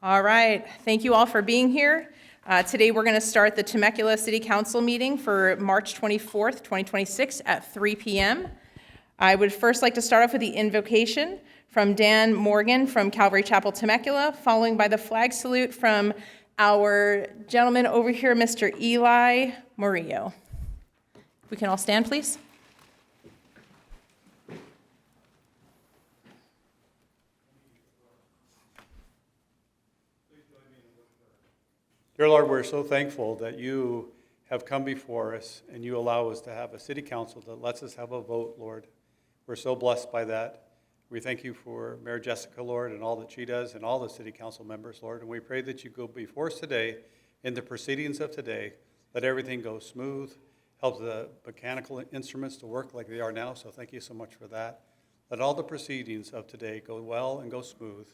All right, thank you all for being here. Today we're going to start the Temecula City Council meeting for March 24th, 2026 at 3 p.m. I would first like to start off with the invocation from Dan Morgan from Calvary Chapel, Temecula, following by the flag salute from our gentleman over here, Mr. Eli Murillo. If we can all stand, please. Dear Lord, we're so thankful that you have come before us and you allow us to have a city council that lets us have a vote, Lord. We're so blessed by that. We thank you for Mayor Jessica, Lord, and all that she does and all the city council members, Lord. And we pray that you go before us today in the proceedings of today. Let everything go smooth. Help the mechanical instruments to work like they are now. So thank you so much for that. Let all the proceedings of today go well and go smooth.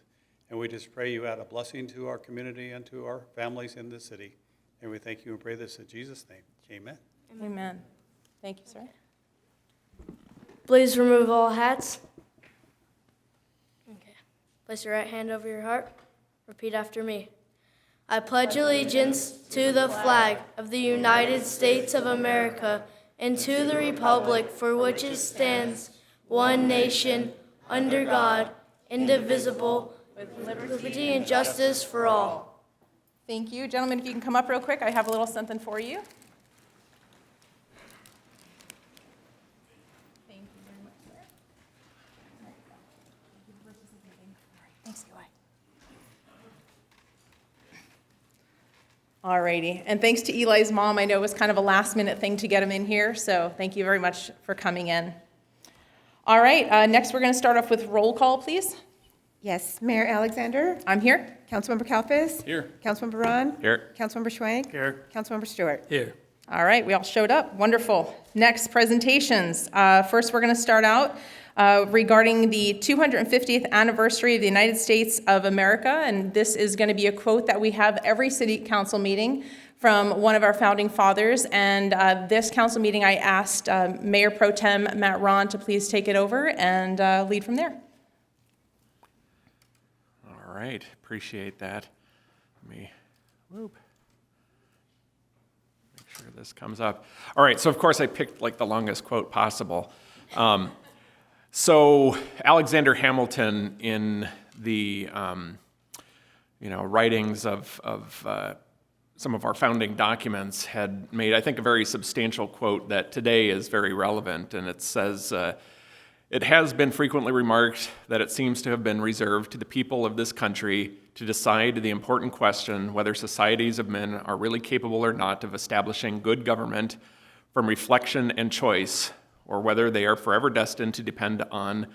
And we just pray you add a blessing to our community and to our families in this city. And we thank you and pray this in Jesus' name. Amen. Amen. Thank you, sir. Please remove all hats. Okay. Place your right hand over your heart. Repeat after me. I pledge allegiance to the flag of the United States of America and to the republic for which it stands, one nation, under God, indivisible, with liberty and justice for all. Thank you. Gentlemen, if you can come up real quick, I have a little something for you. Thank you very much, sir. Thanks, Eli. All righty. And thanks to Eli's mom. I know it was kind of a last-minute thing to get him in here, so thank you very much for coming in. All right. Next, we're going to start off with roll call, please. Yes, Mayor Alexander. I'm here. Councilmember Kalfas. Here. Councilmember Ron. Here. Councilmember Schwank. Here. Councilmember Stewart. Here. All right, we all showed up. Wonderful. Next, presentations. First, we're going to start out regarding the 250th anniversary of the United States of America, and this is going to be a quote that we have every city council meeting from one of our founding fathers. And this council meeting, I asked Mayor Pro Tem Matt Ron to please take it over and lead from there. All right, appreciate that. Let me make sure this comes up. All right, so of course I picked like the longest quote possible. So Alexander Hamilton, in the writings of some of our founding documents, had made, I think, a very substantial quote that today is very relevant, and it says, "It has been frequently remarked that it seems to have been reserved to the people of this country to decide the important question whether societies of men are really capable or not of establishing good government from reflection and choice, or whether they are forever destined to depend on,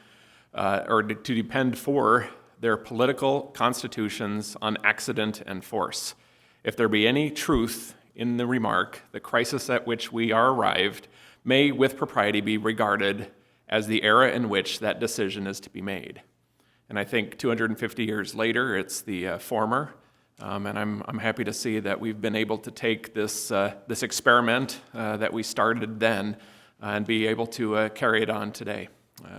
or to depend for their political constitutions on accident and force. If there be any truth in the remark, the crisis at which we are arrived may with propriety be regarded as the era in which that decision is to be made." And I think 250 years later, it's the former, and I'm happy to see that we've been able to take this experiment that we started then and be able to carry it on today.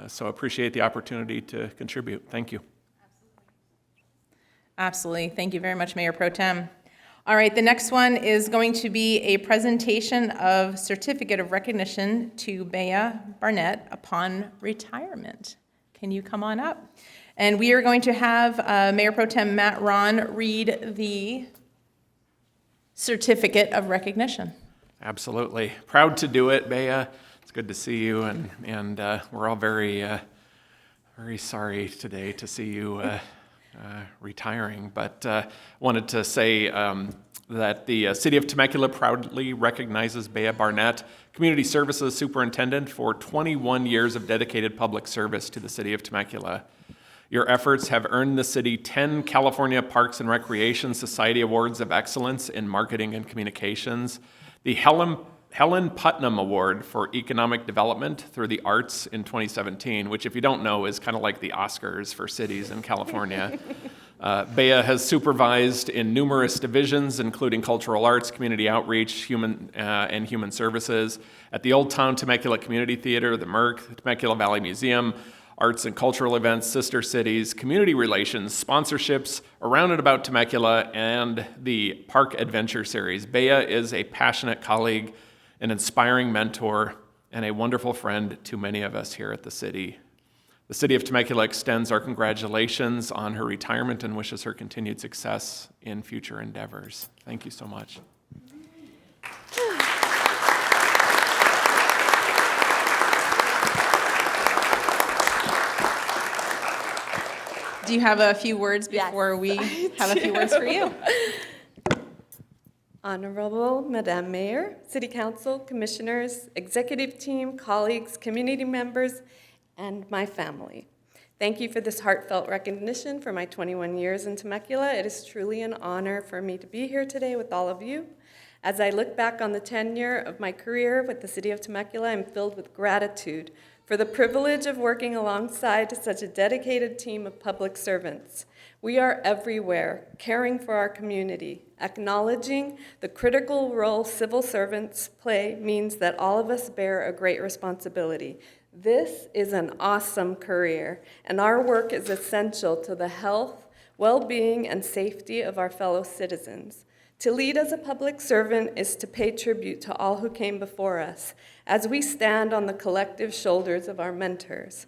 So appreciate the opportunity to contribute. Thank you. Absolutely. Thank you very much, Mayor Pro Tem. All right, the next one is going to be a presentation of Certificate of Recognition to Bea Barnett upon retirement. Can you come on up? And we are going to have Mayor Pro Tem Matt Ron read the Certificate of Recognition. Absolutely. Proud to do it, Bea. It's good to see you, and we're all very sorry today to see you retiring, but wanted to say that the City of Temecula proudly recognizes Bea Barnett, Community Services Superintendent, for 21 years of dedicated public service to the City of Temecula. Your efforts have earned the city 10 California Parks and Recreation Society Awards of Excellence in Marketing and Communications, the Helen Putnam Award for Economic Development through the Arts in 2017, which, if you don't know, is kind of like the Oscars for cities in California. Bea has supervised in numerous divisions, including cultural arts, community outreach, human services, at the Old Town Temecula Community Theater, the Merc, the Temecula Valley Museum, arts and cultural events, sister cities, community relations, sponsorships around and about Temecula, and the Park Adventure Series. Bea is a passionate colleague, an inspiring mentor, and a wonderful friend to many of us here at the city. The City of Temecula extends our congratulations on her retirement and wishes her continued success in future endeavors. Thank you so much. Do you have a few words before we have a few words for you? Honorable Madame Mayor, City Council, Commissioners, Executive Team, colleagues, community members, and my family. Thank you for this heartfelt recognition for my 21 years in Temecula. It is truly an honor for me to be here today with all of you. As I look back on the tenure of my career with the City of Temecula, I'm filled with gratitude for the privilege of working alongside such a dedicated team of public servants. We are everywhere, caring for our community. Acknowledging the critical role civil servants play means that all of us bear a great responsibility. This is an awesome career, and our work is essential to the health, well-being, and safety of our fellow citizens. To lead as a public servant is to pay tribute to all who came before us, as we stand on the collective shoulders of our mentors.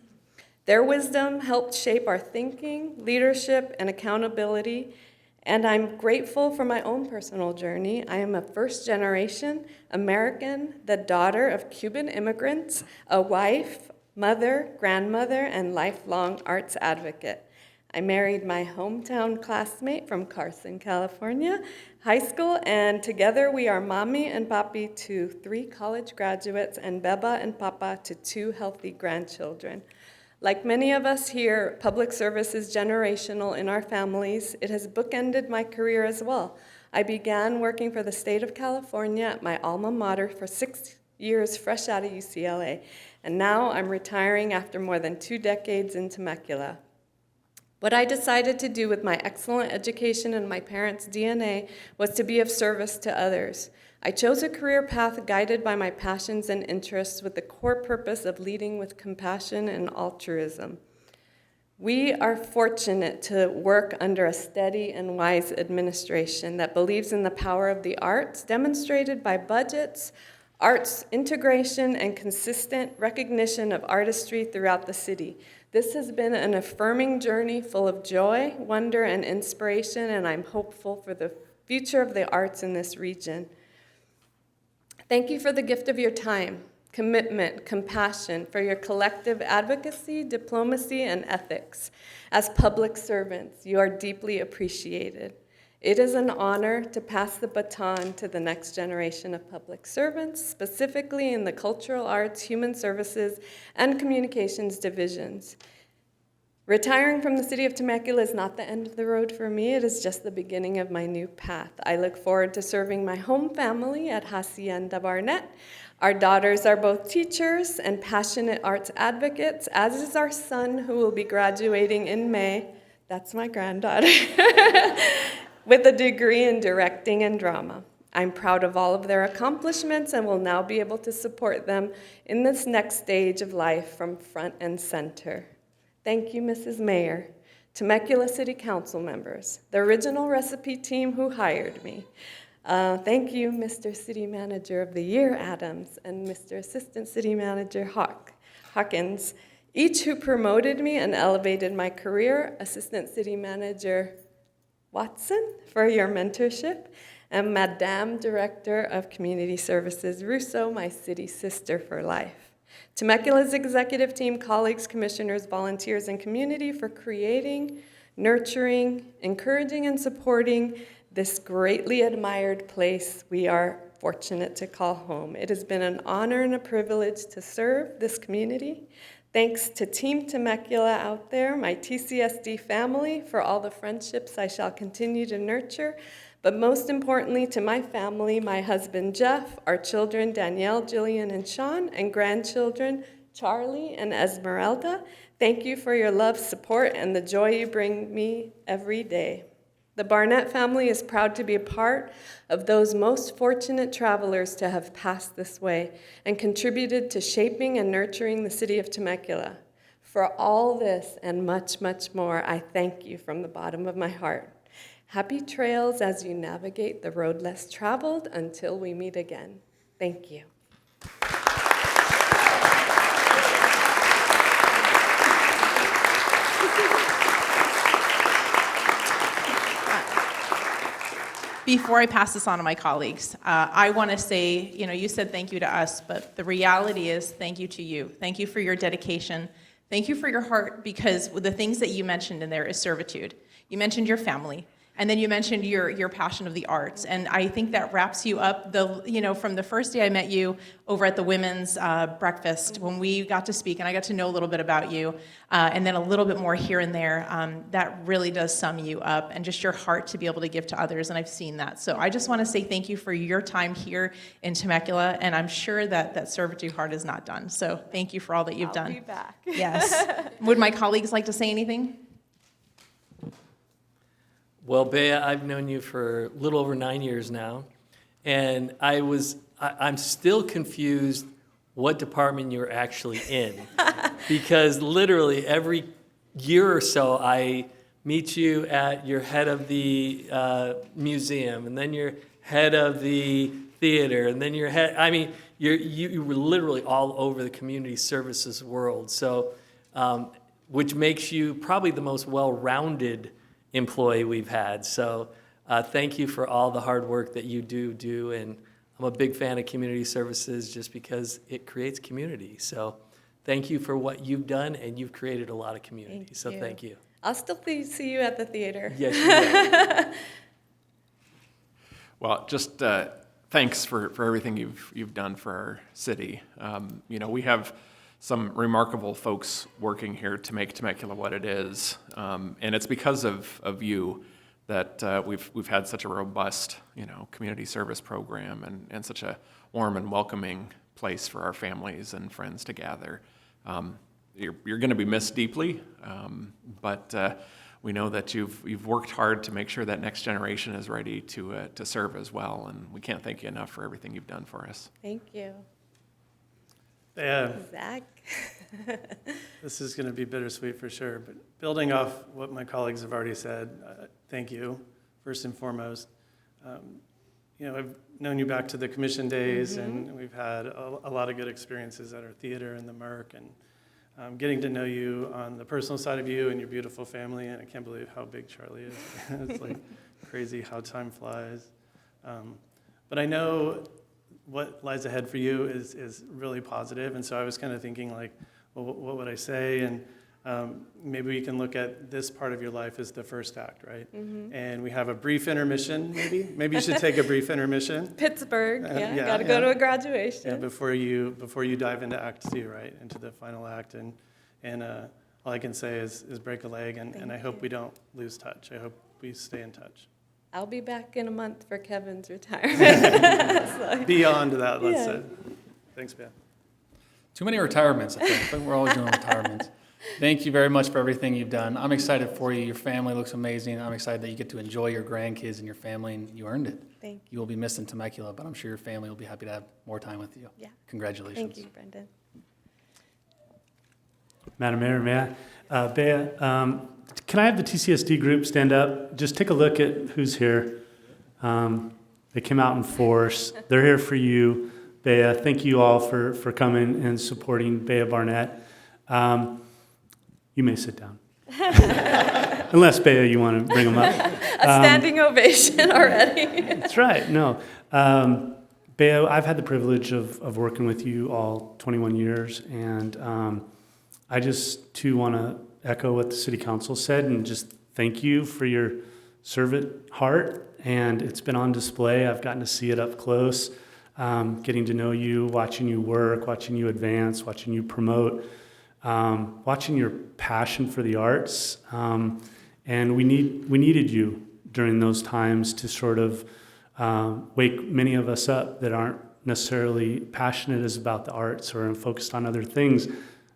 Their wisdom helped shape our thinking, leadership, and accountability, and I'm grateful for my own personal journey. I am a first-generation American, the daughter of Cuban immigrants, a wife, mother, grandmother, and lifelong arts advocate. I married my hometown classmate from Carson, California, high school, and together we are mommy and papi to 3 college graduates and beba and papa to 2 healthy grandchildren. Like many of us here, public service is generational in our families. It has bookended my career as well. I began working for the state of California at my alma mater for 6 years fresh out of UCLA, and now I'm retiring after more than 2 decades in Temecula. What I decided to do with my excellent education and my parents' DNA was to be of service to others. I chose a career path guided by my passions and interests with the core purpose of leading with compassion and altruism. We are fortunate to work under a steady and wise administration that believes in the power of the arts, demonstrated by budgets, arts integration, and consistent recognition of artistry throughout the city. This has been an affirming journey full of joy, wonder, and inspiration, and I'm hopeful for the future of the arts in this region. Thank you for the gift of your time, commitment, compassion, for your collective advocacy, diplomacy, and ethics. As public servants, you are deeply appreciated. It is an honor to pass the baton to the next generation of public servants, specifically in the cultural arts, human services, and communications divisions. Retiring from the City of Temecula is not the end of the road for me. It is just the beginning of my new path. I look forward to serving my home family at Hacienda Barnett. Our daughters are both teachers and passionate arts advocates, as is our son, who will be graduating in May. That's my granddaughter. With a degree in directing and drama. I'm proud of all of their accomplishments and will now be able to support them in this next stage of life from front and center. Thank you, Mrs. Mayor, Temecula City Council members, the original recipe team who hired me. Thank you, Mr. City Manager of the Year, Adams, and Mr. Assistant City Manager Hawkins, each who promoted me and elevated my career, Assistant City Manager Watson, for your mentorship, and Madame Director of Community Services Russo, my city sister for life. Temecula's executive team, colleagues, commissioners, volunteers, and community for creating, nurturing, encouraging, and supporting this greatly admired place we are fortunate to call home. It has been an honor and a privilege to serve this community. Thanks to Team Temecula out there, my TCSD family, for all the friendships I shall continue to nurture, but most importantly to my family, my husband Jeff, our children Danielle, Jillian, and Sean, and grandchildren Charlie and Esmeralda. Thank you for your love, support, and the joy you bring me every day. The Barnett family is proud to be a part of those most fortunate travelers to have passed this way and contributed to shaping and nurturing the city of Temecula. For all this and much, much more, I thank you from the bottom of my heart. Happy trails as you navigate the road less traveled until we meet again. Thank you. Before I pass this on to my colleagues, I want to say, you said thank you to us, but the reality is thank you to you. Thank you for your dedication. Thank you for your heart, because the things that you mentioned in there is servitude. You mentioned your family, and then you mentioned your passion of the arts, and I think that wraps you up. From the first day I met you over at the women's breakfast, when we got to speak, and I got to know a little bit about you, and then a little bit more here and there, that really does sum you up, and just your heart to be able to give to others, and I've seen that. So I just want to say thank you for your time here in Temecula, and I'm sure that servitude heart is not done. So thank you for all that you've done. I'll be back. Yes. Would my colleagues like to say anything? Well, Bea, I've known you for a little over 9 years now, and I'm still confused what department you're actually in, because literally every year or so I meet you at your head of the museum, and then you're head of the theater, and then you're head. I mean, you were literally all over the community services world. So, which makes you probably the most well-rounded employee we've had. So thank you for all the hard work that you do, and I'm a big fan of community services just because it creates community. So thank you for what you've done, and you've created a lot of community. Thank you. I'll still see you at the theater. Yes, you will. Well, just thanks for everything you've done for our city. We have some remarkable folks working here to make Temecula what it is, and it's because of you that we've had such a robust community service program and such a warm and welcoming place for our families and friends to gather. You're going to be missed deeply, but we know that you've worked hard to make sure that next generation is ready to serve as well, and we can't thank you enough for everything you've done for us. Thank you. Yeah, Zach. this is going to be bittersweet for sure, but building off what my colleagues have already said, thank you, first and foremost. I've known you back to the commission days, and we've had a lot of good experiences at our theater and the Merc, and getting to know you on the personal side of you and your beautiful family, and I can't believe how big Charlie is. It's like crazy how time flies. But I know what lies ahead for you is really positive, and so I was kind of thinking like, well, what would I say? And maybe we can look at this part of your life as the first act, right? Mm-hmm. And we have a brief intermission, maybe you should take a brief intermission. Pittsburgh, gotta go to a graduation. Yeah, before you dive into Act 2, right, into the final act, and all I can say is break a leg, and I hope we don't lose touch. I hope we stay in touch. I'll be back in a month for Kevin's retirement. Beyond that, let's say. Thanks, Ben. Too many retirements, I think. We're always doing retirements. Thank you very much for everything you've done. I'm excited for you. Your family looks amazing. I'm excited that you get to enjoy your grandkids and your family, and you earned it. Thank you. You will be missed in Temecula, but I'm sure your family will be happy to have more time with you. Yeah. Congratulations. Thank you, Brendan. Madam Mayor, may I? Bea, can I have the TCSD group stand up? Just take a look at who's here. They came out in force. They're here for you. Bea, thank you all for coming and supporting Bea Barnett. You may sit down. Unless, Bea, you want to bring them up. A standing ovation already. That's right. No. Bea, I've had the privilege of working with you all 21 years, and I just, too, want to echo what the City Council said and just thank you for your servant heart, and it's been on display. I've gotten to see it up close, getting to know you, watching you work, watching you advance, watching you promote, watching your passion for the arts, and we needed you during those times to sort of wake many of us up that aren't necessarily passionate as about the arts or focused on other things,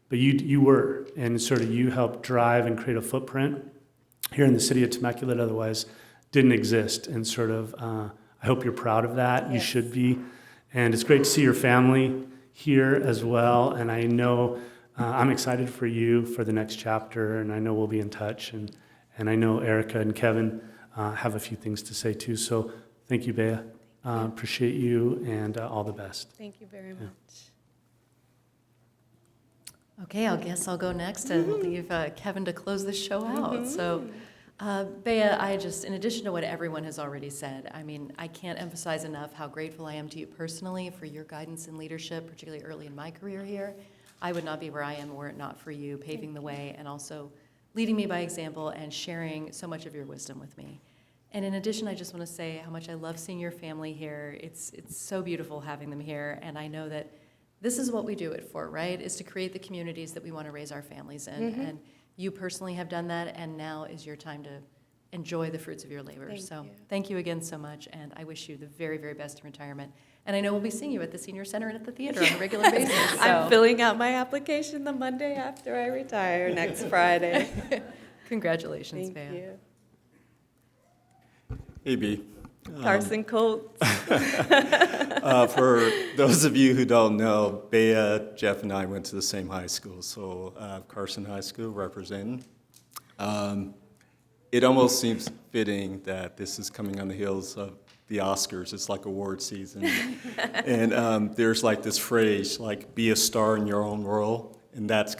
but you were, and sort of you helped drive and create a footprint here in the city of Temecula that otherwise didn't exist, and sort of I hope you're proud of that. Yes. You should be, and it's great to see your family here as well, and I know I'm excited for you for the next chapter, and I know we'll be in touch. And I know Erica and Kevin have a few things to say too. So thank you, Bea. Appreciate you, and all the best. Thank you very much. Okay, I guess I'll go next and leave Kevin to close this show out. So, Bea, in addition to what everyone has already said, I mean, I can't emphasize enough how grateful I am to you personally for your guidance and leadership, particularly early in my career here. I would not be where I am were it not for you paving the way and also leading me by example and sharing so much of your wisdom with me. And in addition, I just want to say how much I love seeing your family here. It's so beautiful having them here, and I know that this is what we do it for, right? Is to create the communities that we want to raise our families in. And you personally have done that, and now is your time to enjoy the fruits of your labor. Thank you again so much, and I wish you the very, very best in retirement. And I know we'll be seeing you at the Senior Center and at the theater on a regular basis. So. I'm filling out my application the Monday after I retire next Friday. Congratulations, Thank Bea. you. Hey, B. Carson Colts. For those of you who don't know, Bea, Jeff, and I went to the same high school, so Carson High School representing. It almost seems fitting that this is coming on the heels of the Oscars. It's like award season. And there's like this phrase, like, be a star in your own role, and that's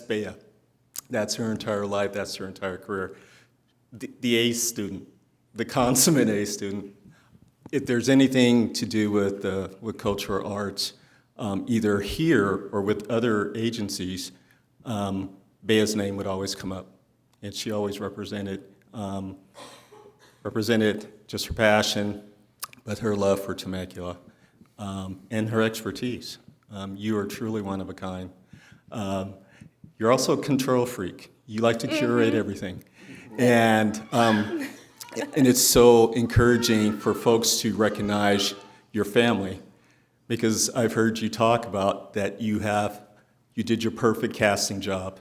Bea. That's her entire life, that's her entire career. The A student, the consummate A student. If there's anything to do with cultural arts, either here or with other agencies, Bea's name would always come up, and she always represented just her passion, but her love for Temecula, and her expertise. You are truly one of a kind. You're also a control freak. You like to curate everything, and it's so encouraging for folks to recognize your family, because I've heard you talk about that you did your perfect casting job.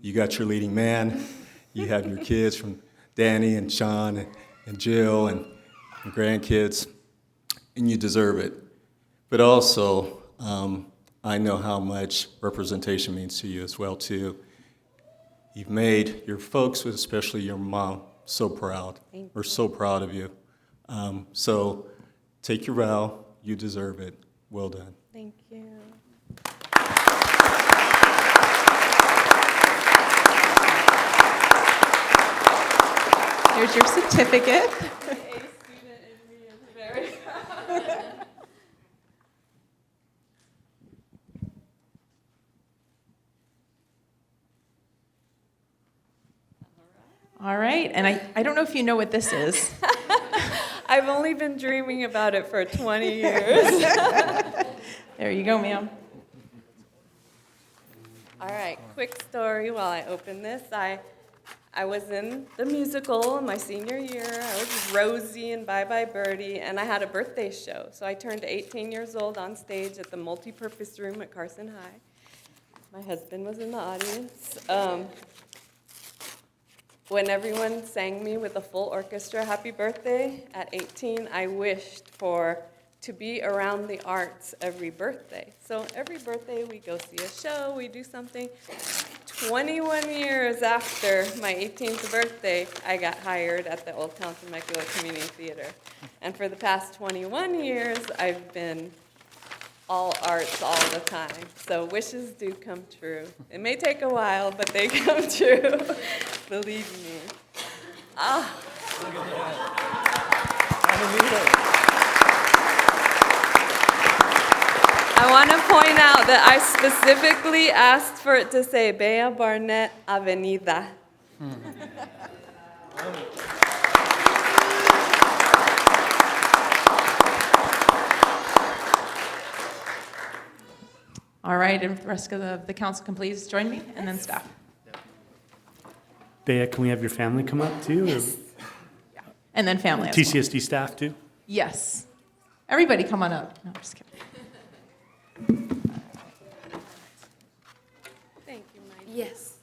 You got your leading man, you have your kids from Danny and Sean and Jill and grandkids, and you deserve it. But also, I know how much representation means to you as well, too. You've made your folks, especially your mom, so proud. We're so proud of you. So take your vow. You deserve it. Well done. Thank you. Here's your certificate. The A student in me is very proud. All right, and I don't know if you know what this is. I've only been dreaming about it for 20 years. There you go, ma'am. All right, quick story while I open this. I was in the musical in my senior year. I was Rosie in Bye Bye Birdie, and I had a birthday show. So I turned 18 years old on stage at the multi-purpose room at Carson High. My husband was in the audience. When everyone sang me with a full orchestra happy birthday at 18, I wished to be around the arts every birthday. So every birthday we go see a show, we do something. 21 years after my 18th birthday, I got hired at the Old Town Temecula Community Theater. And for the past 21 years, I've been all arts all the time. So wishes do come true. It may take a while, but they come true. Believe me. I want to point out that I specifically asked for it to say Bea Barnett Avenida. All right, and the rest of the council can please join me, and then staff. Bea, can we have your family come up too? Yes. And then family as well. TCSD staff too? Yes. Everybody come on up. No, I'm just kidding. Thank you, Mike. Yes.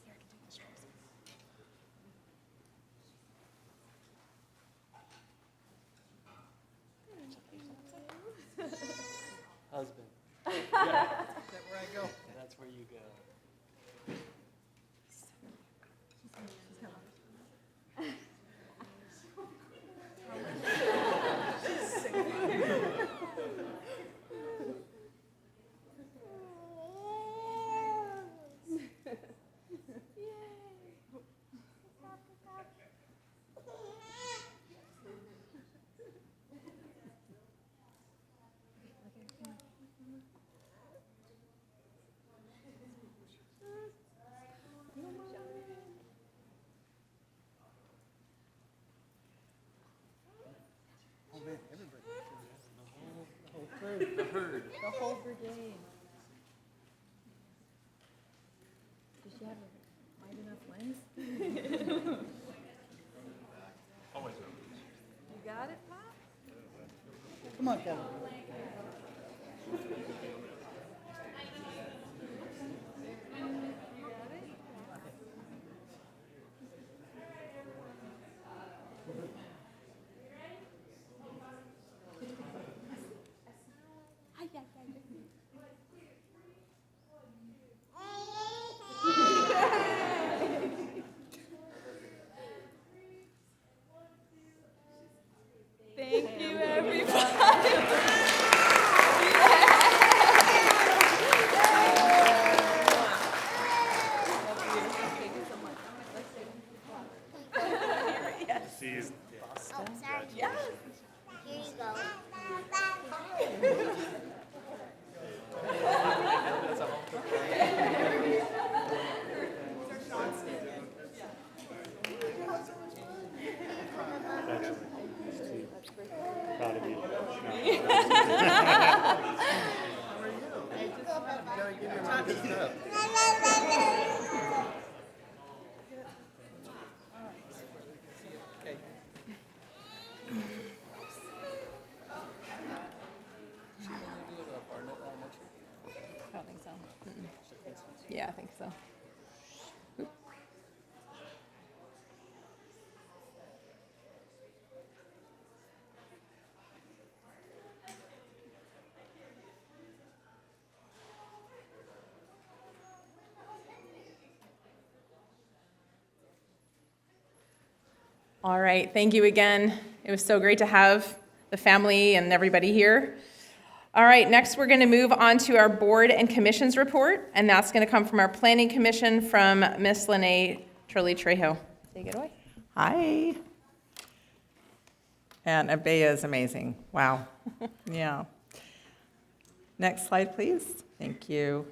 Husband. Yeah. That's where I go. That's where you go. Come on, Kevin. Thank you, everybody. Here you go. Proud of you. I don't think so. Yeah, I think so. All right, thank you again. It was so great to have the family and everybody here. All right, next we're going to move on to our board and commissions report, and that's going to come from our planning commission from Miss Lene Turley-Trejo. Take it away. Hi. And Abaya is amazing. Wow. Yeah. Next slide, please. Thank you.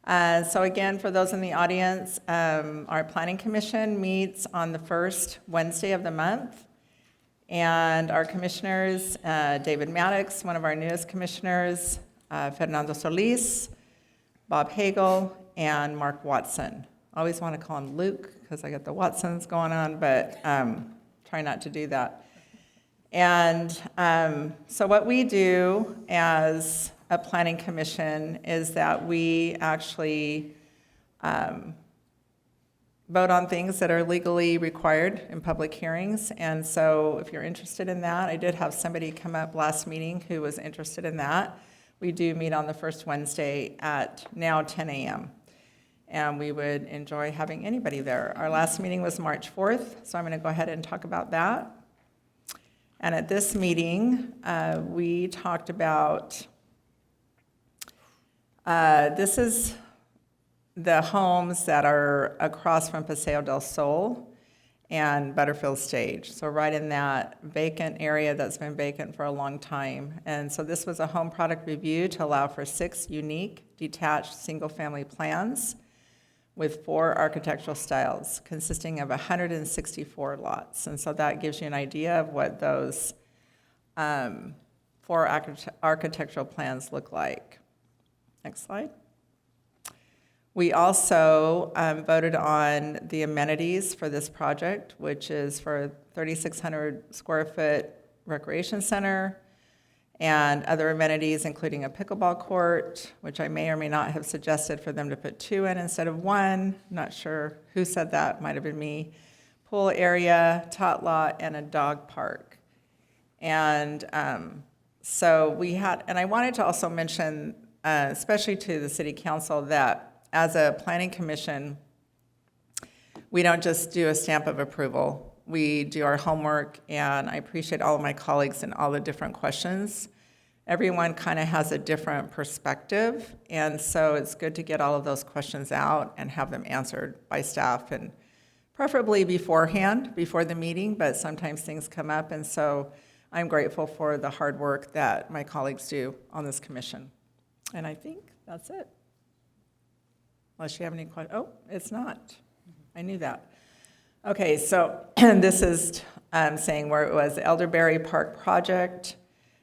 So again, for those in the audience, our planning commission meets on the first Wednesday of the month. And our commissioners, David Maddox, one of our newest commissioners, Fernando Solis, Bob Hagel, and Mark Watson. I always want to call him Luke because I got the Watsons going on, but try not to do that. And so what we do as a planning commission is that we actually vote on things that are legally required in public hearings. And so if you're interested in that, I did have somebody come up last meeting who was interested in that. We do meet on the first Wednesday at now 10 a.m. And we would enjoy having anybody there. Our last meeting was March 4th, so I'm going to go ahead and talk about that. And at this meeting, we talked about, this is the homes that are across from Paseo del Sol and Butterfield Stage. So right in that vacant area that's been vacant for a long time. And so this was a home product review to allow for 6 unique detached single-family plans with 4 architectural styles consisting of 164 lots. And so that gives you an idea of what those 4 architectural plans look like. Next slide. We also voted on the amenities for this project, which is for 3,600 square foot recreation center and other amenities, including a pickleball court, which I may or may not have suggested for them to put 2 in instead of 1. Not sure who said that, might have been me. Pool area, tot lot, and a dog park. And so we had, and I wanted to also mention, especially to the city council, that as a planning commission, we don't just do a stamp of approval. We do our homework, and I appreciate all of my colleagues and all the different questions. Everyone kind of has a different perspective, and so it's good to get all of those questions out and have them answered by staff, and preferably beforehand, before the meeting, but sometimes things come up, and so I'm grateful for the hard work that my colleagues do on this commission. And I think that's it. Unless you have any questions. Oh, it's not. I knew that. Okay, so this is saying where it was Elderberry Park Project,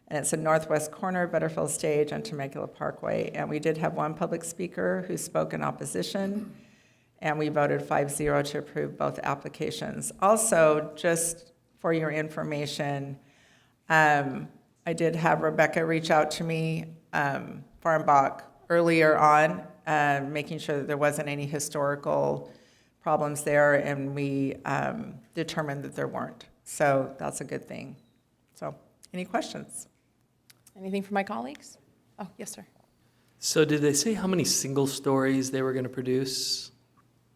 and it's a northwest corner, Butterfield Stage, on Temecula Parkway. And we did have one public speaker who spoke in opposition, and we voted 5-0 to approve both applications. Also, just for your information, I did have Rebecca reach out to me, Farmbach, earlier on, making sure that there wasn't any historical problems there, and we determined that there weren't. So that's a good thing. So, any questions? Anything from my colleagues? Oh, yes, sir. So did they say how many single stories they were going to produce?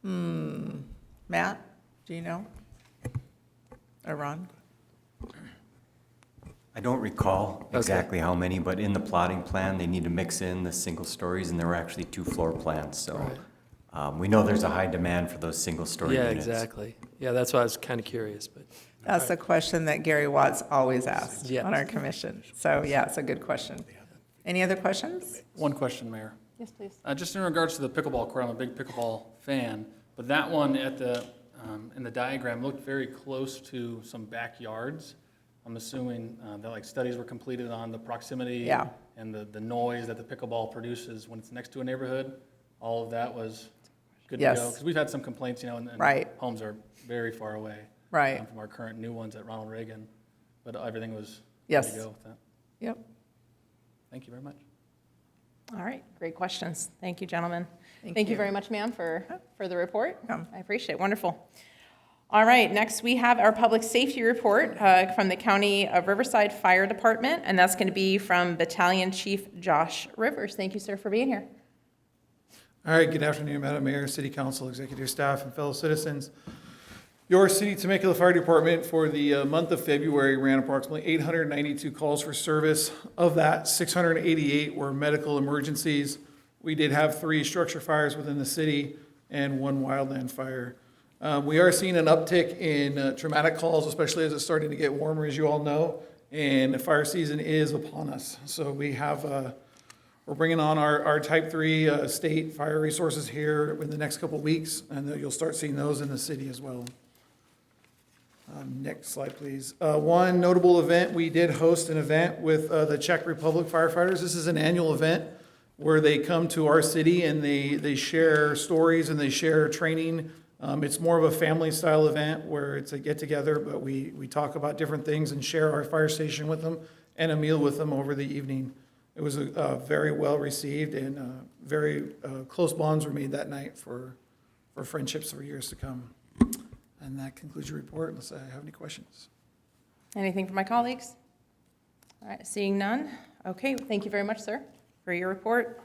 Matt, do you know? Or Ron? I don't recall exactly how many, but in the plotting plan, they need to mix in the single stories, and there were actually 2 floor plans, so we know there's a high demand for those single-story Yeah, units. exactly. Yeah, that's why I was kind of curious, but. That's the question that Gary Watts always asks Yeah. on our commission. So, yeah, it's a good question. Any other questions? One question, Mayor. Yes, please. Just in regards to the pickleball court, I'm a big pickleball fan, but that one in the diagram looked very close to some backyards. I'm assuming that like studies were completed on the proximity Yeah. and the noise that the pickleball produces when it's next to a neighborhood. All of that was good to Yes. go. Because we've had some complaints, and Right. homes are very far away Right. from our current new ones at Ronald Reagan, but everything was good Yes. to go with that. Yep. Thank you very much. All right, great questions. Thank you, gentlemen. Thank Thank you you. very much, ma'am, for the report. Welcome. I appreciate it. Wonderful. All right, next we have our public safety report from the County of Riverside Fire Department, and that's going to be from Battalion Chief Josh Rivers. Thank you, sir, for being here. All right, good afternoon, Madam Mayor, City Council, executive staff, and fellow citizens. Your City Temecula Fire Department for the month of February ran approximately 892 calls for service. Of that, 688 were medical emergencies. We did have 3 structure fires within the city and 1 wildland fire. We are seeing an uptick in traumatic calls, especially as it's starting to get warmer, as you all know, and the fire season is upon us. So we have, we're bringing on our Type 3 state fire resources here in the next couple of weeks, and you'll start seeing those in the city as well. Next slide, please. One notable event, we did host an event with the Czech Republic firefighters. This is an annual event where they come to our city and they share stories and they share training. It's more of a family-style event where it's a get-together, but we talk about different things and share our fire station with them and a meal with them over the evening. It was very well-received, and very close bonds were made that night for friendships for years to come. And that concludes your report, unless I have any questions. Anything from my colleagues? All right, seeing none. Okay, thank you very much, sir, for your report.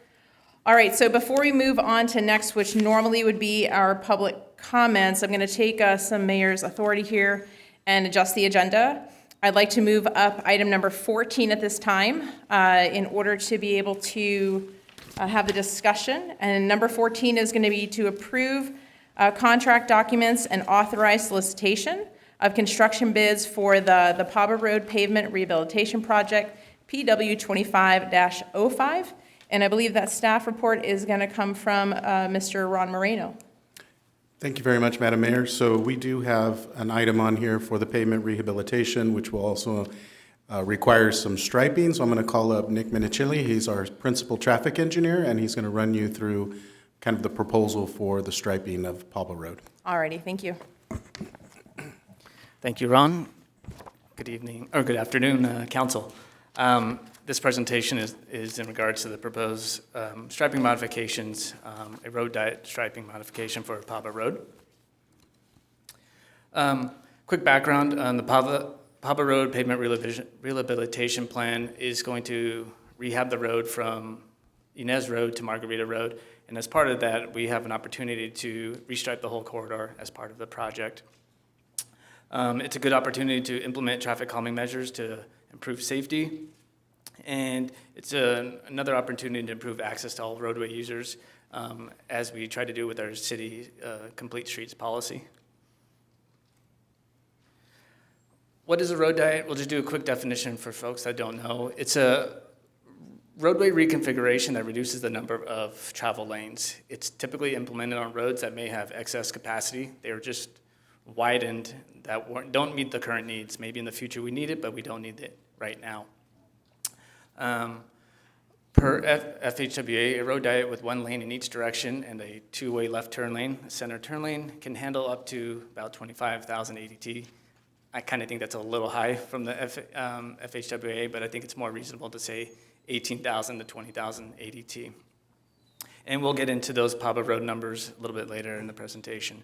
All right, so before we move on to next, which normally would be our public comments, I'm going to take some mayor's authority here and adjust the agenda. I'd like to move up item number 14 at this time in order to be able to have the discussion. And number 14 is going to be to approve contract documents and authorize solicitation of construction bids for the Paba Road Pavement Rehabilitation Project, PW 25-05. And I believe that staff report is going to come from Mr. Ron Moreno. Thank you very much, Madam Mayor. So we do have an item on here for the pavement rehabilitation, which will also require some striping. So I'm going to call up Nick Minichilli. He's our principal traffic engineer, and he's going to run you through kind of the proposal for the striping of Pablo Road. All righty, thank you. Thank you, Ron. Good evening, or good afternoon, Council. This presentation is in regards to the proposed striping modifications, a road diet striping modification for Paba Road. Quick background on the Paba Road Pavement Rehabilitation Plan is going to rehab the road from Inez Road to Margarita Road. And as part of that, we have an opportunity to restripe the whole corridor as part of the project. It's a good opportunity to implement traffic calming measures to improve safety. And it's another opportunity to improve access to all roadway users as we try to do with our city complete streets policy. What is a road diet? We'll just do a quick definition for folks that don't know. It's a roadway reconfiguration that reduces the number of travel lanes. It's typically implemented on roads that may have excess capacity. They are just widened that don't meet the current needs. Maybe in the future we need it, but we don't need it right now. Per FHWA, a road diet with one lane in each direction and a two-way left turn lane, a center turn lane, can handle up to about 25,000 ADT. I kind of think that's a little high from the FHWA, but I think it's more reasonable to say 18,000 to 20,000 ADT. And we'll get into those PABA road numbers a little bit later in the presentation.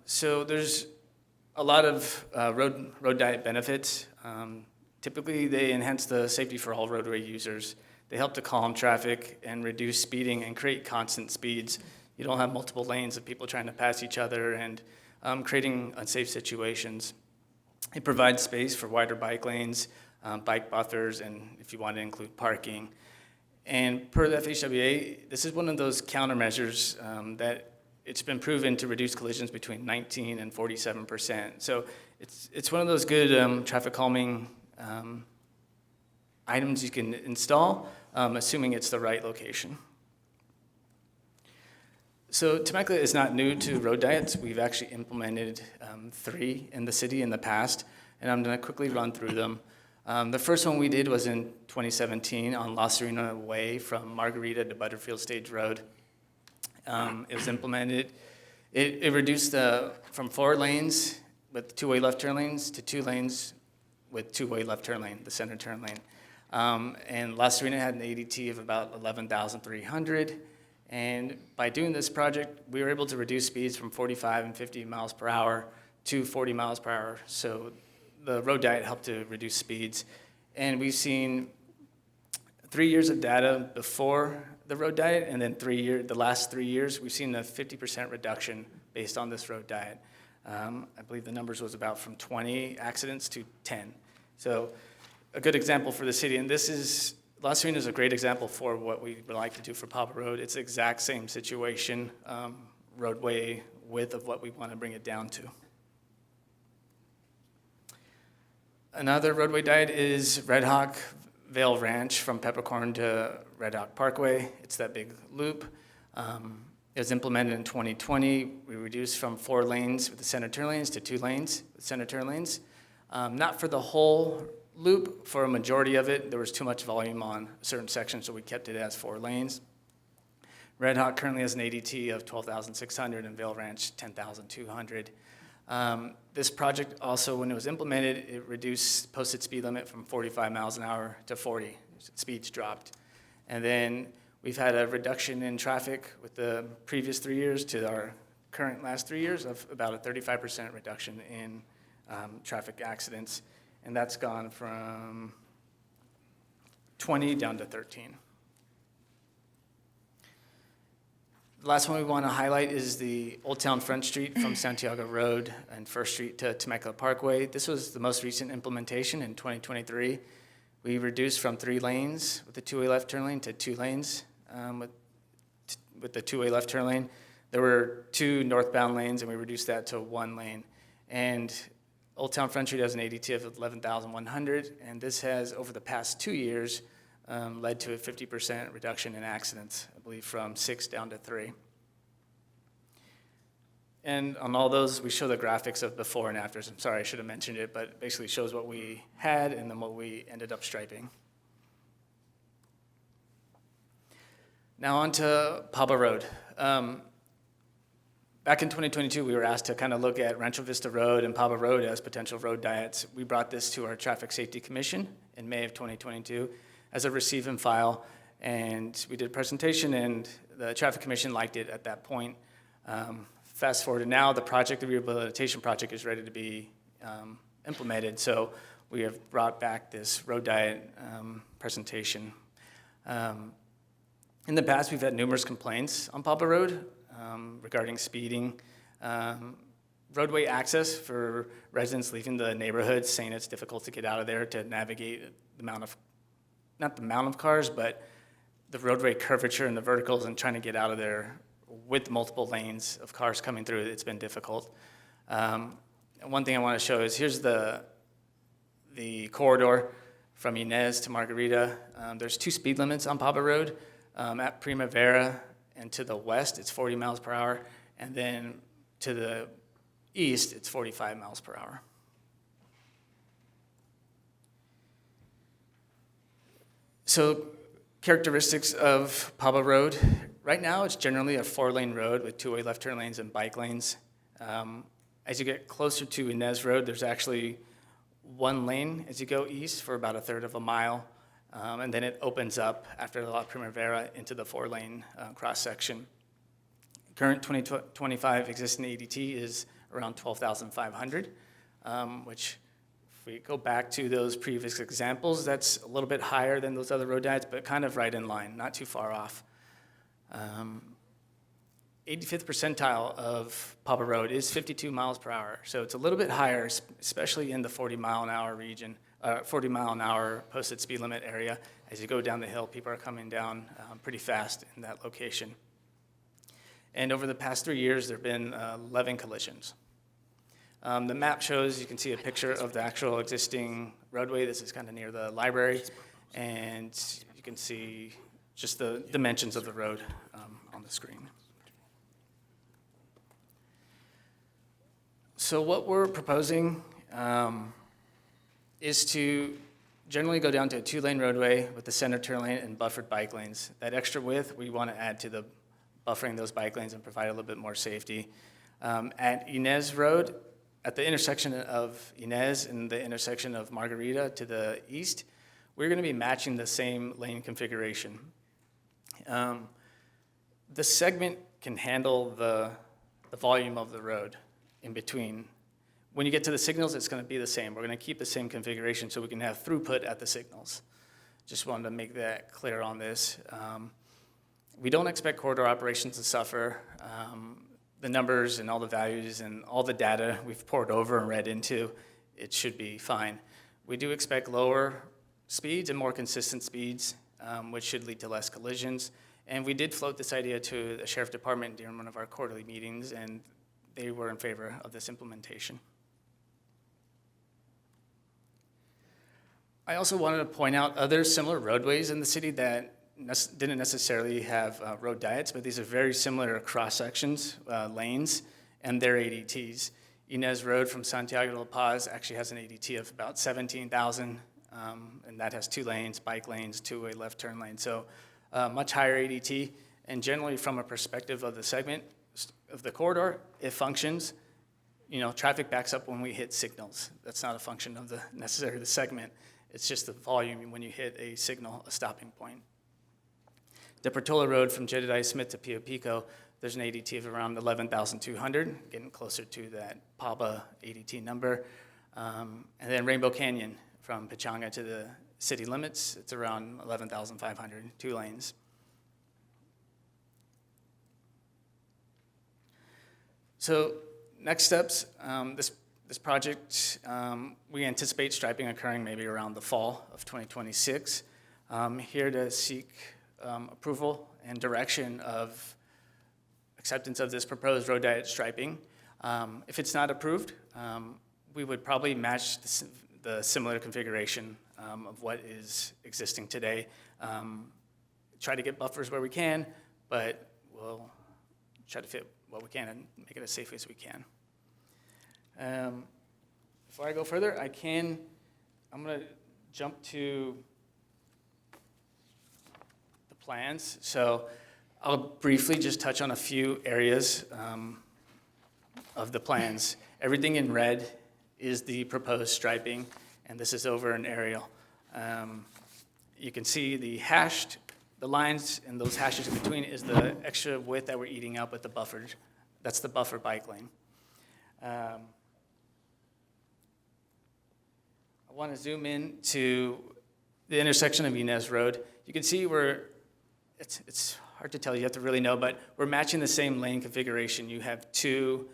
So there's a lot of road diet benefits. Typically, they enhance the safety for all roadway users. They help to calm traffic and reduce speeding and create constant speeds. You don't have multiple lanes of people trying to pass each other and creating unsafe situations. It provides space for wider bike lanes, bike buffers, and if you want to include parking. And per the FHWA, this is one of those countermeasures that it's been proven to reduce collisions between 19 and 47%. So it's one of those good traffic calming items you can install, assuming it's the right location. So Temecula is not new to road diets. We've actually implemented 3 in the city in the past, and I'm going to quickly run through them. The first one we did was in 2017 on La Serena Way from Margarita to Butterfield Stage Road. It was implemented. It reduced from 4 lanes with two-way left turn lanes to 2 lanes with two-way left turn lane, the center turn lane. And La Serena had an ADT of about 11,300. And by doing this project, we were able to reduce speeds from 45 and 50 miles per hour to 40 miles per hour. So the road diet helped to reduce speeds. And we've seen 3 years of data before the road diet, and then the last 3 years, we've seen a 50% reduction based on this road diet. I believe the numbers was about from 20 accidents to 10. So a good example for the city, and this is, La Serena is a great example for what we would like to do for PABA Road. It's the exact same situation, roadway width of what we want to bring it down to. Another roadway diet is Red Hawk Vale Ranch from Peppercorn to Red Hawk Parkway. It's that big loop. It was implemented in 2020. We reduced from 4 lanes with the center turn lanes to 2 lanes with center turn lanes. Not for the whole loop, for a majority of it, there was too much volume on a certain section, so we kept it as 4 lanes. Red Hawk currently has an ADT of 12,600 and Vale Ranch 10,200. This project also, when it was implemented, it reduced posted speed limit from 45 miles an hour to 40. Speeds dropped. And then we've had a reduction in traffic with the previous 3 years to our current last 3 years of about a 35% reduction in traffic accidents. And that's gone from 20 down to 13. The last one we want to highlight is the Old Town Front Street from Santiago Road and First Street to Temecula Parkway. This was the most recent implementation in 2023. We reduced from 3 lanes with the two-way left turn lane to 2 lanes with the two-way left turn lane. There were 2 northbound lanes, and we reduced that to 1 lane. And Old Town Front Street has an ADT of 11,100, and this has, over the past 2 years, led to a 50% reduction in accidents, I believe from 6 down to 3. And on all those, we show the graphics of before and afters. I'm sorry, I should have mentioned it, but it basically shows what we had and then what we ended up striping. Now on to PABA Road. Back in 2022, we were asked to kind of look at Rancho Vista Road and PABA Road as potential road diets. We brought this to our Traffic Safety Commission in May of 2022 as a receive and file, and we did a presentation, and the Traffic Commission liked it at that point. Fast forward to now, the rehabilitation project is ready to be implemented, so we have brought back this road diet presentation. In the past, we've had numerous complaints on PABA Road regarding speeding, roadway access for residents leaving the neighborhood, saying it's difficult to get out of there to navigate the amount of, not the amount of cars, but the roadway curvature and the verticals and trying to get out of there with multiple lanes of cars coming through. It's been difficult. One thing I want to show is here's the corridor from Inez to Margarita. There's 2 speed limits on PABA Road. At Primavera and to the west, it's 40 miles per hour, and then to the east, it's 45 miles per hour. So Characteristics of Pablo Road. Right now, it's generally a 4-lane road with 2-way left turn lanes and bike lanes. As you get closer to Inez Road, there's actually 1 lane as you go east for about 1/3 of a mile, and then it opens up after La Primavera into the 4-lane cross-section. Current 2025 existing ADT is around 12,500, which if we go back to those previous examples, that's a little bit higher than those other road diets, but kind of right in line, not too far off. 85th percentile of Pablo Road is 52 miles per hour, so it's a little bit higher, especially in the 40-mile-an-hour region, 40-mile-an-hour posted speed limit area. As you go down the hill, people are coming down pretty fast in that location. And over the past 3 years, there have been 11 collisions. The map shows, you can see a picture of the actual existing roadway. This is kind of near the library, and you can see just the dimensions of the road on the screen. So what we're proposing is to generally go down to a 2-lane roadway with the center turn lane and buffered bike lanes. That extra width, we want to add to the buffering those bike lanes and provide a little bit more safety. At Inez Road, at the intersection of Inez and the intersection of Margarita to the east, we're going to be matching the same lane configuration. The segment can handle the volume of the road in between. When you get to the signals, it's going to be the same. We're going to keep the same configuration so we can have throughput at the signals. Just wanted to make that clear on this. We don't expect corridor operations to suffer. The numbers and all the values and all the data we've poured over and read into, it should be fine. We do expect lower speeds and more consistent speeds, which should lead to less collisions. And we did float this idea to the Sheriff Department during one of our quarterly meetings, and they were in favor of this implementation. I also wanted to point out other similar roadways in the city that didn't necessarily have road diets, but these are very similar cross-sections, lanes, and their ADTs. Inez Road from Santiago to La Paz actually has an ADT of about 17,000, and that has 2 lanes, bike lanes, 2-way left turn lane. So much higher ADT, and generally from a perspective of the segment of the corridor, it functions. You know, traffic backs up when we hit signals. That's not a function of necessarily the segment. It's just the volume when you hit a signal, a stopping point. The Portola Road from Jedediah Smith to Pio Pico, there's an ADT of around 11,200, getting closer to that PABA ADT number. And then Rainbow Canyon from Pechanga to the city limits, it's around 11,500, 2 lanes. So next steps, this project, we anticipate striping occurring maybe around the fall of 2026. Here to seek approval and direction of acceptance of this proposed road diet striping. If it's not approved, we would probably match the similar configuration of what is existing today. Try to get buffers where we can, but we'll try to fit what we can and make it as safe as we can. Before I go further, I'm going to jump to the plans. So I'll briefly just touch on a few areas of the plans. Everything in red is the proposed striping, and this is over an aerial. You can see the lines and those hashes in between is the extra width that we're eating up with the buffered. That's the buffer bike lane. I want to zoom in to the intersection of Inez Road. You can see it's hard to tell, you have to really know, but we're matching the same lane configuration. You have 2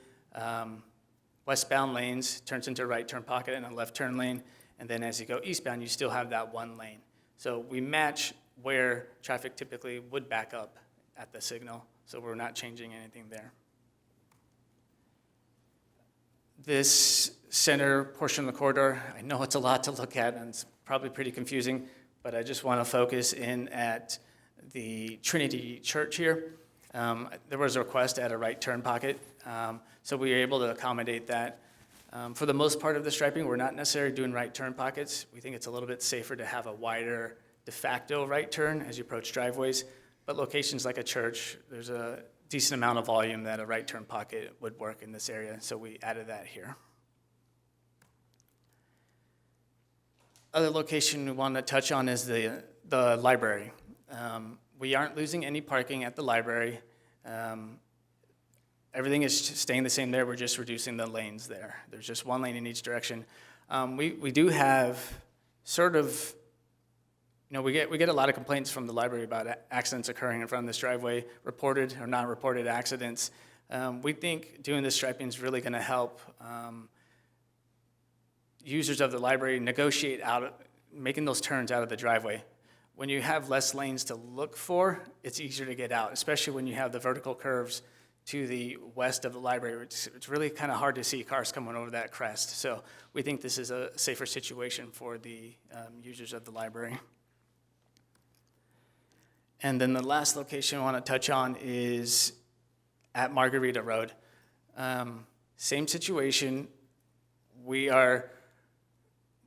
westbound lanes, turns into a right turn pocket and a left turn lane, and then as you go eastbound, you still have that 1 lane. So we match where traffic typically would back up at the signal, so we're not changing anything there. This center portion of the corridor, I know it's a lot to look at and it's probably pretty confusing, but I just want to focus in at the Trinity Church here. There was a request to add a right turn pocket, so we were able to accommodate that. For the most part of the striping, we're not necessarily doing right turn pockets. We think it's a little bit safer to have a wider de facto right turn as you approach driveways, but locations like a church, there's a decent amount of volume that a right turn pocket would work in this area, so we added that here. Other location we want to touch on is the library. We aren't losing any parking at the library. Everything is staying the same there. We're just reducing the lanes there. There's just one lane in each direction. We do have sort of, we get a lot of complaints from the library about accidents occurring in front of this driveway, reported or not reported accidents. We think doing this striping is really going to help users of the library negotiate out, making those turns out of the driveway. When you have less lanes to look for, it's easier to get out, especially when you have the vertical curves to the west of the library. It's really kind of hard to see cars coming over that crest. So we think this is a safer situation for the users of the library. And then the last location I want to touch on is at Margarita Road. Same situation. We are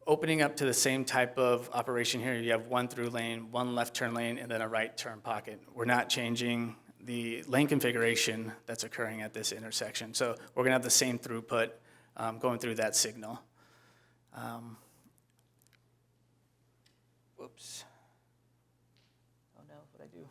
opening up to the same type of operation here. You have one through lane, one left turn lane, and then a right turn pocket. We're not changing the lane configuration that's occurring at this intersection. So we're gonna have the same throughput going through that signal. Whoops. Oh no, what'd I do?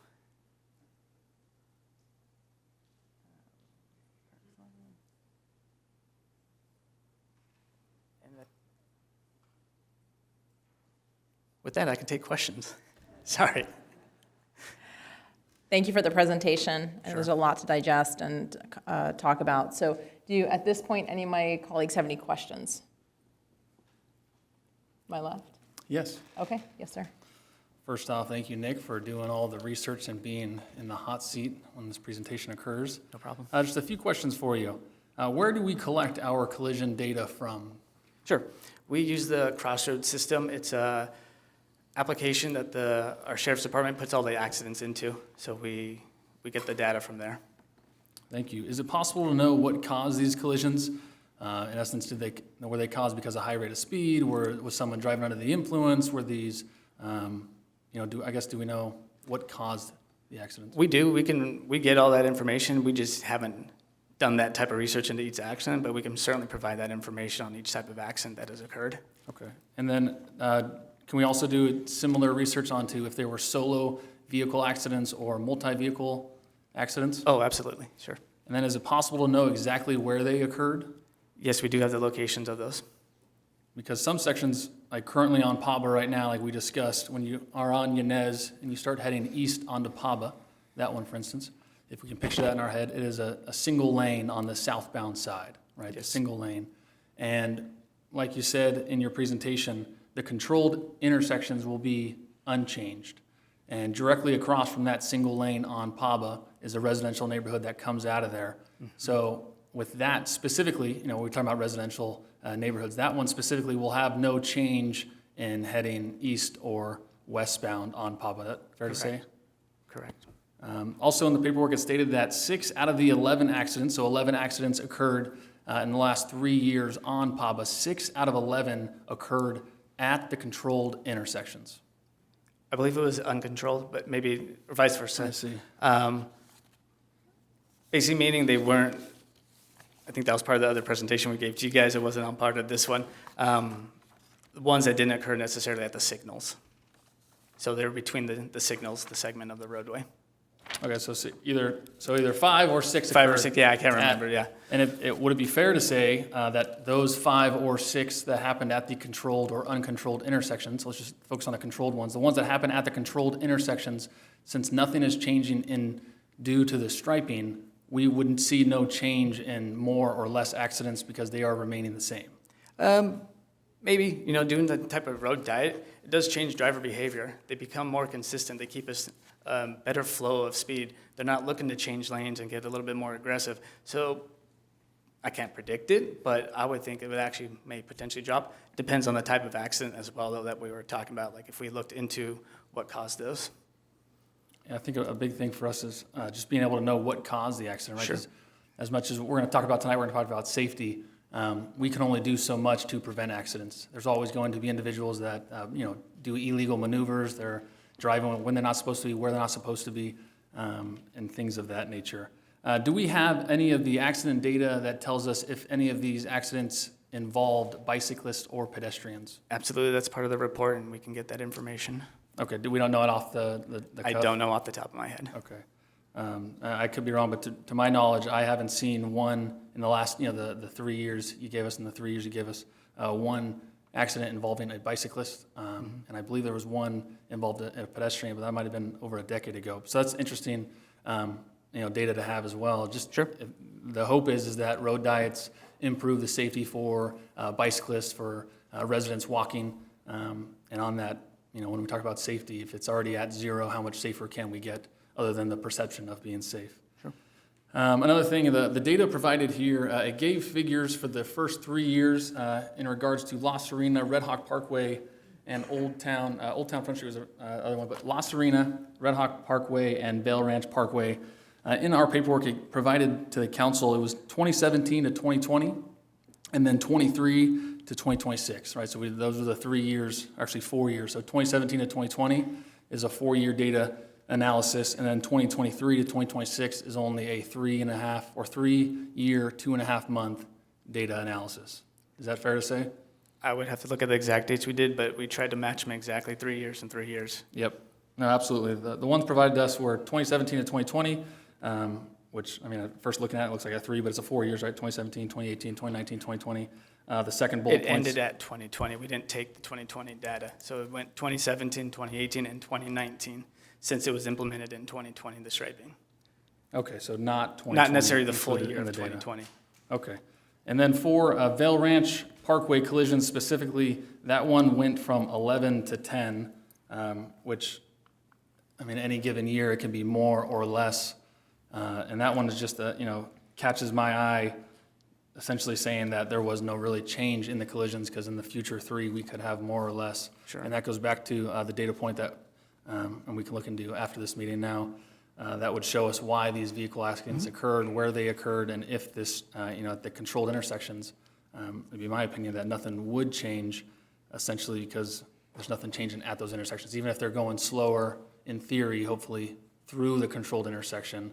With that, I can take questions. Sorry. Thank you for the presentation. And there's a lot to digest and talk about. So do you, at this point, any of my colleagues have any questions? My left? Yes. Okay, yes, sir. First off, thank you, Nick, for doing all the research and being in the hot seat when this presentation occurs. No problem. Just a few questions for you. Where do we collect our collision data from? Sure. We use the Crossroads system. It's a application that our sheriff's department puts all the accidents into. So we get the data from there. Thank you. Is it possible to know what caused these collisions? In essence, were they caused because of high rate of speed? Was someone driving under the influence? Were these, do we know what caused the accidents? We do. We get all that information. We just haven't done that type of research into each accident, but we can certainly provide that information on each type of accident that has occurred. Okay. And then can we also do similar research onto if there were solo vehicle accidents or multi-vehicle accidents? Oh, absolutely. Sure. And then is it possible to know exactly where they occurred? Yes, we do have the locations of those. Because some sections, like currently on Paba right now, like we discussed, when you are on Yanez and you start heading east onto Paba, that one, for instance, if we can picture that in our head, it is a single lane on the southbound side, right? Yes. A single lane. And like you said in your presentation, the controlled intersections will be unchanged. And directly across from that single lane on Paba is a residential neighborhood that comes out of there. Mm-hmm. So with that specifically, we're talking about residential neighborhoods, that one specifically will have no change in heading east or westbound on Paba. That fair to say? Correct. Also in the paperwork, it stated that 6 out of the 11 accidents, so 11 accidents occurred in the last 3 years on Paba. 6 out of 11 occurred at the controlled intersections. I believe it was uncontrolled, but maybe vice versa. I see. Basically meaning they weren't, I think that was part of the other presentation we gave to you guys. It wasn't on part of this one. The ones that didn't occur necessarily at the signals. So they're between the signals, the segment of the roadway. Okay, so either 5 or 6 5 or occurred 6, yeah, I can't remember, yeah. And would it be fair to say that those 5 or 6 that happened at the controlled or uncontrolled intersections, let's just focus on the controlled ones, the ones that happen at the controlled intersections, since nothing is changing due to the striping, we wouldn't see no change in more or less accidents because they are remaining the same? Maybe, doing the type of road diet, it does change driver behavior. They become more consistent. They keep us better flow of speed. They're not looking to change lanes and get a little bit more aggressive. So I can't predict it, but I would think it would actually may potentially drop. Depends on the type of accident as well, though, that we were talking about, like if we looked into what caused those. Yeah, I think a big thing for us is just being able to know what caused the accident, right? Sure. 'Cause as much as we're going to talk about tonight, we're going to talk about safety. We can only do so much to prevent accidents. There's always going to be individuals that do illegal maneuvers. They're driving when they're not supposed to be, where they're not supposed to be, and things of that nature. Do we have any of the accident data that tells us if any of these accidents involved bicyclists or pedestrians? Absolutely, that's part of the report, and we can get that information. Okay, we don't know it off the I cuff? don't know off the top of my head. Okay. I could be wrong, but to my knowledge, I haven't seen one in the last, the 3 years you gave us, and the 3 years you gave us, one accident involving a bicyclist, and I believe there was one involved in a pedestrian, but that might have been over a decade ago. So that's interesting, data to have as well. Just Sure. The hope is that road diets improve the safety for bicyclists, for residents walking, and on that, when we talk about safety, if it's already at zero, how much safer can we get other than the perception of being safe? Sure. Another thing, the data provided here, it gave figures for the first 3 years in regards to La Serena, Red Hawk Parkway, and Old Town Front Street was the other one, but La Serena, Red Hawk Parkway, and Vail Ranch Parkway. In our paperwork it provided to the council, it was 2017 to 2020, and then 23 to 2026, right? So those were the 3 years, actually 4 years. So 2017 to 2020 is a 4-year data analysis, and then 2023 to 2026 is only a 3-year, 2.5 month data analysis. Is that fair to say? I would have to look at the exact dates we did, but we tried to match them exactly 3 years and 3 years. Yep. No, absolutely. The ones provided to us were 2017 to 2020, which, at first looking at it, looks like a 3, but it's a 4 years, right? 2017, 2018, 2019, 2020. The second bullet It points. ended at 2020. We didn't take the 2020 data. So it went 2017, 2018, and 2019, since it was implemented in 2020, the striping. Okay, so not 2020. Not necessarily the full included year in of the data. 2020. Okay. And then for Vail Ranch Parkway collisions specifically, that one went from 11 to 10, which, any given year it can be more or less. And that one is just, catches my eye, essentially saying that there was no really change in the collisions because in the future 3 we could have more or less. Sure. And that goes back to the data point that, and we can look into after this meeting now, that would show us why these vehicle accidents occurred, where they occurred, and if this, at the controlled intersections, it'd be my opinion that nothing would change, essentially because there's nothing changing at those intersections. Even if they're going slower, in theory, hopefully, through the controlled intersection.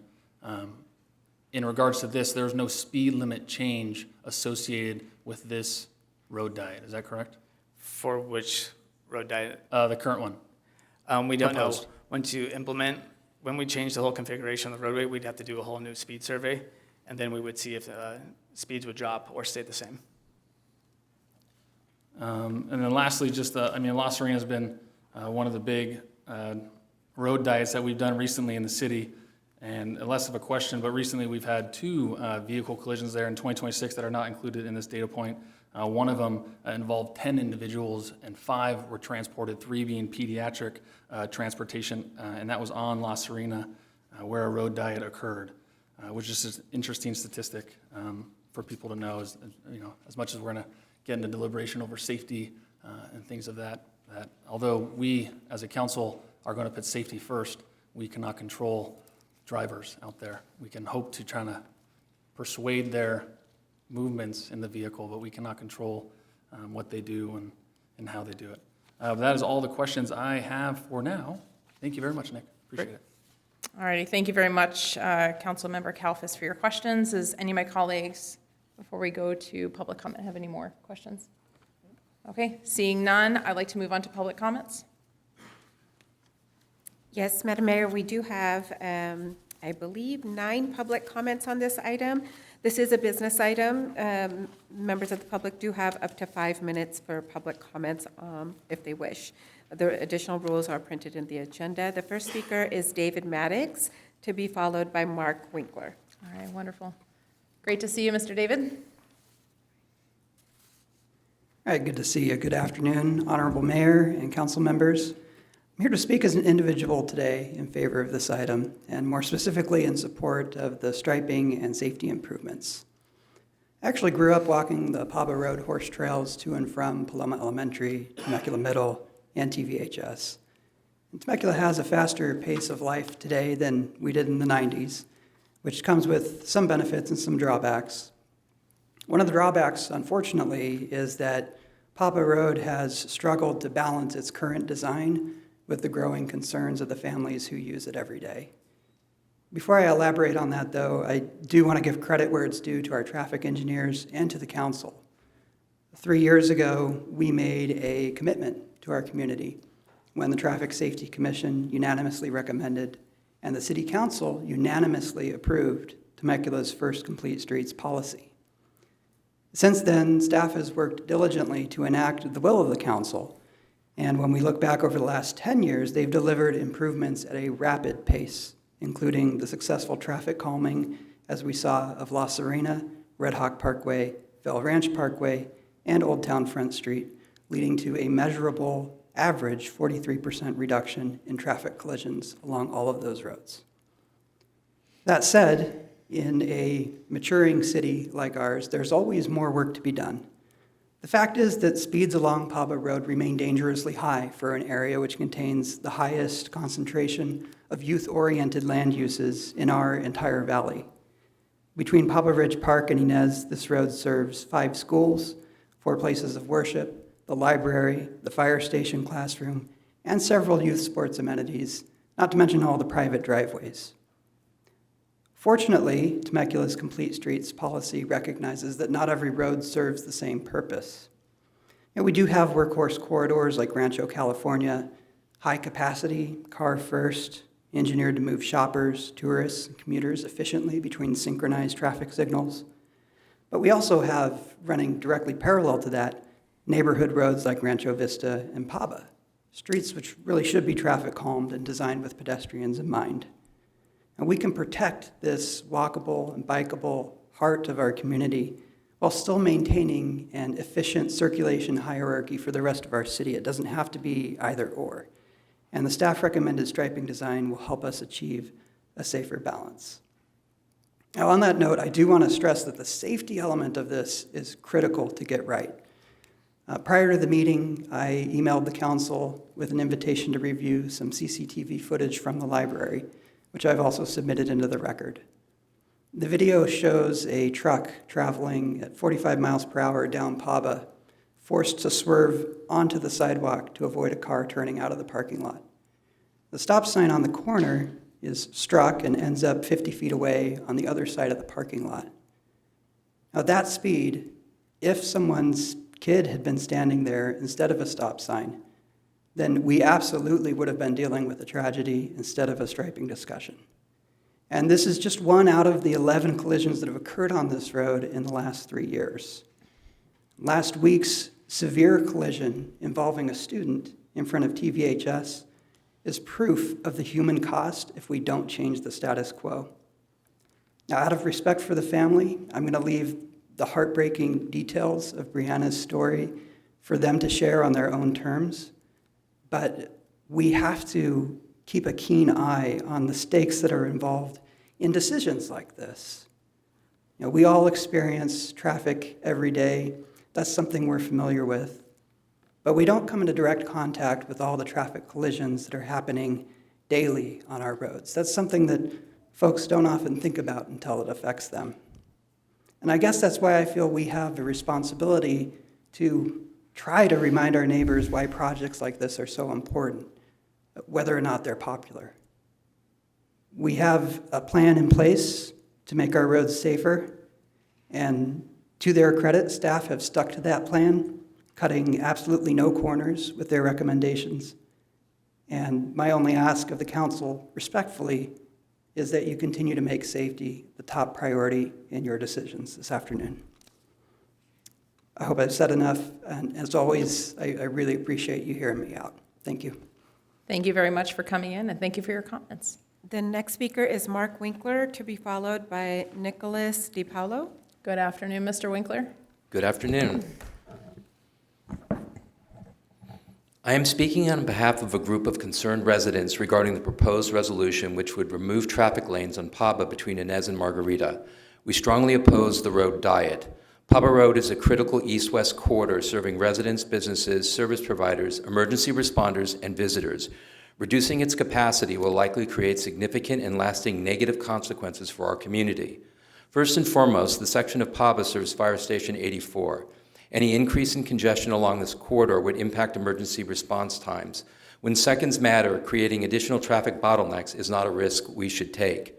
In regards to this, there's no speed limit change associated with this road diet. Is that correct? For which road diet? The current one. We don't know. Proposed. Once you implement, when we change the whole configuration of the roadway, we'd have to do a whole new speed survey, and then we would see if speeds would drop or stay the same. And then lastly, just, La Serena has been one of the big road diets that we've done recently in the city, and less of a question, but recently we've had 2 vehicle collisions there in 2026 that are not included in this data point. One of them involved 10 individuals and 5 were transported, 3 being pediatric transportation, and that was on La Serena where a road diet occurred, which is an interesting statistic for people to know, as much as we're going to get into deliberation over safety and things of that although we as a council are going to put safety first, we cannot control drivers out there. We can hope to try to persuade their movements in the vehicle, but we cannot control what they do and how they do it. That is all the questions I have for now. Thank you very much, Nick. Appreciate it. All righty, thank you very much, Councilmember Kalfas, for your questions. Does any of my colleagues, before we go to public comment, have any more questions? Okay, seeing none, I'd like to move on to public comments. Yes, Madam Mayor, we do have, I believe, 9 public comments on this item. This is a business item. Members of the public do have up to 5 minutes for public comments if they wish. The additional rules are printed in the agenda. The first speaker is David Maddox, to be followed by Mark Winkler. All right, wonderful. Great to see you, Mr. David. All right, good to see you. Good afternoon, Honorable Mayor and council members. I'm here to speak as an individual today in favor of this item, and more specifically in support of the striping and safety improvements. I actually grew up walking the Paba Road horse trails to and from Paloma Elementary, Temecula Middle, and TVHS. And Temecula has a faster pace of life today than we did in the 90s, which comes with some benefits and some drawbacks. One of the drawbacks, unfortunately, is that Papa Road has struggled to balance its current design with the growing concerns of the families who use it every day. Before I elaborate on that, though, I do want to give credit where it's due to our traffic engineers and to the council. 3 years ago, we made a commitment to our community when the Traffic Safety Commission unanimously recommended and the City Council unanimously approved Temecula's first complete streets policy. Since then, staff has worked diligently to enact the will of the council, and when we look back over the last 10 years, they've delivered improvements at a rapid pace, including the successful traffic calming, as we saw, of La Serena, Red Hawk Parkway, Bell Ranch Parkway, and Old Town Front Street, leading to a measurable average 43% reduction in traffic collisions along all of those roads. That said, in a maturing city like ours, there's always more work to be done. The fact is that speeds along Paba Road remain dangerously high for an area which contains the highest concentration of youth-oriented land uses in our entire valley. Between Paba Ridge Park and Inez, this road serves 5 schools, 4 places of worship, the library, the fire station classroom, and several youth sports amenities, not to mention all the private driveways. Fortunately, Temecula's Complete Streets policy recognizes that not every road serves the same purpose. We do have workhorse corridors like Rancho California, high capacity, car first, engineered to move shoppers, tourists, and commuters efficiently between synchronized traffic signals. But we also have, running directly parallel to that, neighborhood roads like Rancho Vista and Paba, streets which really should be traffic calmed and designed with pedestrians in mind. And we can protect this walkable and bikeable heart of our community while still maintaining an efficient circulation hierarchy for the rest of our city. It doesn't have to be either or. And the staff recommended striping design will help us achieve a safer balance. Now, on that note, I do want to stress that the safety element of this is critical to get right. Prior to the meeting, I emailed the council with an invitation to review some CCTV footage from the library, which I've also submitted into the record. The video shows a truck traveling at 45 miles per hour down Paba, forced to swerve onto the sidewalk to avoid a car turning out of the parking lot. The stop sign on the corner is struck and ends up 50 feet away on the other side of the parking lot. Now, at that speed, if someone's kid had been standing there instead of a stop sign, then we absolutely would have been dealing with a tragedy instead of a striping discussion. And this is just one out of the 11 collisions that have occurred on this road in the last 3 years. Last week's severe collision involving a student in front of TVHS is proof of the human cost if we don't change the status quo. Now, out of respect for the family, I'm going to leave the heartbreaking details of Brianna's story for them to share on their own terms, but we have to keep a keen eye on the stakes that are involved in decisions like this. We all experience traffic every day. That's something we're familiar with. But we don't come into direct contact with all the traffic collisions that are happening daily on our roads. That's something that folks don't often think about until it affects them. And I guess that's why I feel we have the responsibility to try to remind our neighbors why projects like this are so important, whether or not they're popular. We have a plan in place to make our roads safer, and to their credit, staff have stuck to that plan, cutting absolutely no corners with their recommendations. And my only ask of the council, respectfully, is that you continue to make safety the top priority in your decisions this afternoon. I hope I've said enough, and as always, I really appreciate you hearing me out. Thank you. Thank you very much for coming in, and thank you for your comments. The next speaker is Mark Winkler, to be followed by Nicholas DiPaolo. Good afternoon, Mr. Winkler. Good afternoon. I am speaking on behalf of a group of concerned residents regarding the proposed resolution which would remove traffic lanes on Paba between Inez and Margarita. We strongly oppose the road diet. Paba Road is a critical east-west corridor serving residents, businesses, service providers, emergency responders, and visitors. Reducing its capacity will likely create significant and lasting negative consequences for our community. First and foremost, the section of Paba serves Fire Station 84. Any increase in congestion along this corridor would impact emergency response times. When seconds matter, creating additional traffic bottlenecks is not a risk we should take.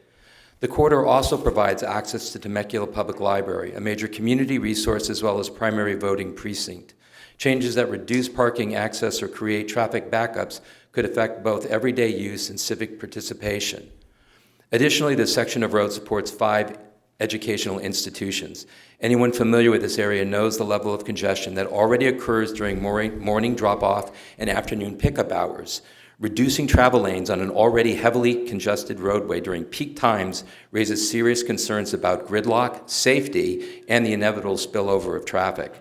The corridor also provides access to Temecula Public Library, a major community resource as well as primary voting precinct. Changes that reduce parking access or create traffic backups could affect both everyday use and civic participation. Additionally, this section of road supports 5 educational institutions. Anyone familiar with this area knows the level of congestion that already occurs during morning drop-off and afternoon pickup hours. Reducing travel lanes on an already heavily congested roadway during peak times raises serious concerns about gridlock, safety, and the inevitable spillover of traffic.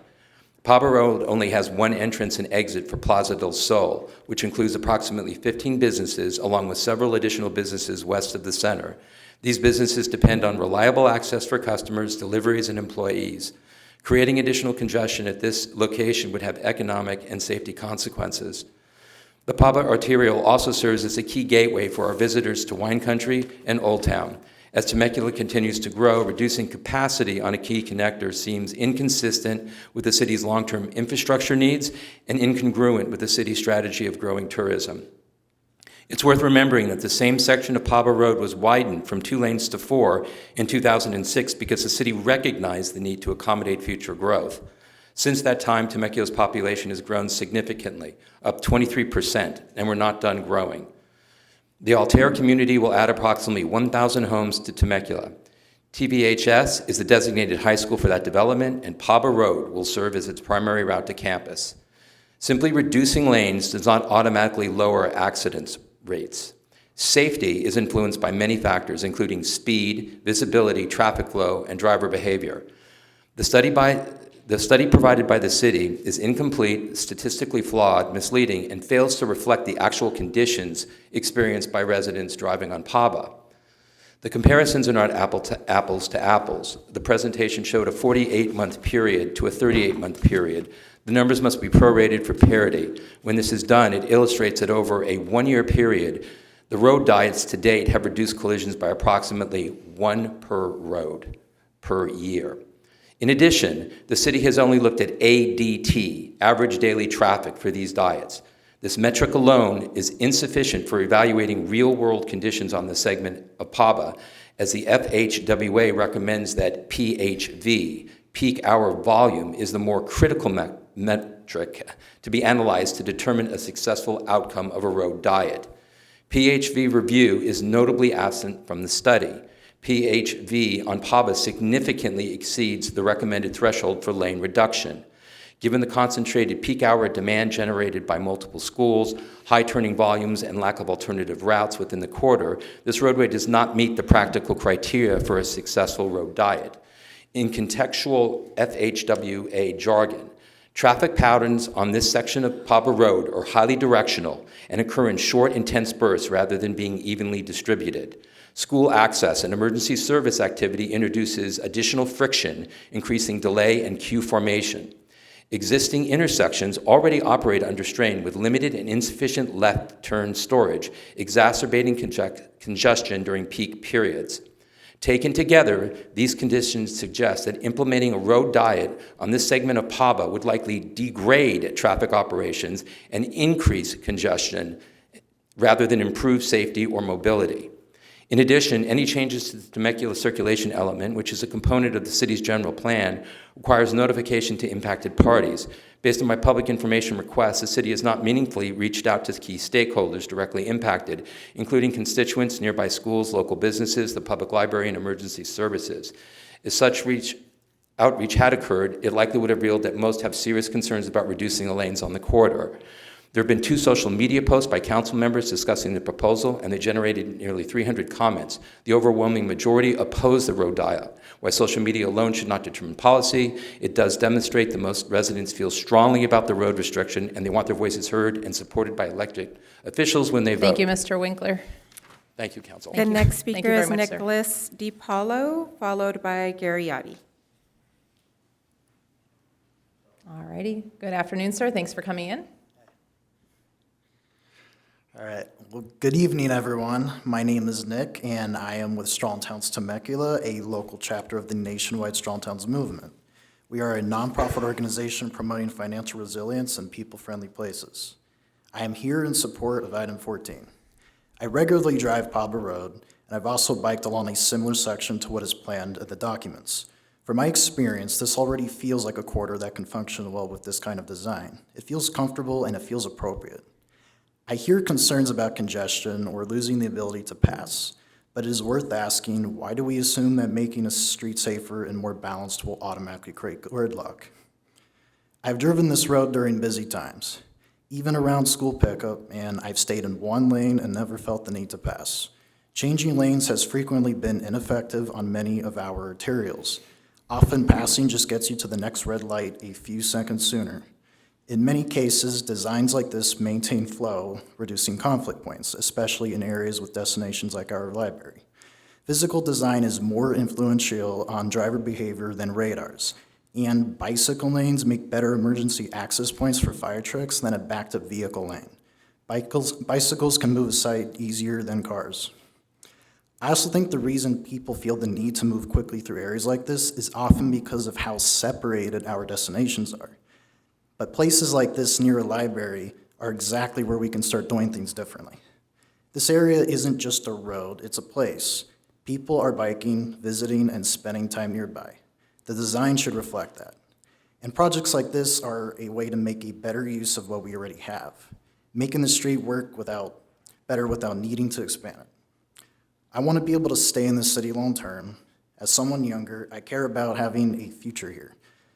Paba Road only has one entrance and exit for Plaza del Sol, which includes approximately 15 businesses, along with several additional businesses west of the center. These businesses depend on reliable access for customers, deliveries, and employees. Creating additional congestion at this location would have economic and safety consequences. The Paba Arterial also serves as a key gateway for our visitors to Wine Country and Old Town. As Temecula continues to grow, reducing capacity on a key connector seems inconsistent with the city's long-term infrastructure needs and incongruent with the city's strategy of growing tourism. It's worth remembering that the same section of Paba Road was widened from 2 lanes to 4 in 2006 because the city recognized the need to accommodate future growth. Since that time, Temecula's population has grown significantly, up 23%, and we're not done growing. The Altair community will add approximately 1,000 homes to Temecula. TVHS is the designated high school for that development, and Paba Road will serve as its primary route to campus. Simply reducing lanes does not automatically lower accident rates. Safety is influenced by many factors, including speed, visibility, traffic flow, and driver behavior. The study provided by the city is incomplete, statistically flawed, misleading, and fails to reflect the actual conditions experienced by residents driving on Paba. The comparisons are not apples to apples. The presentation showed a 48-month period to a 38-month period. The numbers must be prorated for parity. When this is done, it illustrates that over a 1-year period, the road diets to date have reduced collisions by approximately 1 per road per year. In addition, the city has only looked at ADT, average daily traffic, for these diets. This metric alone is insufficient for evaluating real-world conditions on the segment of Paba, as the FHWA recommends that PHV, peak hour volume, is the more critical metric to be analyzed to determine a successful outcome of a road diet. PHV review is notably absent from the study. PHV on Paba significantly exceeds the recommended threshold for lane reduction. Given the concentrated peak hour demand generated by multiple schools, high turning volumes, and lack of alternative routes within the corridor, this roadway does not meet the practical criteria for a successful road diet. In contextual FHWA jargon, traffic patterns on this section of Paba Road are highly directional and occur in short, intense bursts rather than being evenly distributed. School access and emergency service activity introduces additional friction, increasing delay and queue formation. Existing intersections already operate under strain with limited and insufficient left turn storage, exacerbating congestion during peak periods. Taken together, these conditions suggest that implementing a road diet on this segment of Paba would likely degrade traffic operations and increase congestion rather than improve safety or mobility. In addition, any changes to the Temecula circulation element, which is a component of the city's general plan, requires notification to impacted parties. Based on my public information requests, the city has not meaningfully reached out to key stakeholders directly impacted, including constituents, nearby schools, local businesses, the public library, and emergency services. If such outreach had occurred, it likely would have revealed that most have serious concerns about reducing the lanes on the corridor. There have been 2 social media posts by council members discussing the proposal, and they generated nearly 300 comments. The overwhelming majority oppose the road diet. While social media alone should not determine policy, it does demonstrate that most residents feel strongly about the road restriction, and they want their voices heard and supported by elected officials when they vote. Thank you, Mr. Winkler. Thank you, Council. The next Thank you speaker very is much, sir. Nicholas DiPaolo, followed by Gary Yachty. All righty. Good afternoon, sir. Thanks for coming in. All right. Well, good evening, everyone. My name is Nick, and I am with Strong Towns Temecula, a local chapter of the nationwide Strong Towns movement. We are a nonprofit organization promoting financial resilience and people-friendly places. I am here in support of item 14. I regularly drive Pablo Road, and I've also biked along a similar section to what is planned in the documents. From my experience, this already feels like a corridor that can function well with this kind of design. It feels comfortable and it feels appropriate. I hear concerns about congestion or losing the ability to pass, but it is worth asking, why do we assume that making a street safer and more balanced will automatically create gridlock? I've driven this road during busy times, even around school pickup, and I've stayed in one lane and never felt the need to pass. Changing lanes has frequently been ineffective on many of our arterials. Often passing just gets you to the next red light a few seconds sooner. In many cases, designs like this maintain flow, reducing conflict points, especially in areas with destinations like our library. Physical design is more influential on driver behavior than radars, and bicycle lanes make better emergency access points for fire trucks than a backed-up vehicle lane. Bicycles can move a site easier than cars. I also think the reason people feel the need to move quickly through areas like this is often because of how separated our destinations are. But places like this near a library are exactly where we can start doing things differently. This area isn't just a road, it's a place. People are biking, visiting, and spending time nearby. The design should reflect that. And projects like this are a way to make a better use of what we already have, making the street work better without needing to expand it. I want to be able to stay in the city long term. As someone younger, I care about having a future here.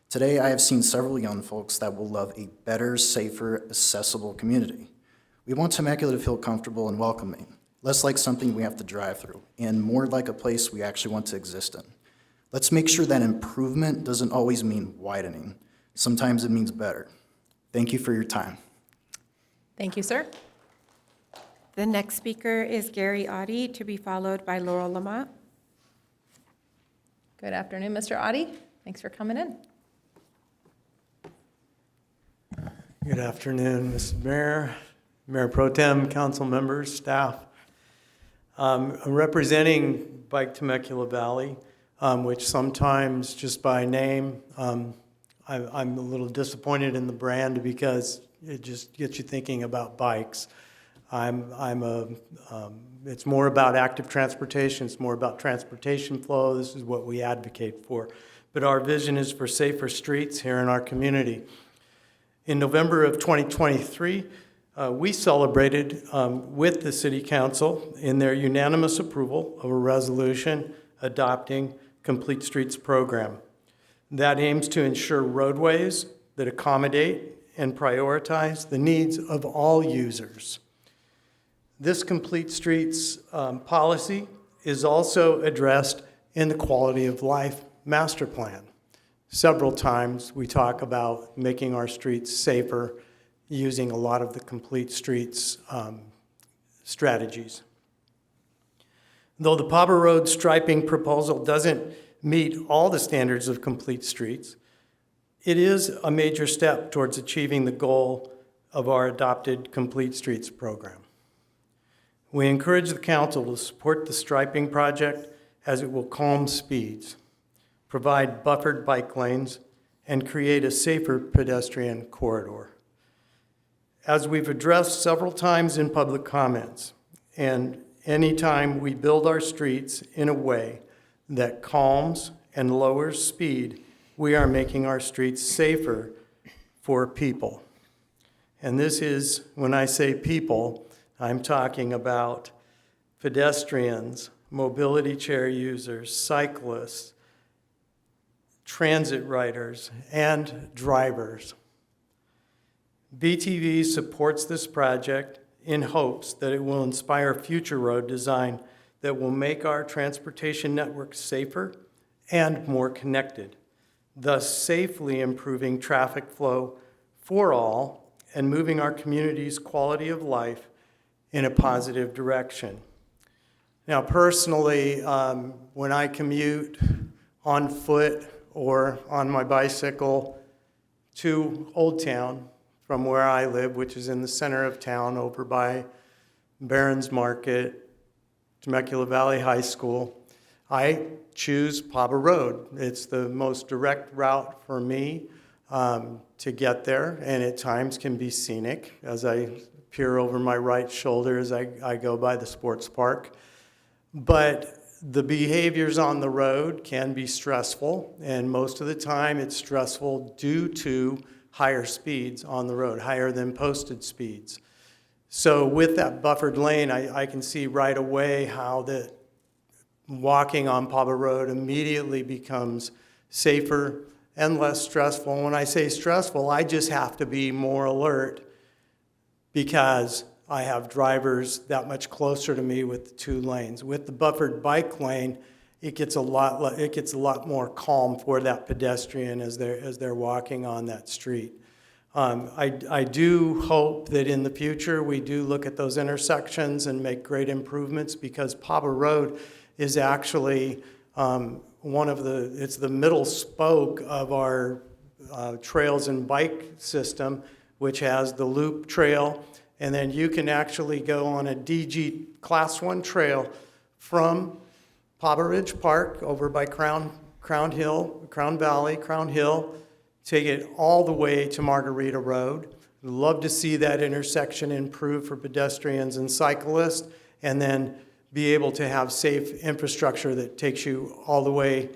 Today, I have seen several young folks that will love a better, safer, accessible community. We want Temecula to feel comfortable and welcoming, less like something we have to drive through, and more like a place we actually want to exist in. Let's make sure that improvement doesn't always mean widening. Sometimes it means better. Thank you for your time. Thank you, sir. The next speaker is Gary Audi, to be followed by Laurel Lamont. Good afternoon, Mr. Audi. Thanks for coming in. Good afternoon, Mr. Mayor, Mayor Pro Tem, council members, staff. I'm representing Bike Temecula Valley, which sometimes just by name, I'm a little disappointed in the brand because it just gets you thinking about bikes. It's more about active transportation. It's more about transportation flow. This is what we advocate for. But our vision is for safer streets here in our community. In November of 2023, we celebrated with the City Council in their unanimous approval of a resolution adopting Complete Streets program that aims to ensure roadways that accommodate and prioritize the needs of all users. This Complete Streets policy is also addressed in the Quality of Life Master Plan. Several times we talk about making our streets safer using a lot of the Complete Streets strategies. Though the Pablo Road striping proposal doesn't meet all the standards of Complete Streets, it is a major step towards achieving the goal of our adopted Complete Streets program. We encourage the council to support the striping project as it will calm speeds, provide buffered bike lanes, and create a safer pedestrian corridor. As we've addressed several times in public comments, and anytime we build our streets in a way that calms and lowers speed, we are making our streets safer for people. And this is, when I say people, I'm talking about pedestrians, mobility chair users, cyclists, transit riders, and drivers. BTV supports this project in hopes that it will inspire future road design that will make our transportation network safer and more connected, thus safely improving traffic flow for all and moving our community's quality of life in a positive direction. Now, personally, when I commute on foot or on my bicycle to Old Town from where I live, which is in the center of town over by Barron's Market, Temecula Valley High School, I choose Pablo Road. It's the most direct route for me. to get there, and at times can be scenic as I peer over my right shoulder as I go by the sports park. But the behaviors on the road can be stressful, and most of the time it's stressful due to higher speeds on the road, higher than posted speeds. So with that buffered lane, I can see right away how the walking on Paba Road immediately becomes safer and less stressful. And when I say stressful, I just have to be more alert because I have drivers that much closer to me with the 2 lanes. With the buffered bike lane, it gets a lot more calm for that pedestrian as they're walking on that street. I do hope that in the future we do look at those intersections and make great improvements, because Paba Road is actually it's the middle spoke of our trails and bike system, which has the loop trail, and then you can actually go on a DG Class 1 trail from Paba Ridge Park over by Crown Hill, take it all the way to Margarita Road. We'd love to see that intersection improve for pedestrians and cyclists, and then be able to have safe infrastructure that takes you all the way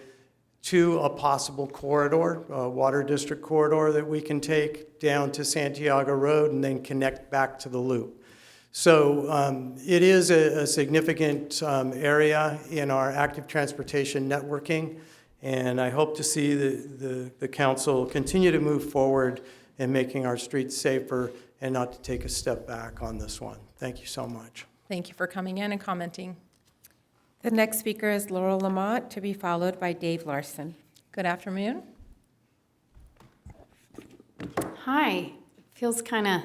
to a possible corridor, a water district corridor that we can take down to Santiago Road and then connect back to the loop. So it is a significant area in our active transportation networking, and I hope to see the council continue to move forward in making our streets safer and not to take a step back on this one. Thank you so much. Thank you for coming in and commenting. The next speaker is Laurel Lamont, to be followed by Dave Larson. Good afternoon. Hi. Feels kind of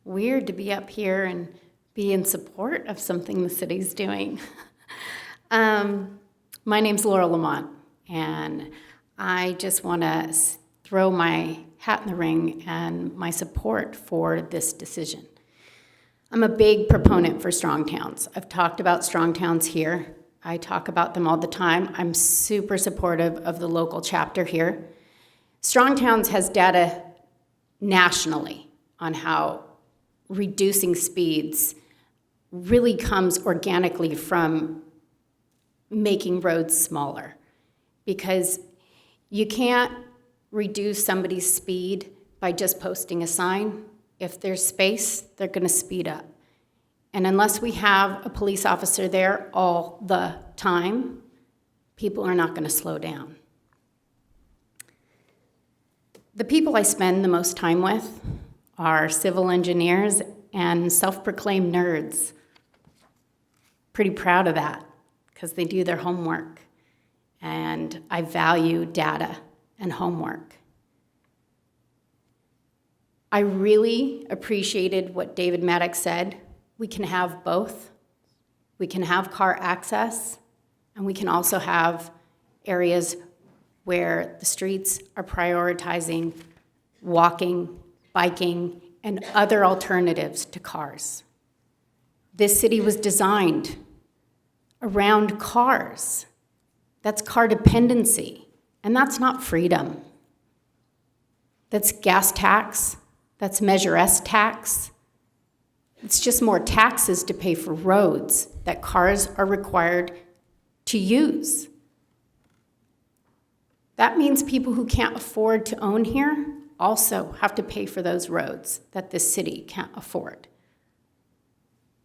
weird to be up here and be in support of something the city's doing. My name's Laurel Lamont, and I just want to throw my hat in the ring and my support for this decision. I'm a big proponent for strong towns. I've talked about strong towns here. I talk about them all the time. I'm super supportive of the local chapter here. Strong Towns has data nationally on how reducing speeds really comes organically from making roads smaller, because you can't reduce somebody's speed by just posting a sign. If there's space, they're going to speed up. And unless we have a police officer there all the time, people are not going to slow down. The people I spend the most time with are civil engineers and self-proclaimed nerds. Pretty proud of that, because they do their homework. And I value data and homework. I really appreciated what David Maddox said. We can have both. We can have car access, and we can also have areas where the streets are prioritizing walking, biking, and other alternatives to cars. This city was designed around cars. That's car dependency, and that's not freedom. That's gas tax, that's Measure S tax. It's just more taxes to pay for roads that cars are required to use. That means people who can't afford to own here also have to pay for those roads that this city can't afford.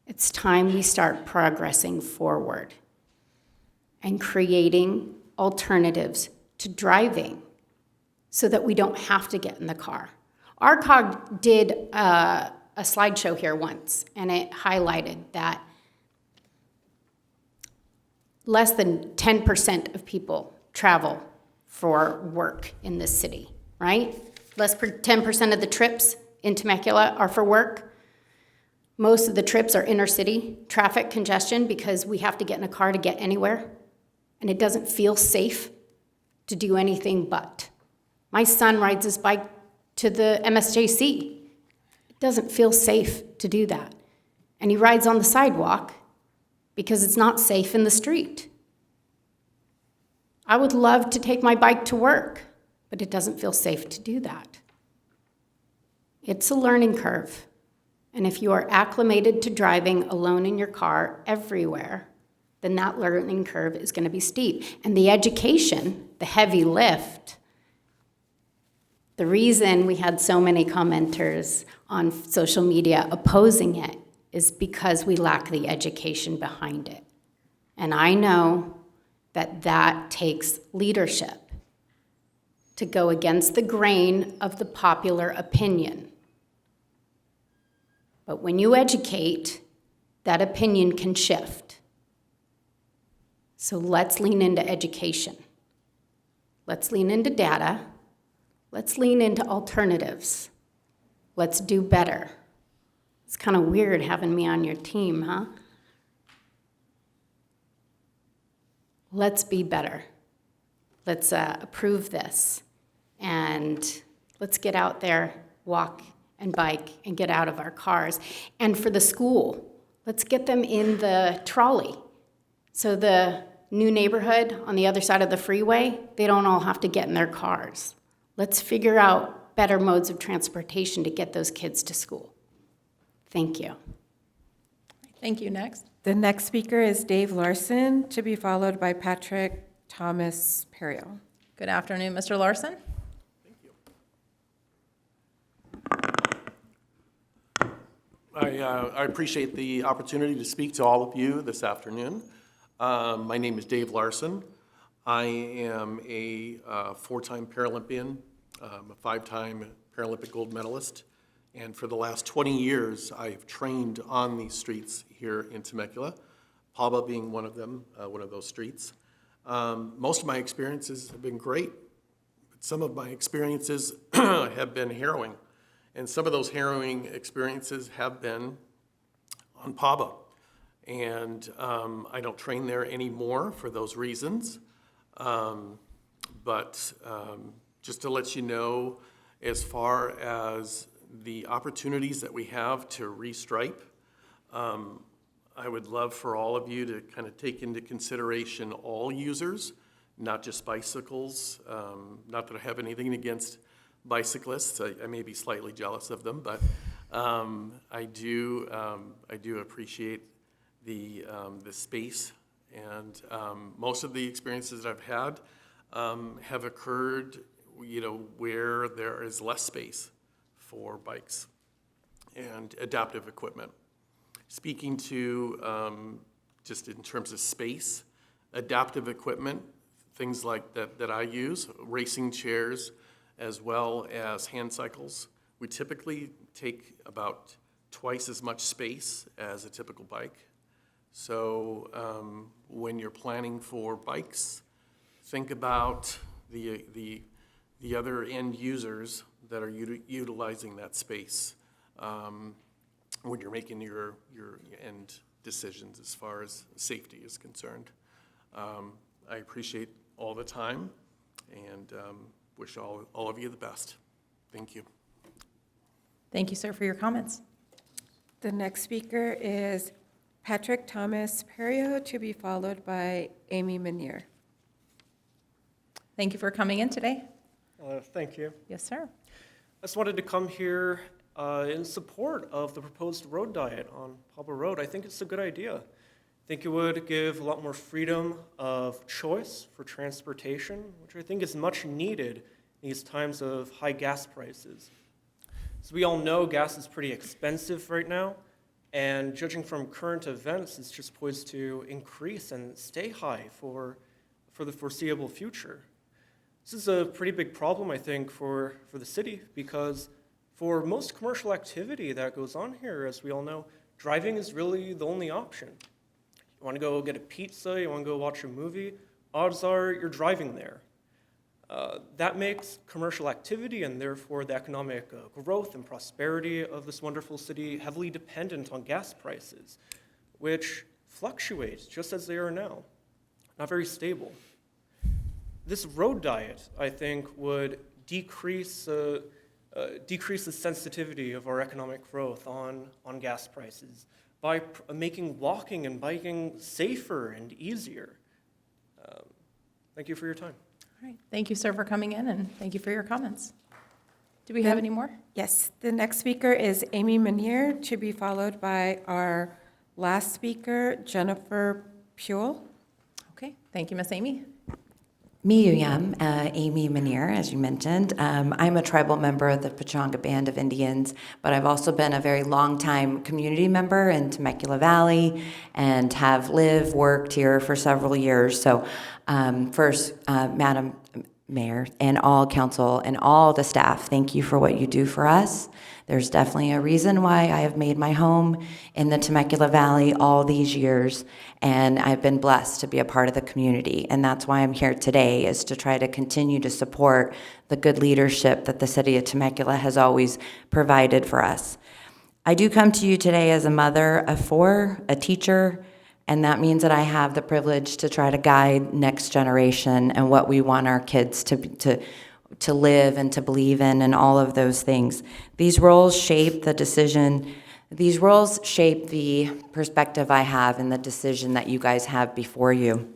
It's time we start progressing forward and creating alternatives to driving so that we don't have to get in the car. ARCOG did a slideshow here once, and it highlighted that less than 10% of people travel for work in this city, right? 10% of the trips in Temecula are for work. Most of the trips are inner city traffic congestion because we have to get in a car to get anywhere, and it doesn't feel safe to do anything but. My son rides his bike to the MSJC. It doesn't feel safe to do that. And he rides on the sidewalk because it's not safe in the street. I would love to take my bike to work, but it doesn't feel safe to do that. It's a learning curve. And if you are acclimated to driving alone in your car everywhere, then that learning curve is going to be steep. And the education, the heavy lift, the reason we had so many commenters on social media opposing it is because we lack the education behind it. And I know that that takes leadership to go against the grain of the popular opinion. But when you educate, that opinion can shift. So let's lean into education. Let's lean into data. Let's lean into alternatives. Let's do better. It's kind of weird having me on your team, huh? Let's be better. Let's approve this. And let's get out there, walk and bike, and get out of our cars. And for the school, let's get them in the trolley. So the new neighborhood on the other side of the freeway, they don't all have to get in their cars. Let's figure out better modes of transportation to get those kids to school. Thank you. Thank you. Next. The next speaker is Dave Larson, to be followed by Patrick Thomas Perrio. Good afternoon, Mr. Larson. I appreciate the opportunity to speak to all of you this afternoon. My name is Dave Larson. I am a four-time Paralympian, a five-time Paralympic gold medalist, and for the last 20 years, I've trained on these streets here in Temecula, Paba being one of them, one of those streets. Most of my experiences have been great, but some of my experiences have been harrowing. And some of those harrowing experiences have been on Paba. And I don't train there anymore for those reasons. But just to let you know, as far as the opportunities that we have to restripe, I would love for all of you to kind of take into consideration all users, not just bicycles. Not that I have anything against bicyclists. I may be slightly jealous of them, but I do appreciate the space, and most of the experiences that I've had have occurred, where there is less space for bikes and adaptive equipment. Speaking to just in terms of space, adaptive equipment, things like that I use, racing chairs, as well as hand cycles. We typically take about twice as much space as a typical bike. So when you're planning for bikes, think about the other end users that are utilizing that space when you're making your end decisions as far as safety is concerned. I appreciate all the time, and wish all of you the best. Thank you. Thank you, sir, for your comments. The next speaker is Patrick Thomas Perrio, to be followed by Amy Manier. Thank you for coming in today. Thank you. Yes, sir. I just wanted to come here in support of the proposed road diet on Pablo Road. I think it's a good idea. I think it would give a lot more freedom of choice for transportation, which I think is much needed in these times of high gas prices. As we all know, gas is pretty expensive right now, and judging from current events, it's just poised to increase and stay high for the foreseeable future. This is a pretty big problem, I think, for the city, because for most commercial activity that goes on here, as we all know, driving is really the only option. You want to go get a pizza, you want to go watch a movie, odds are you're driving there. That makes commercial activity and therefore the economic growth and prosperity of this wonderful city heavily dependent on gas prices, which fluctuate just as they are now, not very stable. This road diet, I think, would decrease the sensitivity of our economic growth on gas prices by making walking and biking safer and easier. Thank you for your time. All right. Thank you, sir, for coming in, and thank you for your comments. Do we have any more? Yes, the next speaker is Amy Manier, to be followed by our last speaker, Jennifer Puel. Okay, thank you, Miss Amy. Miyuyam, Amy Manier, as you mentioned. I'm a tribal member of the Pechanga Band of Indians, but I've also been a very long-time community member in Temecula Valley and have lived, worked here for several years. So first, Madam Mayor and all council and all the staff, thank you for what you do for us. There's definitely a reason why I have made my home in the Temecula Valley all these years, and I've been blessed to be a part of the community. And that's why I'm here today, is to try to continue to support the good leadership that the city of Temecula has always provided for us. I do come to you today as a mother of four, a teacher, and that means that I have the privilege to try to guide next generation and what we want our kids to live and to believe in and all of those things. These roles shape the decision. These roles shape the perspective I have and the decision that you guys have before you.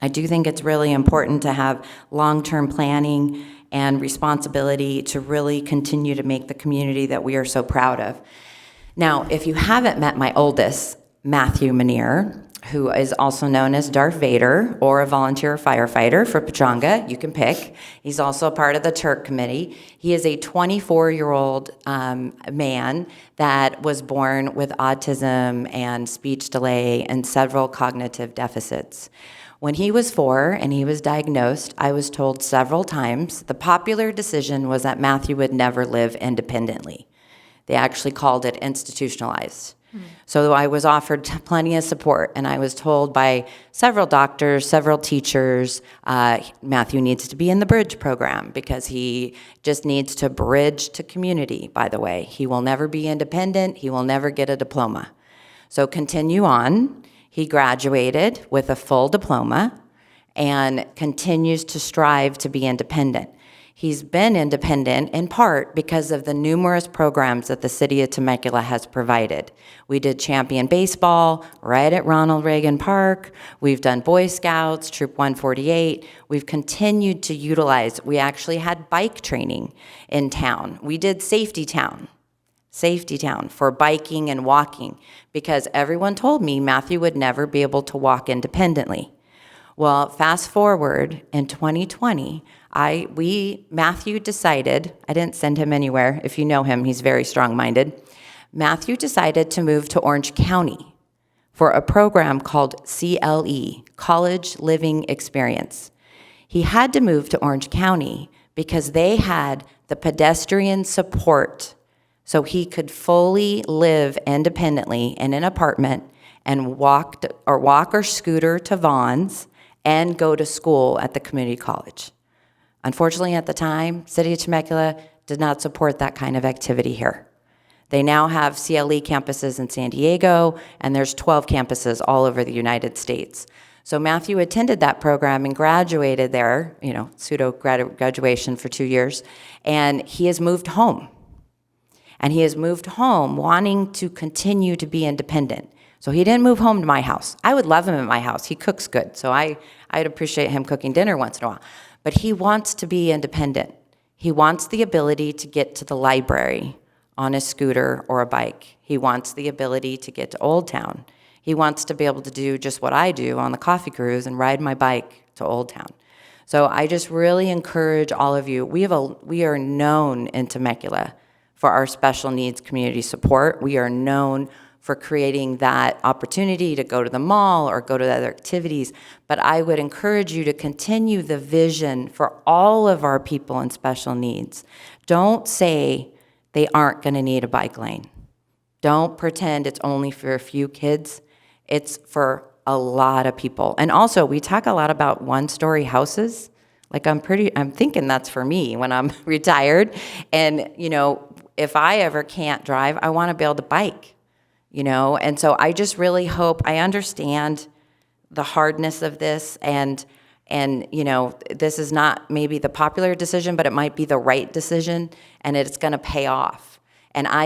I do think it's really important to have long-term planning and responsibility to really continue to make the community that we are so proud of. Now, if you haven't met my oldest, Matthew Manier, who is also known as Darth Vader or a volunteer firefighter for Pechanga, you can pick. He's also a part of the Turk Committee. He is a 24-year-old man that was born with autism and speech delay and several cognitive deficits. When he was 4 and he was diagnosed, I was told several times the popular decision was that Matthew would never live independently. They actually called it institutionalized. So I was offered plenty of support, and I was told by several doctors, several teachers, Matthew needs to be in the Bridge program because he just needs to bridge to community, by the way. He will never be independent. He will never get a diploma. So continue on. He graduated with a full diploma and continues to strive to be independent. He's been independent in part because of the numerous programs that the city of Temecula has provided. We did champion baseball right at Ronald Reagan Park. We've done Boy Scouts, Troop 148. We've continued to utilize, we actually had bike training in town. We did Safety Town for biking and walking because everyone told me Matthew would never be able to walk independently. Well, fast forward in 2020, Matthew decided, I didn't send him anywhere. If you know him, he's very strong-minded. Matthew decided to move to Orange County for a program called CLE, College Living Experience. He had to move to Orange County because they had the pedestrian support so he could fully live independently in an apartment and walk or scooter to Vaughn's and go to school at the community college. Unfortunately, at the time, City of Temecula did not support that kind of activity here. They now have CLE campuses in San Diego, and there's 12 campuses all over the United States. So Matthew attended that program and graduated there, pseudo-graduation for 2 years, and he has moved home. And he has moved home wanting to continue to be independent. So he didn't move home to my house. I would love him at my house. He cooks good, so I'd appreciate him cooking dinner once in a while. But he wants to be independent. He wants the ability to get to the library on a scooter or a bike. He wants the ability to get to Old Town. He wants to be able to do just what I do on the coffee cruise and ride my bike to Old Town. So I just really encourage all of you. We are known in Temecula for our special needs community support. We are known for creating that opportunity to go to the mall or go to other activities. But I would encourage you to continue the vision for all of our people in special needs. Don't say they aren't going to need a bike lane. Don't pretend it's only for a few kids. It's for a lot of people. And also, we talk a lot about one-story houses. Like I'm thinking that's for me when I'm retired. And, if I ever can't drive, I want to be able to bike. And so I just really hope, I understand the hardness of this and this is not maybe the popular decision, but it might be the right decision and it's going to pay off. And I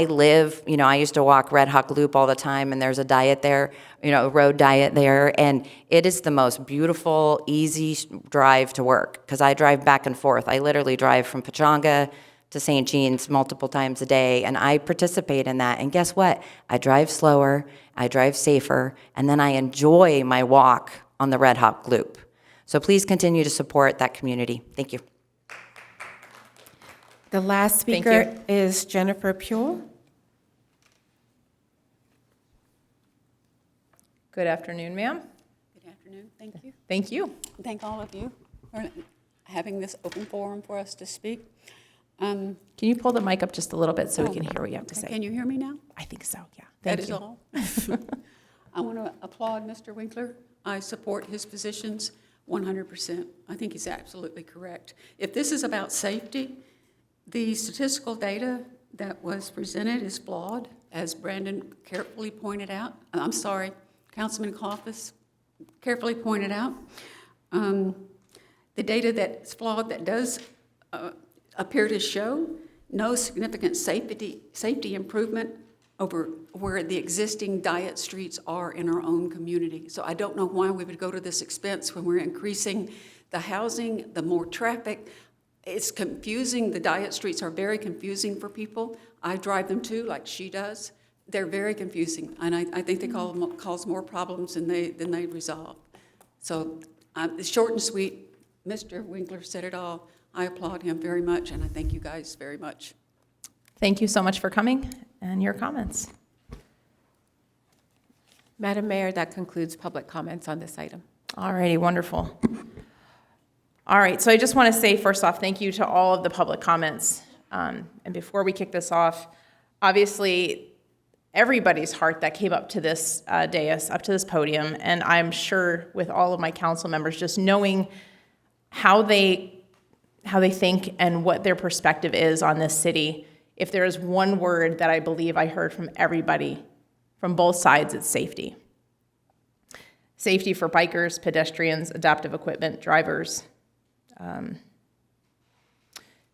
used to walk Red Hawk Loop all the time and there's a diet there, a road diet there, and it is the most beautiful, easy drive to work because I drive back and forth. I literally drive from Pechanga to St. Jean's multiple times a day, and I participate in that. And guess what? I drive slower, I drive safer, and then I enjoy my walk on the Red Hawk Loop. So please continue to support that community. Thank you. The last Thank speaker you. is Jennifer Pule. Good afternoon, ma'am. Good afternoon. Thank you. Thank you. Thank all of you for having this open forum for us to speak. Can you pull the mic up just a little bit so we Oh, can hear what you have to say? Can you hear me now? I think so, yeah. That Thank is you. all. I want to applaud Mr. Winkler. I support his positions 100%. I think he's absolutely correct. If this is about safety, the statistical data that was presented is flawed, as Brandon carefully pointed out. I'm sorry, Councilman Coffis carefully pointed out. The data that's flawed, that does appear to show no significant safety improvement over where the existing diet streets are in our own community. So I don't know why we would go to this expense when we're increasing the housing, the more traffic. It's confusing. The diet streets are very confusing for people. I drive them too, like she does. They're very confusing, and I think they cause more problems than they resolve. So it's short and sweet. Mr. Winkler said it all. I applaud him very much, and I thank you guys very much. Thank you so much for coming and your comments. Madam Mayor, that concludes public comments on this item. All righty, wonderful. All right, so I just want to say, first off, thank you to all of the public comments. And before we kick this off, obviously, everybody's heart that came up to this dais, up to this podium, and I'm sure with all of my council members, just knowing how they think and what their perspective is on this city. If there is one word that I believe I heard from everybody, from both sides, it's safety. Safety for bikers, pedestrians, adaptive equipment, drivers.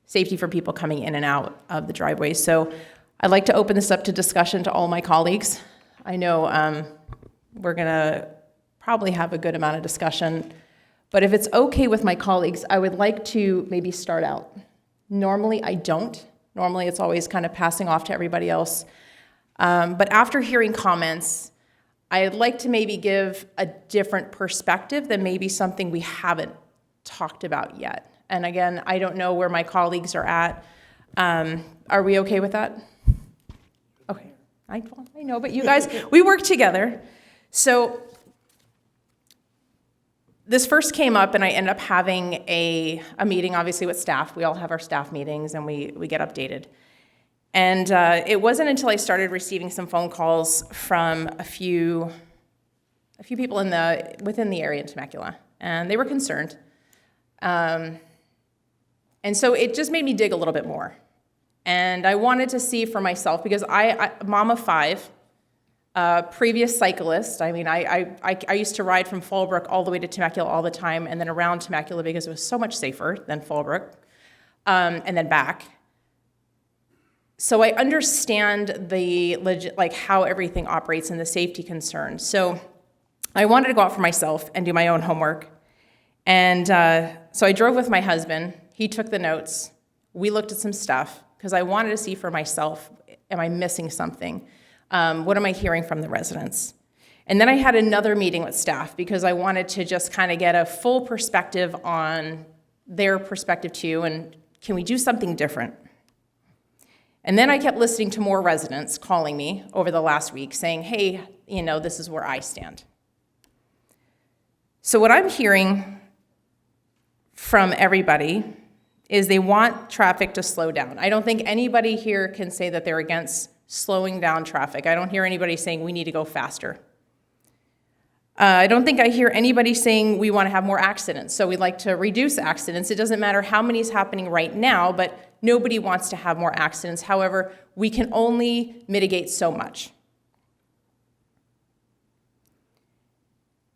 Safety for people coming in and out of the driveways. So I'd like to open this up to discussion to all my colleagues. I know we're gonna probably have a good amount of discussion, but if it's okay with my colleagues, I would like to maybe start out. Normally I don't. Normally it's always kind of passing off to everybody else. But after hearing comments, I'd like to maybe give a different perspective than maybe something we haven't talked about yet. And again, I don't know where my colleagues are at. Are we okay with that? Okay, I know, but you guys, we work together. So this first came up, and I ended up having a meeting, obviously, with staff. We all have our staff meetings, and we get updated. And it wasn't until I started receiving some phone calls from a few people within the area in Temecula, and they were concerned. And so it just made me dig a little bit more. And I wanted to see for myself, because I mom of 5, previous cyclist. I mean, I used to ride from Fallbrook all the way to Temecula all the time, and then around Temecula because it was so much safer than Fallbrook, and then back. So I understand how everything operates and the safety concerns. So I wanted to go out for myself and do my own homework. And so I drove with my husband. He took the notes. We looked at some stuff because I wanted to see for myself, am I missing something? What am I hearing from the residents? And then I had another meeting with staff because I wanted to just kind of get a full perspective on their perspective too, and can we do something different? And then I kept listening to more residents calling me over the last week saying, hey, this is where I stand. So what I'm hearing from everybody is they want traffic to slow down. I don't think anybody here can say that they're against slowing down traffic. I don't hear anybody saying we need to go faster. I don't think I hear anybody saying we want to have more accidents, so we'd like to reduce accidents. It doesn't matter how many is happening right now, but nobody wants to have more accidents. However, we can only mitigate so much.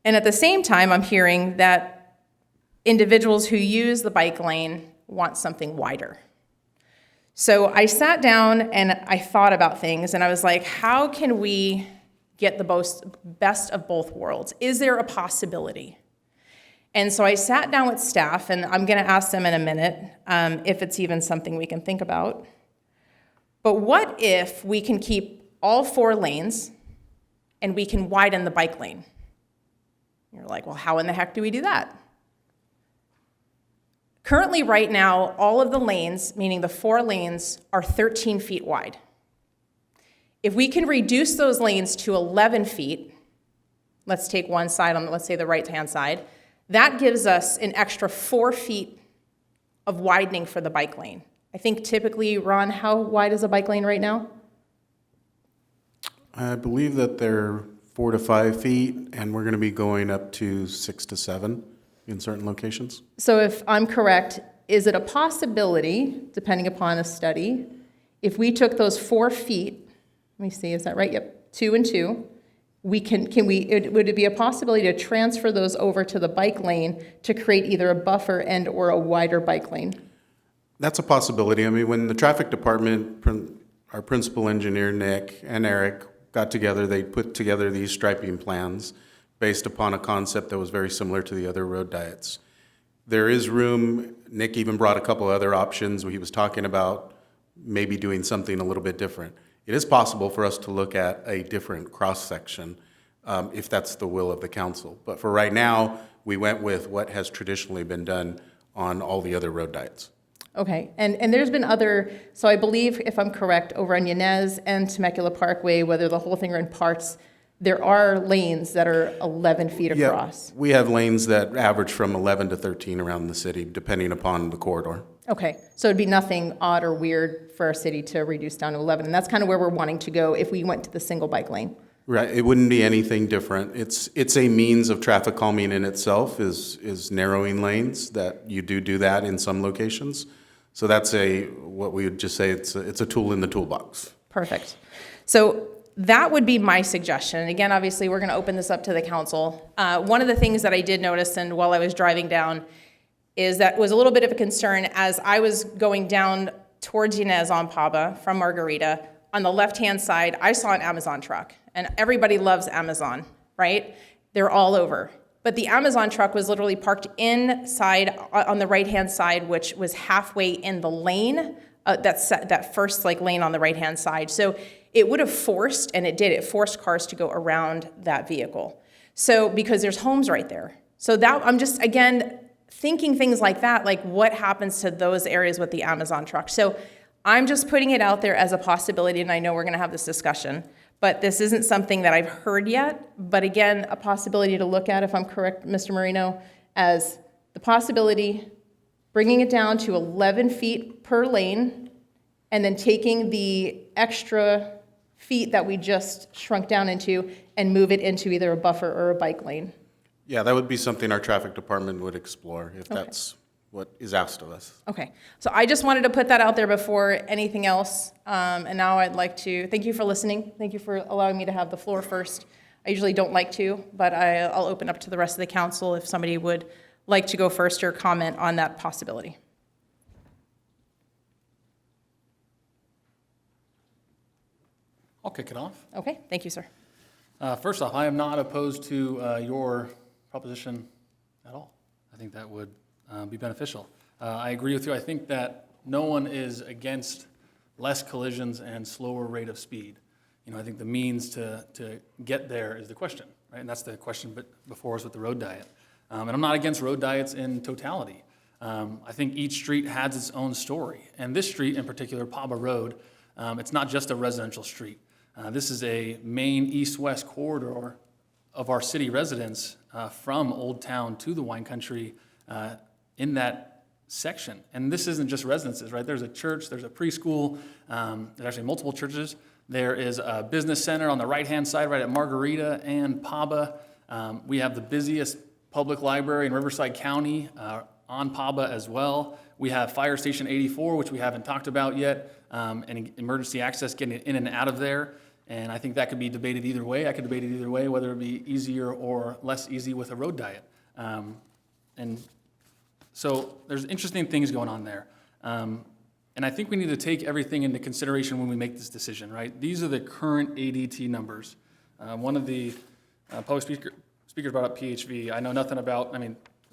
And at the same time, I'm hearing that individuals who use the bike lane want something wider. So I sat down and I thought about things, and I was like, how can we get the best of both worlds? Is there a possibility? And so I sat down with staff, and I'm going to ask them in a minute if it's even something we can think about. But what if we can keep all 4 lanes and we can widen the bike lane? You're like, well, how in the heck do we do that? Currently, right now, all of the lanes, meaning the 4 lanes, are 13 feet wide. If we can reduce those lanes to 11 feet, let's take one side on, let's say the right-hand side, that gives us an extra 4 feet of widening for the bike lane. I think typically, Ron, how wide is a bike lane right now? I believe that they're 4 to 5 feet, and we're going to be going up to 6 to 7 in certain locations. So if I'm correct, is it a possibility, depending upon a study, if we took those 4 feet, let me see, is that right? Yep, 2 and 2. Would it be a possibility to transfer those over to the bike lane to create either a buffer and or a wider bike lane? That's a possibility. I mean, when the traffic department, our principal engineer, Nick, and Eric got together, they put together these striping plans based upon a concept that was very similar to the other road diets. There is room. Nick even brought a couple other options. He was talking about maybe doing something a little bit different. It is possible for us to look at a different cross-section if that's the will of the council. But for right now, we went with what has traditionally been done on all the other road diets. Okay, and there's been other, so I believe, if I'm correct, over on Yanez and Temecula Parkway, whether the whole thing or in parts, there are lanes that are 11 feet across. Yeah, we have lanes that average from 11 to 13 around the city, depending upon the corridor. Okay, so it'd be nothing odd or weird for our city to reduce down to 11, and that's kind of where we're wanting to go if we went to the single bike lane. Right, it wouldn't be anything different. It's a means of traffic calming in itself, is narrowing lanes, that you do that in some locations. So that's what we would just say, it's a tool in the toolbox. Perfect. So that would be my suggestion. And again, obviously, we're going to open this up to the council. One of the things that I did notice, and while I was driving down, is that was a little bit of a concern as I was going down towards Yanez on Paba from Margarita. On the left-hand side, I saw an Amazon truck, and everybody loves Amazon, right? They're all over. But the Amazon truck was literally parked inside on the right-hand side, which was halfway in the lane, that first lane on the right-hand side. So it would have forced, and it forced cars to go around that vehicle. So because there's homes right there. So that I'm just, again, thinking things like that, like what happens to those areas with the Amazon truck. So I'm just putting it out there as a possibility, and I know we're going to have this discussion. But this isn't something that I've heard yet. But again, a possibility to look at, if I'm correct, Mr. Marino, as the possibility, bringing it down to 11 feet per lane, and then taking the extra feet that we just shrunk down into and move it into either a buffer or a bike lane. Yeah, that would be something our traffic department would explore if that's what is asked of us. Okay, so I just wanted to put that out there before anything else. And now I'd like to thank you for listening. Thank you for allowing me to have the floor first. I usually don't like to, but I'll open up to the rest of the council if somebody would like to go first or comment on that possibility. I'll kick it off. Okay, thank you, sir. First off, I am not opposed to your proposition at all. I think that would be beneficial. I agree with you. I think that no one is against less collisions and slower rate of speed. I think the means to get there is the question, right? And that's the question before us with the road diet. And I'm not against road diets in totality. I think each street has its own story. And this street in particular, Paba Road, it's not just a residential street. This is a main east-west corridor of our city residents from Old Town to the wine country in that section. And this isn't just residences, right? There's a church, there's a preschool, there's actually multiple churches. There is a business center on the right-hand side, right at Margarita and Paba. We have the busiest public library in Riverside County on Paba as well. We have Fire Station 84, which we haven't talked about yet, and emergency access getting in and out of there. And I think that could be debated either way. I could debate it either way, whether it be easier or less easy with a road diet. And so there's interesting things going on there. And I think we need to take everything into consideration when we make this decision, right? These are the current ADT numbers. One of the public speakers brought up PHV. I know nothing about,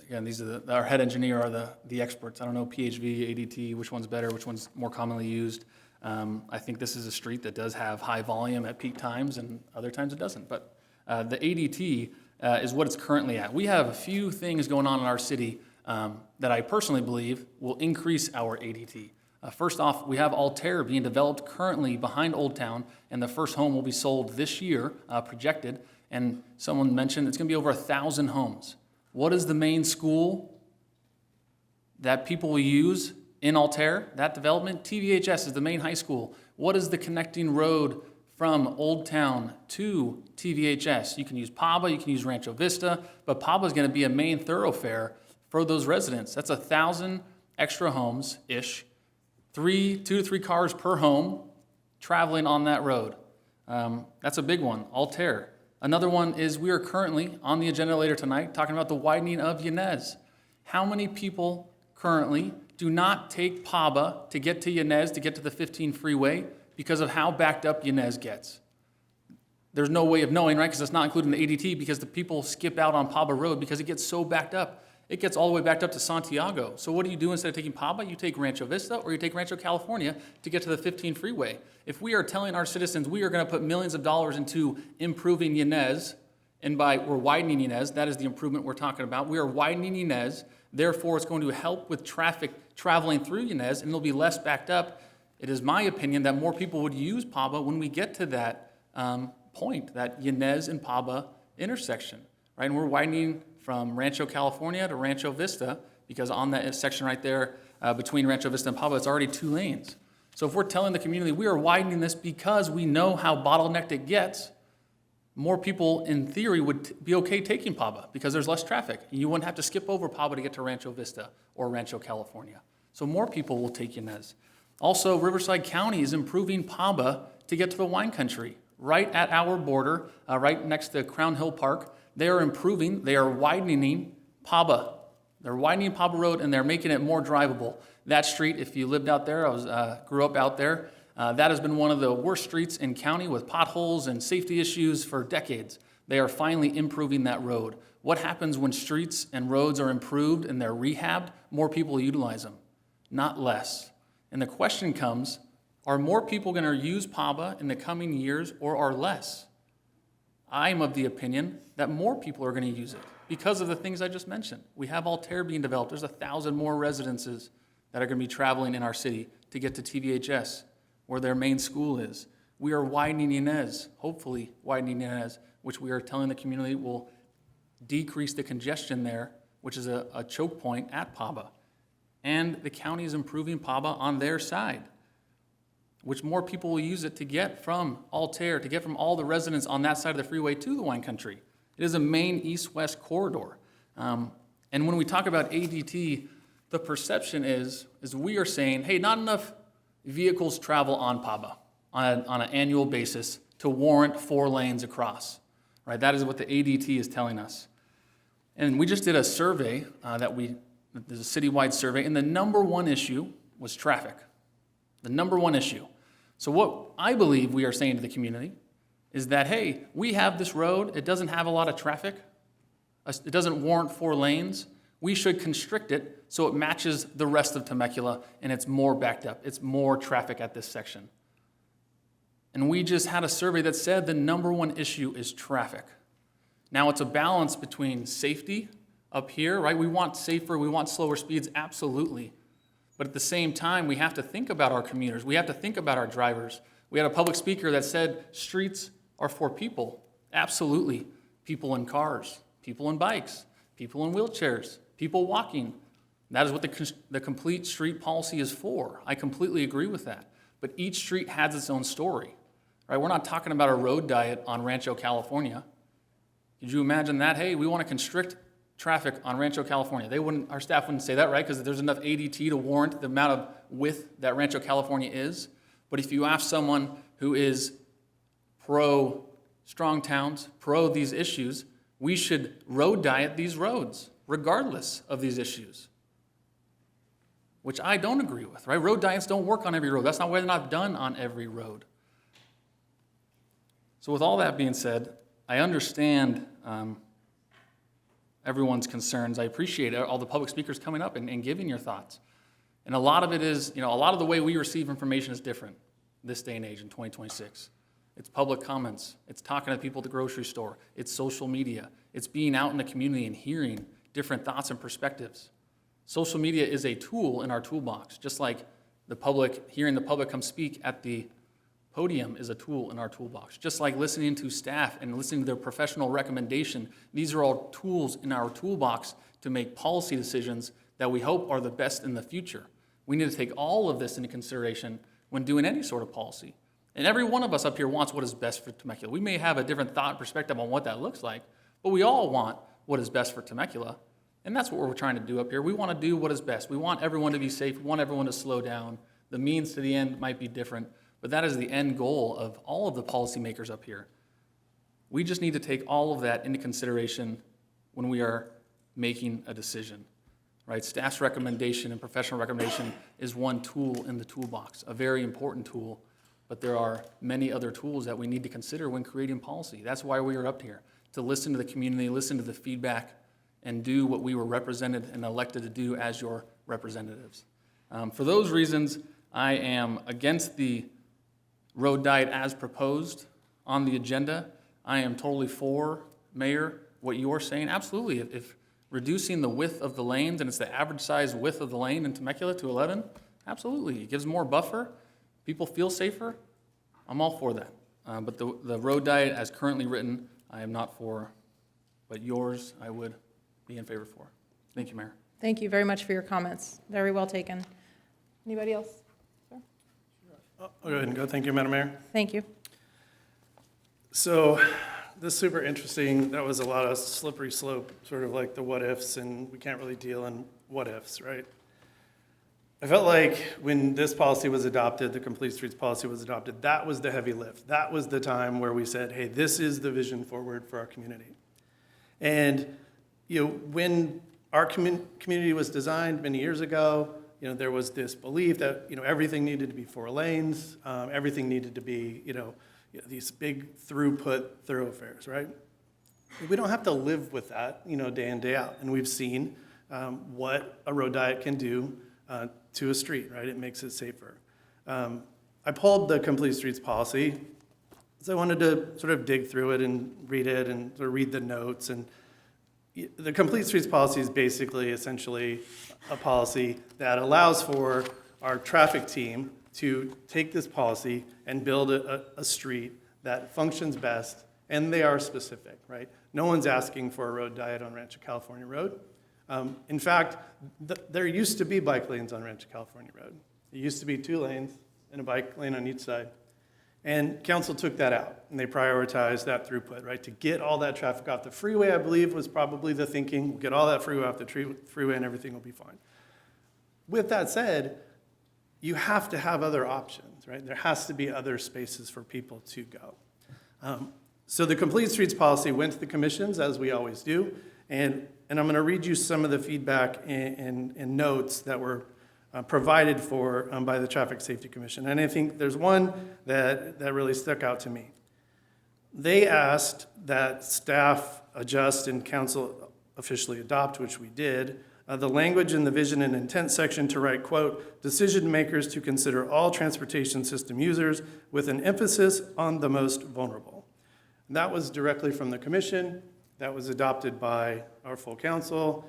again, these are our head engineer are the experts. I don't know PHV, ADT, which one's better, which one's more commonly used. I think this is a street that does have high volume at peak times, and other times it doesn't. But the ADT is what it's currently at. We have a few things going on in our city that I personally believe will increase our ADT. First off, we have Altair being developed currently behind Old Town, and the first home will be sold this year, projected. And someone mentioned it's going to be over 1,000 homes. What is the main school that people will use in Altair, that development? TVHS is the main high school. What is the connecting road from Old Town to TVHS? You can use Paba, you can use Rancho Vista, but Paba is going to be a main thoroughfare for those residents. That's 1,000 extra homes-ish. 2 to 3 cars per home traveling on that road. That's a big one, Altair. Another one is we are currently on the agenda later tonight talking about the widening of Yanez. How many people currently do not take Paba to get to Yanez, to get to the 15 freeway because of how backed up Yanez gets? There's no way of knowing, right? Because it's not included in the ADT because the people skip out on Paba Road because it gets so backed up. It gets all the way backed up to Santiago. So what do you do instead of taking Paba? You take Rancho Vista or you take Rancho California to get to the 15 freeway. If we are telling our citizens we are going to put millions of dollars into improving Yanez, and we're widening Yanez, that is the improvement we're talking about. We are widening Yanez, therefore it's going to help with traffic traveling through Yanez and it'll be less backed up. It is my opinion that more people would use Paba when we get to that point, that Yanez and Paba intersection, right? And we're widening from Rancho California to Rancho Vista, because on that section right there between Rancho Vista and Paba, it's already 2 lanes. So if we're telling the community we are widening this because we know how bottlenecked it gets, more people in theory would be okay taking Paba because there's less traffic. You wouldn't have to skip over Paba to get to Rancho Vista or Rancho California. So more people will take Yanez. Also, Riverside County is improving Paba to get to the wine country. Right at our border, right next to Crown Hill Park, they are improving, they are widening Paba. They're widening Paba Road and they're making it more drivable. That street, if you lived out there, grew up out there, that has been one of the worst streets in county with potholes and safety issues for decades. They are finally improving that road. What happens when streets and roads are improved and they're rehabbed? More people utilize them, not less. And the question comes, are more people going to use Paba in the coming years or are less? I'm of the opinion that more people are going to use it because of the things I just mentioned. We have Altair being developed. There's 1,000 more residences that are going to be traveling in our city to get to TVHS, where their main school is. We are widening Yanez, hopefully widening Yanez, which we are telling the community will decrease the congestion there, which is a choke point at Paba. And the county is improving Paba on their side, which more people will use it to get from Altair, to get from all the residents on that side of the freeway to the wine country. It is a main east-west corridor. And when we talk about ADT, the perception is we are saying, hey, not enough vehicles travel on Paba on an annual basis to warrant 4 lanes across, right? That is what the ADT is telling us. And we just did a survey there's a citywide survey, and the number one issue was traffic. The number one issue. So what I believe we are saying to the community is that, hey, we have this road, it doesn't have a lot of traffic, it doesn't warrant 4 lanes, we should constrict it so it matches the rest of Temecula and it's more backed up, it's more traffic at this section. And we just had a survey that said the number one issue is traffic. Now it's a balance between safety up here, right? We want safer, we want slower speeds, absolutely. But at the same time, we have to think about our commuters. We have to think about our drivers. We had a public speaker that said streets are for people. Absolutely. People in cars, people in bikes, people in wheelchairs, people walking. That is what the complete street policy is for. I completely agree with that. But each street has its own story, right? We're not talking about a road diet on Rancho California. Could you imagine that? Hey, we want to constrict traffic on Rancho California. Our staff wouldn't say that, right? Because there's enough ADT to warrant the amount of width that Rancho California is. But if you ask someone who is pro strong towns, pro these issues, we should road diet these roads, regardless of these issues. Which I don't agree with, right? Road diets don't work on every road. That's not why they're not done on every road. So with all that being said, I understand everyone's concerns. I appreciate all the public speakers coming up and giving your thoughts. And a lot of it is, a lot of the way we receive information is different this day and age in 2026. It's public comments. It's talking to people at the grocery store. It's social media. It's being out in the community and hearing different thoughts and perspectives. Social media is a tool in our toolbox, just like hearing the public come speak at the podium is a tool in our toolbox. Just like listening to staff and listening to their professional recommendation, these are all tools in our toolbox to make policy decisions that we hope are the best in the future. We need to take all of this into consideration when doing any sort of policy. And every one of us up here wants what is best for Temecula. We may have a different thought and perspective on what that looks like, but we all want what is best for Temecula. And that's what we're trying to do up here. We want to do what is best. We want everyone to be safe. We want everyone to slow down. The means to the end might be different, but that is the end goal of all of the policymakers up here. We just need to take all of that into consideration when we are making a decision, right? Staff's recommendation and professional recommendation is one tool in the toolbox, a very important tool, but there are many other tools that we need to consider when creating policy. That's why we are up here, to listen to the community, listen to the feedback, and do what we were represented and elected to do as your representatives. For those reasons, I am against the road diet as proposed on the agenda. I am totally for, Mayor, what you're saying. Absolutely, if reducing the width of the lanes, and it's the average size width of the lane in Temecula to 11, absolutely. It gives more buffer. People feel safer. I'm all for that. But the road diet as currently written, I am not for, but yours, I would be in favor for. Thank you, Mayor. Thank you very much for your comments. Very well taken. Anybody else? Sir? I'll go ahead and go. Thank you, Madam Mayor. Thank you. So this is super interesting. That was a lot of slippery slope, sort of like the what ifs, and we can't really deal in what ifs, right? I felt like when this policy was adopted, the Complete Streets policy was adopted, that was the heavy lift. That was the time where we said, hey, this is the vision forward for our community. And when our community was designed many years ago, there was this belief that, everything needed to be 4 lanes, everything needed to be, these big throughput thoroughfares, right? We don't have to live with that, day in, day out. And we've seen what a road diet can do to a street, right? It makes it safer. I pulled the Complete Streets policy, so I wanted to sort of dig through it and read it and sort of read the notes. And the Complete Streets policy is basically, essentially, a policy that allows for our traffic team to take this policy and build a street that functions best, and they are specific, right? No one's asking for a road diet on Rancho California Road. In fact, there used to be bike lanes on Rancho California Road. It used to be 2 lanes and a bike lane on each side. And council took that out, and they prioritized that throughput, right? To get all that traffic off the freeway, I believe, was probably the thinking. We'll get all that freeway off the freeway and everything will be fine. With that said, you have to have other options, right? There has to be other spaces for people to go. So the Complete Streets policy went to the commissions, as we always do, and I'm going to read you some of the feedback and notes that were provided for by the Traffic Safety Commission. And I think there's one that really stuck out to me. They asked that staff adjust and council officially adopt, which we did, the language in the vision and intent section to write, quote, decision makers to consider all transportation system users with an emphasis on the most vulnerable. And that was directly from the commission. That was adopted by our full council.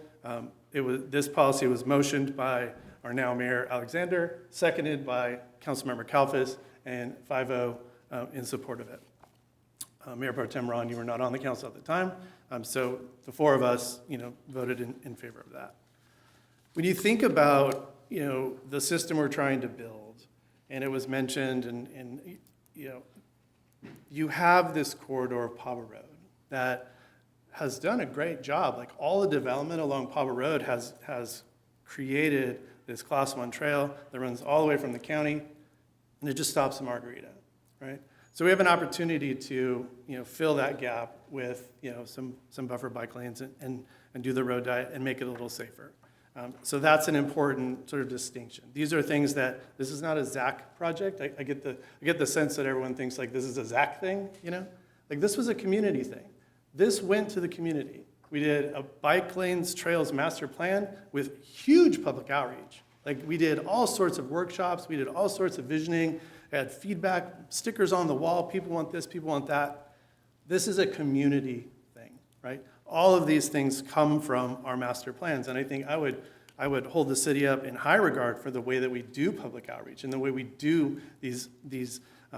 This policy was motioned by our now Mayor Alexander, seconded by Councilmember Kalfas, and 5-0 in support of it. Mayor Pro Tem Ron, you were not on the council at the time, so the 4 of us, voted in favor of that. When you think about, the system we're trying to build, and it was mentioned, and you have this corridor of Pava Road that has done a great job. Like, all the development along Pava Road has created this Class 1 trail that runs all the way from the county, and it just stops in Margarita, right? So we have an opportunity to, fill that gap with, some buffer bike lanes and do the road diet and make it a little safer. So that's an important sort of distinction. These are things that, this is not a ZAC project. I get the sense that everyone thinks like this is a ZAC thing, Like, this was a community thing. This went to the community. We did a bike lanes trails master plan with huge public outreach. Like, we did all sorts of workshops, we did all sorts of visioning, had feedback, stickers on the wall, people want this, people want that. This is a community thing, right? All of these things come from our master plans, and I think I would hold the city up in high regard for the way that we do public outreach and the way we do these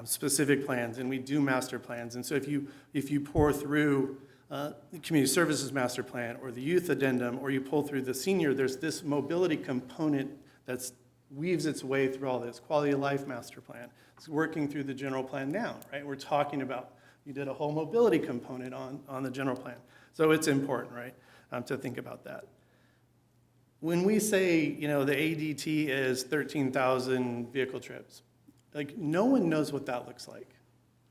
specific plans, and we do master plans. And so if you pour through the community services master plan or the youth addendum, or you pull through the senior, there's this mobility component that weaves its way through all this. Quality of life master plan. It's working through the general plan now, right? We're talking about, you did a whole mobility component on the general plan. So it's important, right, to think about that. When we say, the ADT is 13,000 vehicle trips, like, no one knows what that looks like,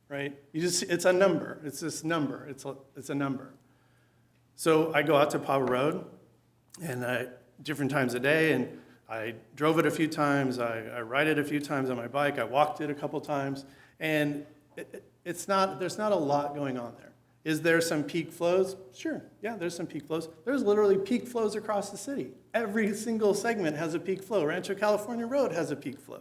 right? It's a number. It's this number. It's a number. So I go out to Pava Road, and different times a day, and I drove it a few times. I ride it a few times on my bike. I walked it a couple times, and there's not a lot going on there. Is there some peak flows? Sure, yeah, there's some peak flows. There's literally peak flows across the city. Every single segment has a peak flow. Rancho California Road has a peak flow,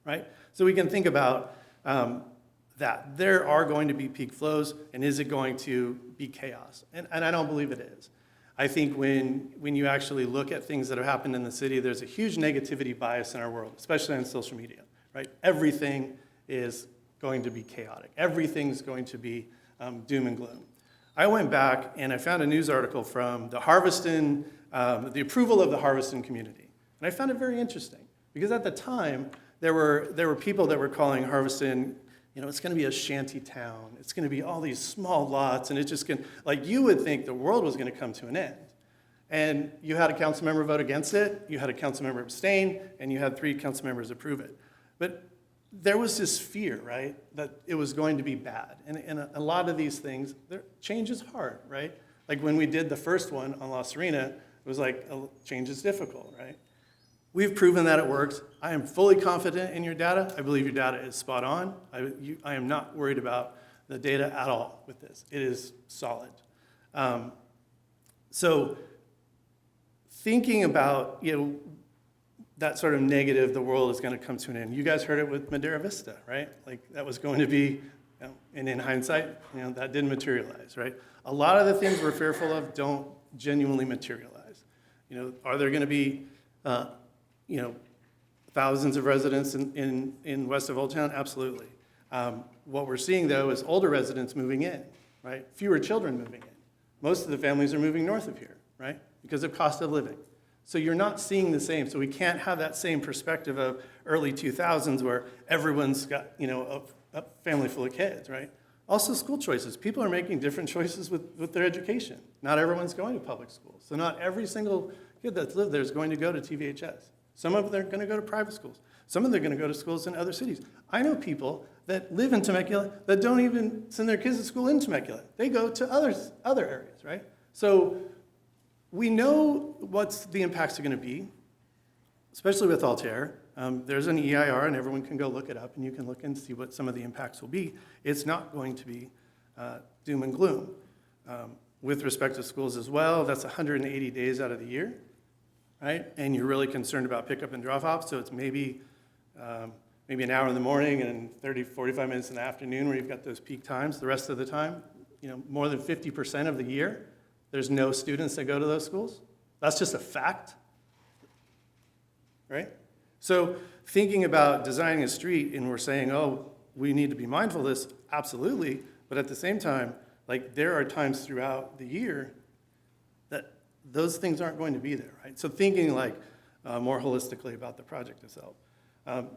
right? So we can think about that. There are going to be peak flows, and is it going to be chaos? And I don't believe it is. I think when you actually look at things that have happened in the city, there's a huge negativity bias in our world, especially on social media, right? Everything is going to be chaotic. Everything's going to be doom and gloom. I went back and I found a news article from the Harveston, the approval of the Harveston community. And I found it very interesting because at the time, there were people that were calling Harveston, it's going to be a shanty town. It's going to be all these small lots, and it's just going to, like, you would think the world was going to come to an end. And you had a council member vote against it, you had a council member abstain, and you had 3 council members approve it. But there was this fear, right, that it was going to be bad. And a lot of these things, change is hard, right? Like when we did the first one on La Serena, it was like, change is difficult, right? We've proven that it works. I am fully confident in your data. I believe your data is spot on. I am not worried about the data at all with this. It is solid. So thinking about, that sort of negative, the world is going to come to an end. You guys heard it with Madera Vista, right? Like that was going to be, and in hindsight, that didn't materialize, right? A lot of the things we're fearful of don't genuinely materialize. Are there going to be, thousands of residents in west of Old Town? Absolutely. What we're seeing, though, is older residents moving in, right? Fewer children moving in. Most of the families are moving north of here, right? Because of cost of living. So you're not seeing the same. So we can't have that same perspective of early 2000s where everyone's got, a family full of kids, right? Also school choices. People are making different choices with their education. Not everyone's going to public schools. So not every single kid that's lived there is going to go to TVHS. Some of them are going to go to private schools. Some of them are going to go to schools in other cities. I know people that live in Temecula that don't even send their kids to school in Temecula. They go to other areas, right? So we know what the impacts are going to be, especially with Altair. There's an EIR, and everyone can go look it up, and you can look and see what some of the impacts will be. It's not going to be doom and gloom. With respect to schools as well, that's 180 days out of the year, right? And you're really concerned about pickup and drop-off, so it's maybe an hour in the morning and 30, 45 minutes in the afternoon where you've got those peak times. The rest of the time, more than 50% of the year, there's no students that go to those schools. That's just a fact, right? So thinking about designing a street and we're saying, we need to be mindful of this, absolutely. But at the same time, like there are times throughout the year that those things aren't going to be there, right? So thinking more holistically about the project itself.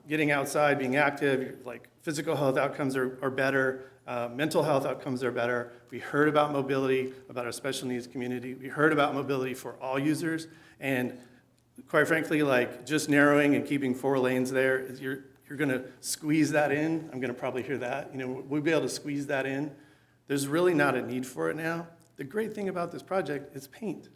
Getting outside, being active, like physical health outcomes are better, mental health outcomes are better. We heard about mobility, about our special needs community. We heard about mobility for all users, and quite frankly, just narrowing and keeping 4 lanes there, you're going to squeeze that in. I'm going to probably hear that. We'll be able to squeeze that in. There's really not a need for it now. The great thing about this project is paint.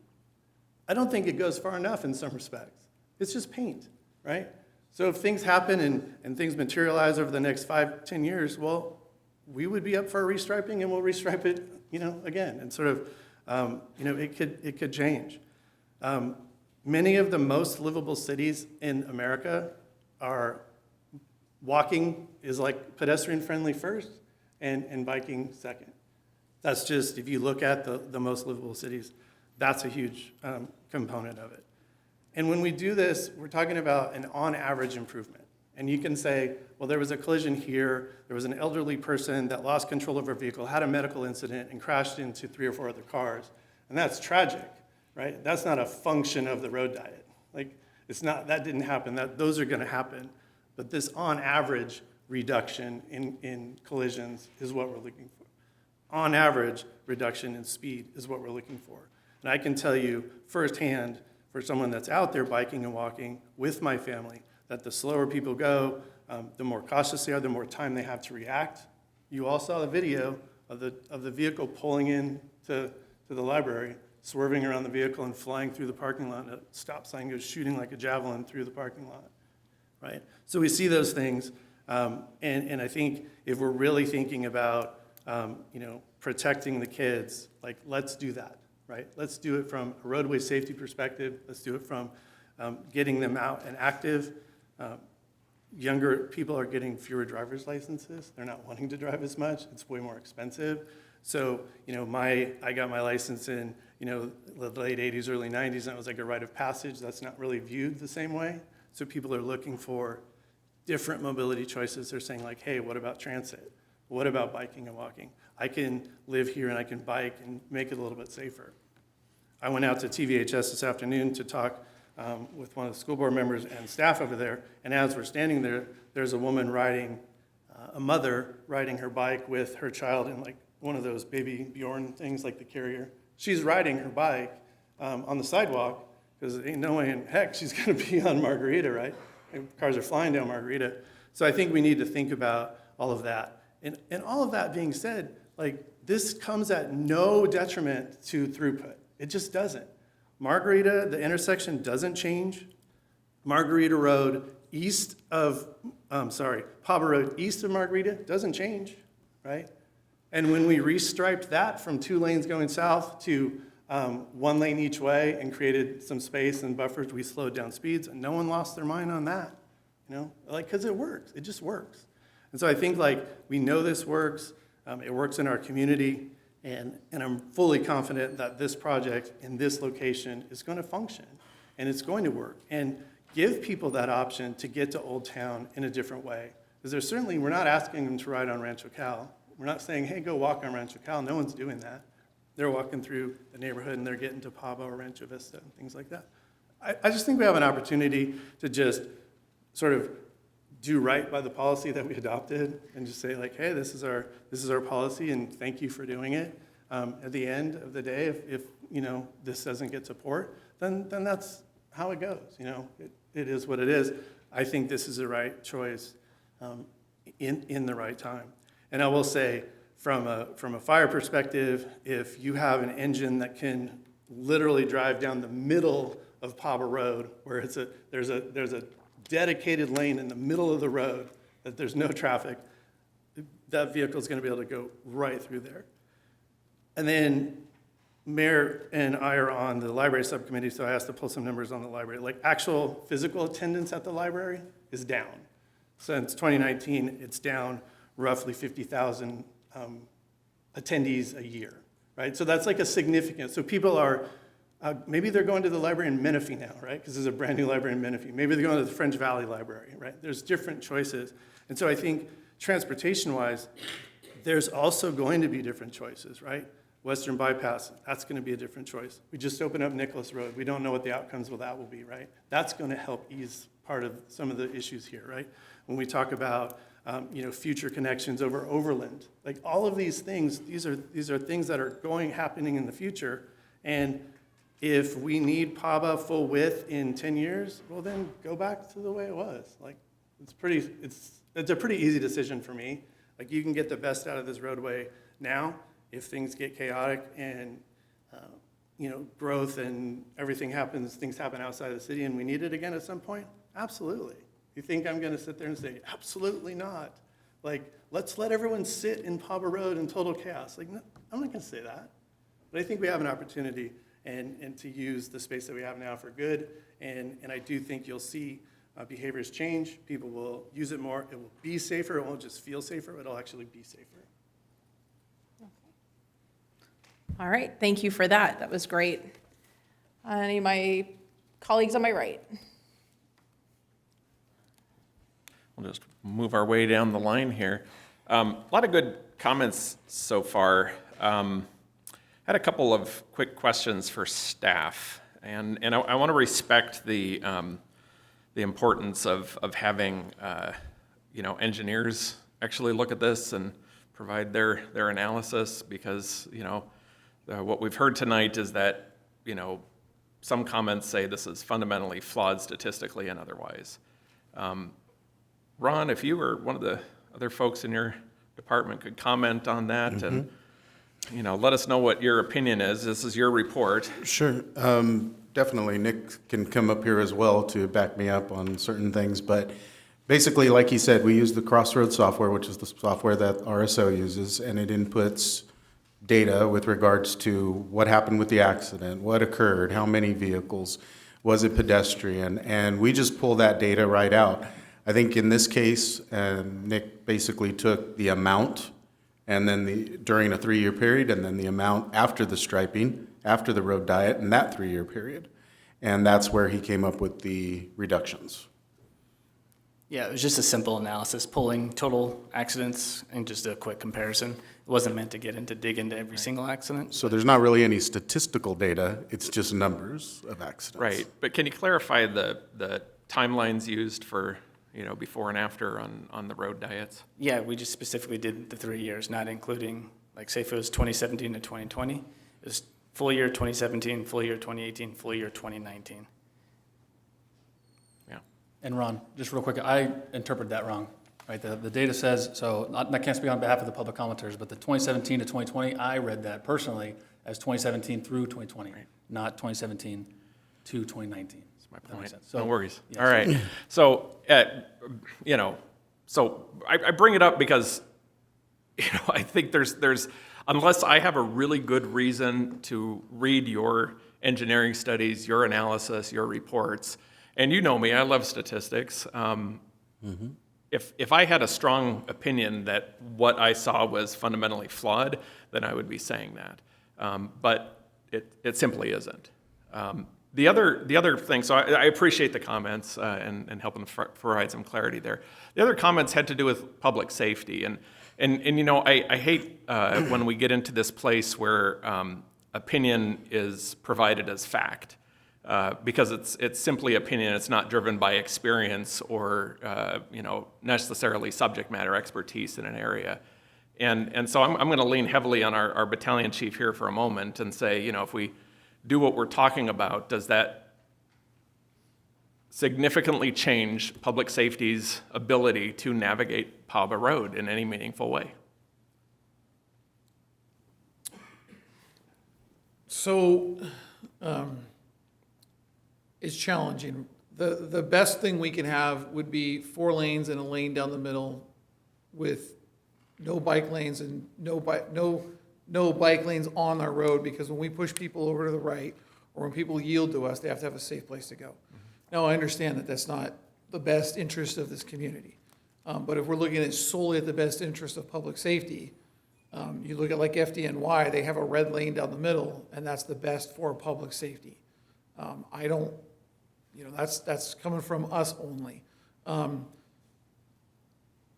I don't think it goes far enough in some respects. It's just paint, right? So if things happen and things materialize over the next 5, 10 years, well, we would be up for a restriping and we'll restripe it, again, and sort of it could change. Many of the most livable cities in America are walking is like pedestrian friendly first and biking second. That's just, if you look at the most livable cities, that's a huge component of it. And when we do this, we're talking about an on average improvement. And you can say, well, there was a collision here, there was an elderly person that lost control of her vehicle, had a medical incident, and crashed into 3 or 4 other cars. And that's tragic, right? That's not a function of the road diet. Like, it's not, that didn't happen, those are gonna happen. But this on average reduction in collisions is what we're looking for. On average reduction in speed is what we're looking for. And I can tell you firsthand, for someone that's out there biking and walking with my family, that the slower people go, the more cautious they are, the more time they have to react. You all saw the video of the vehicle pulling in to the library, swerving around the vehicle and flying through the parking lot, and a stop sign goes shooting like a javelin through the parking lot, right? So we see those things, and I think if we're really thinking about protecting the kids, like, let's do that, right? Let's do it from a roadway safety perspective. Let's do it from getting them out and active. Younger people are getting fewer driver's licenses. They're not wanting to drive as much. It's way more expensive. So, I got my license in, the late 80s, early 90s, and it was like a rite of passage. That's not really viewed the same way. So people are looking for different mobility choices. They're saying like, hey, what about transit? What about biking and walking? I can live here and I can bike and make it a little bit safer. I went out to TVHS this afternoon to talk with one of the school board members and staff over there, and as we're standing there, there's a woman riding, a mother riding her bike with her child in like one of those baby Bjorn things, like the carrier. She's riding her bike on the sidewalk, because ain't no way in heck she's gonna be on Margarita, right? Cars are flying down Margarita. So I think we need to think about all of that. And all of that being said, like, this comes at no detriment to throughput. It just doesn't. Margarita, the intersection doesn't change. Margarita Road east of, Paba Road east of Margarita doesn't change, right? And when we restriped that from 2 lanes going south to 1 lane each way and created some space and buffers, we slowed down speeds, and no one lost their mind on that, because it works. It just works. And so I think, like, we know this works. It works in our community. And I'm fully confident that this project in this location is going to function, and it's going to work, and give people that option to get to Old Town in a different way. Because we're not asking them to ride on Rancho Cal. We're not saying, hey, go walk on Rancho Cal. No one's doing that. They're walking through the neighborhood and they're getting to Paba or Rancho Vista and things like that. I just think we have an opportunity to just sort of do right by the policy that we adopted and just say like, hey, this is our policy and thank you for doing it. At the end of the day, if this doesn't get support, then that's how it goes. It is what it is. I think this is the right choice in the right time. And I will say, from a fire perspective, if you have an engine that can literally drive down the middle of Paba Road, where there's a dedicated lane in the middle of the road that there's no traffic, that vehicle is going to be able to go right through there. And then Mayor and I are on the library subcommittee, so I asked to pull some numbers on the library. Like, actual physical attendance at the library is down. Since 2019, it's down roughly 50,000 attendees a year, right? So that's like a significant, so people are, maybe they're going to the library in Menifee now, right? Because there's a brand new library in Menifee. Maybe they're going to the French Valley Library, right? There's different choices. And so I think transportation-wise, there's also going to be different choices, right? Western Bypass, that's going to be a different choice. We just opened up Nicholas Road. We don't know what the outcomes of that will be, right? That's going to help ease part of some of the issues here, right? When we talk about future connections over Overland, like all of these things, these are things that are happening in the future. And if we need Paba full width in 10 years, well then go back to the way it was. Like, it's a pretty easy decision for me. Like, you can get the best out of this roadway now. If things get chaotic and growth and everything happens, things happen outside of the city and we need it again at some point, absolutely. You think I'm going to sit there and say, absolutely not? Like, let's let everyone sit in Paba Road in total chaos. Like, no, I'm not going to say that. But I think we have an opportunity and to use the space that we have now for good. And I do think you'll see behaviors change. People will use it more. It will be safer. It won't just feel safer. It'll actually be safer. All right, thank you for that. That was great. Any of my colleagues on my right? We'll just move our way down the line here. A lot of good comments so far. Had a couple of quick questions for staff, and I want to respect the importance of having engineers actually look at this and provide their analysis, because what we've heard tonight is that some comments say this is fundamentally flawed statistically and otherwise. Ron, if you or one of the other folks in your department could comment on that and let us know what your opinion is. This is your report. Sure. Definitely. Nick can come up here as well to back me up on certain things. But basically, like he said, we use the Crossroads software, which is the software that RSO uses, and it inputs data with regards to what happened with the accident, what occurred, how many vehicles, was it pedestrian, and we just pull that data right out. I think in this case, Nick basically took the amount and then during a 3-year period, and then the amount after the striping, after the road diet, and that 3-year period. And that's where he came up with the reductions. Yeah, it was just a simple analysis, pulling total accidents and just a quick comparison. It wasn't meant to get dig into every single accident. So there's not really any statistical data, it's just numbers of accidents. Right, but can you clarify the timelines used for before and after on the road diets? Yeah, we just specifically did the 3 years, not including, like, say if it was 2017 to 2020, it was full year 2017, full year 2018, full year 2019. Yeah. And Ron, just real quick, I interpreted that wrong, right? The data says, so I can't speak on behalf of the public commenters, but the 2017 to 2020, I read that personally as 2017 through 2020, not 2017 to 2019. My point. So, no worries. yeah, all right. So, so I bring it up because, I think there's, unless I have a really good reason to read your engineering studies, your analysis, your reports, and you know me, I love statistics. If I had a strong opinion that what I saw was fundamentally flawed, then I would be saying that. But it simply isn't. The other thing, so I appreciate the comments and helping provide some clarity there. The other comments had to do with public safety, and I hate when we get into this place where opinion is provided as fact, because it's simply opinion. It's not driven by experience or necessarily subject matter expertise in an area. And so I'm going to lean heavily on our battalion chief here for a moment and say, if we do what we're talking about, does that significantly change public safety's ability to navigate Paba Road in any meaningful way? So it's challenging. The best thing we can have would be 4 lanes and a lane down the middle with no bike lanes and no bike lanes on our road, because when we push people over to the right or when people yield to us, they have to have a safe place to go. Now, I understand that that's not the best interest of this community. But if we're looking at solely at the best interest of public safety, you look at like FDNY, they have a red lane down the middle, and that's the best for public safety. I don't, that's coming from us only.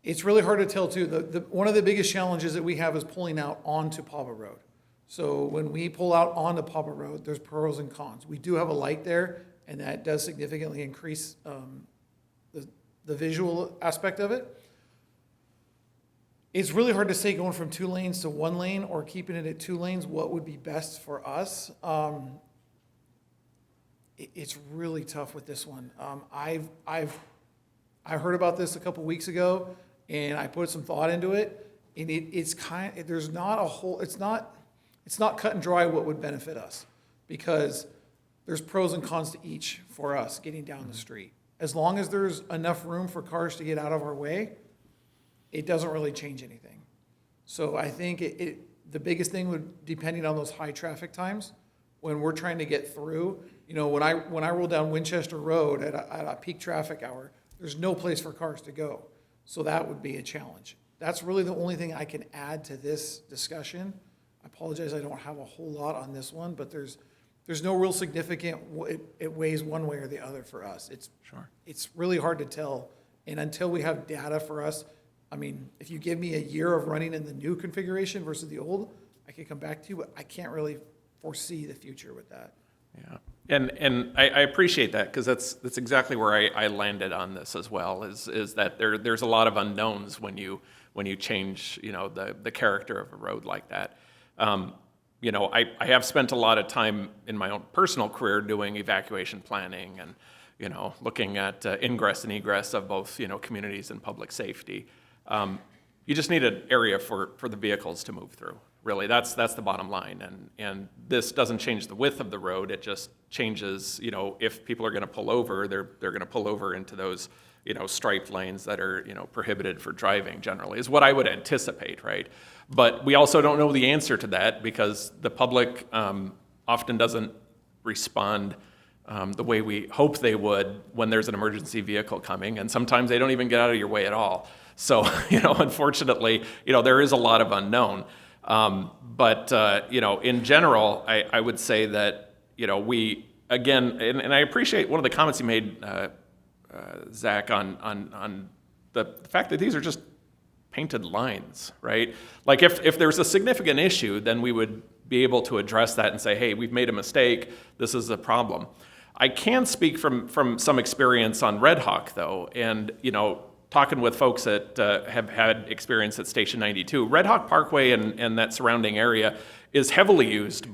It's really hard to tell too. One of the biggest challenges that we have is pulling out onto Paba Road. So when we pull out onto Paba Road, there's pros and cons. We do have a light there, and that does significantly increase the visual aspect of it. It's really hard to say going from 2 lanes to 1 lane or keeping it at 2 lanes, what would be best for us. It's really tough with this one. I heard about this a couple weeks ago, and I put some thought into it, and it's there's not a whole, it's not cut and dry what would benefit us, because there's pros and cons to each for us getting down the street. As long as there's enough room for cars to get out of our way, it doesn't really change anything. So I think The biggest thing would, depending on those high traffic times, when we're trying to get through, you know, when I roll down Winchester Road at a peak traffic hour, there's no place for cars to go. So that would be a challenge. That's really the only thing I can add to this discussion. I apologize, I don't have a whole lot on this one, but there's no real significant, it weighs one way or the other for us. It's really hard to tell. And until we have data for us, I mean, if you give me a year of running in the new configuration versus the old, I can come back to you, but I can't really foresee the future with that. Yeah, and I appreciate that, because that's exactly where I landed on this as well, is that there's a lot of unknowns when you change, you know, the character of a road like that. You know, I have spent a lot of time in my own personal career doing evacuation planning and, you know, looking at ingress and egress of both, you know, communities and public safety. You just need an area for the vehicles to move through. Really, that's the bottom line. And this doesn't change the width of the road. It just changes, you know, if people are going to pull over, they're going to pull over into those, you know, striped lanes that are, you know, prohibited for driving generally, is what I would anticipate, right? But we also don't know the answer to that, because the public often doesn't respond the way we hope they would when there's an emergency vehicle coming, and sometimes they don't even get out of your way at all. So, you know, unfortunately, you know, there is a lot of unknown. But you know, in general, I would say that, you know, we, again, and I appreciate one of the comments you made, Zach, on the fact that these are just painted lines, right? Like if there's a significant issue, then we would be able to address that and say, hey, we've made a mistake, this is a problem. I can speak from some experience on Red Hawk, though, and, you know, talking with folks that have had experience at Station 92, Red Hawk Parkway and that surrounding area is heavily used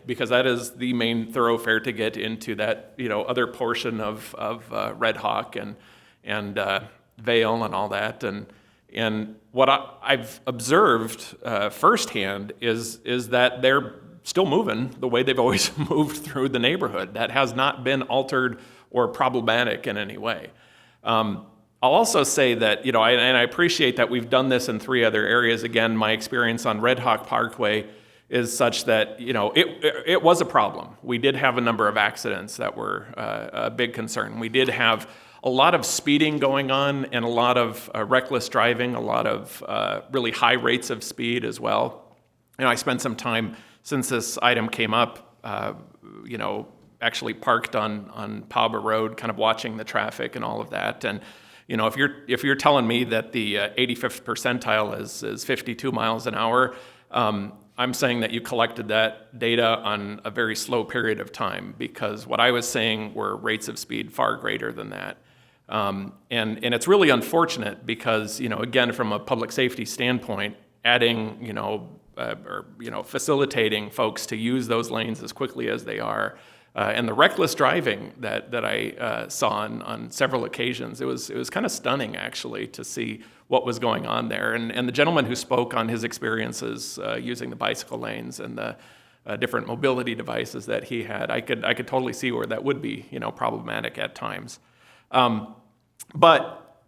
because that is the main thoroughfare to get into that, you know, other portion of Red Hawk and Vale and all that. And what I've observed firsthand is that they're still moving the way they've always moved through the neighborhood. That has not been altered or problematic in any way. I'll also say that, you know, and I appreciate that we've done this in 3 other areas. Again, my experience on Red Hawk Parkway is such that, you know, it was a problem. We did have a number of accidents that were a big concern. We did have a lot of speeding going on and a lot of reckless driving, a lot of really high rates of speed as well. You know, I spent some time since this item came up, you know, actually parked on Paba Road, kind of watching the traffic and all of that. And, you know, if you're telling me that the 85th percentile is 52 miles an hour, I'm saying that you collected that data on a very slow period of time, because what I was saying were rates of speed far greater than that. And it's really unfortunate because, you know, again, from a public safety standpoint, adding, you know, or, you know, facilitating folks to use those lanes as quickly as they are, and the reckless driving that I saw on several occasions, it was kind of stunning, actually, to see what was going on there. And the gentleman who spoke on his experiences using the bicycle lanes and the different mobility devices that he had, I could totally see where that would be, you know, problematic at times. But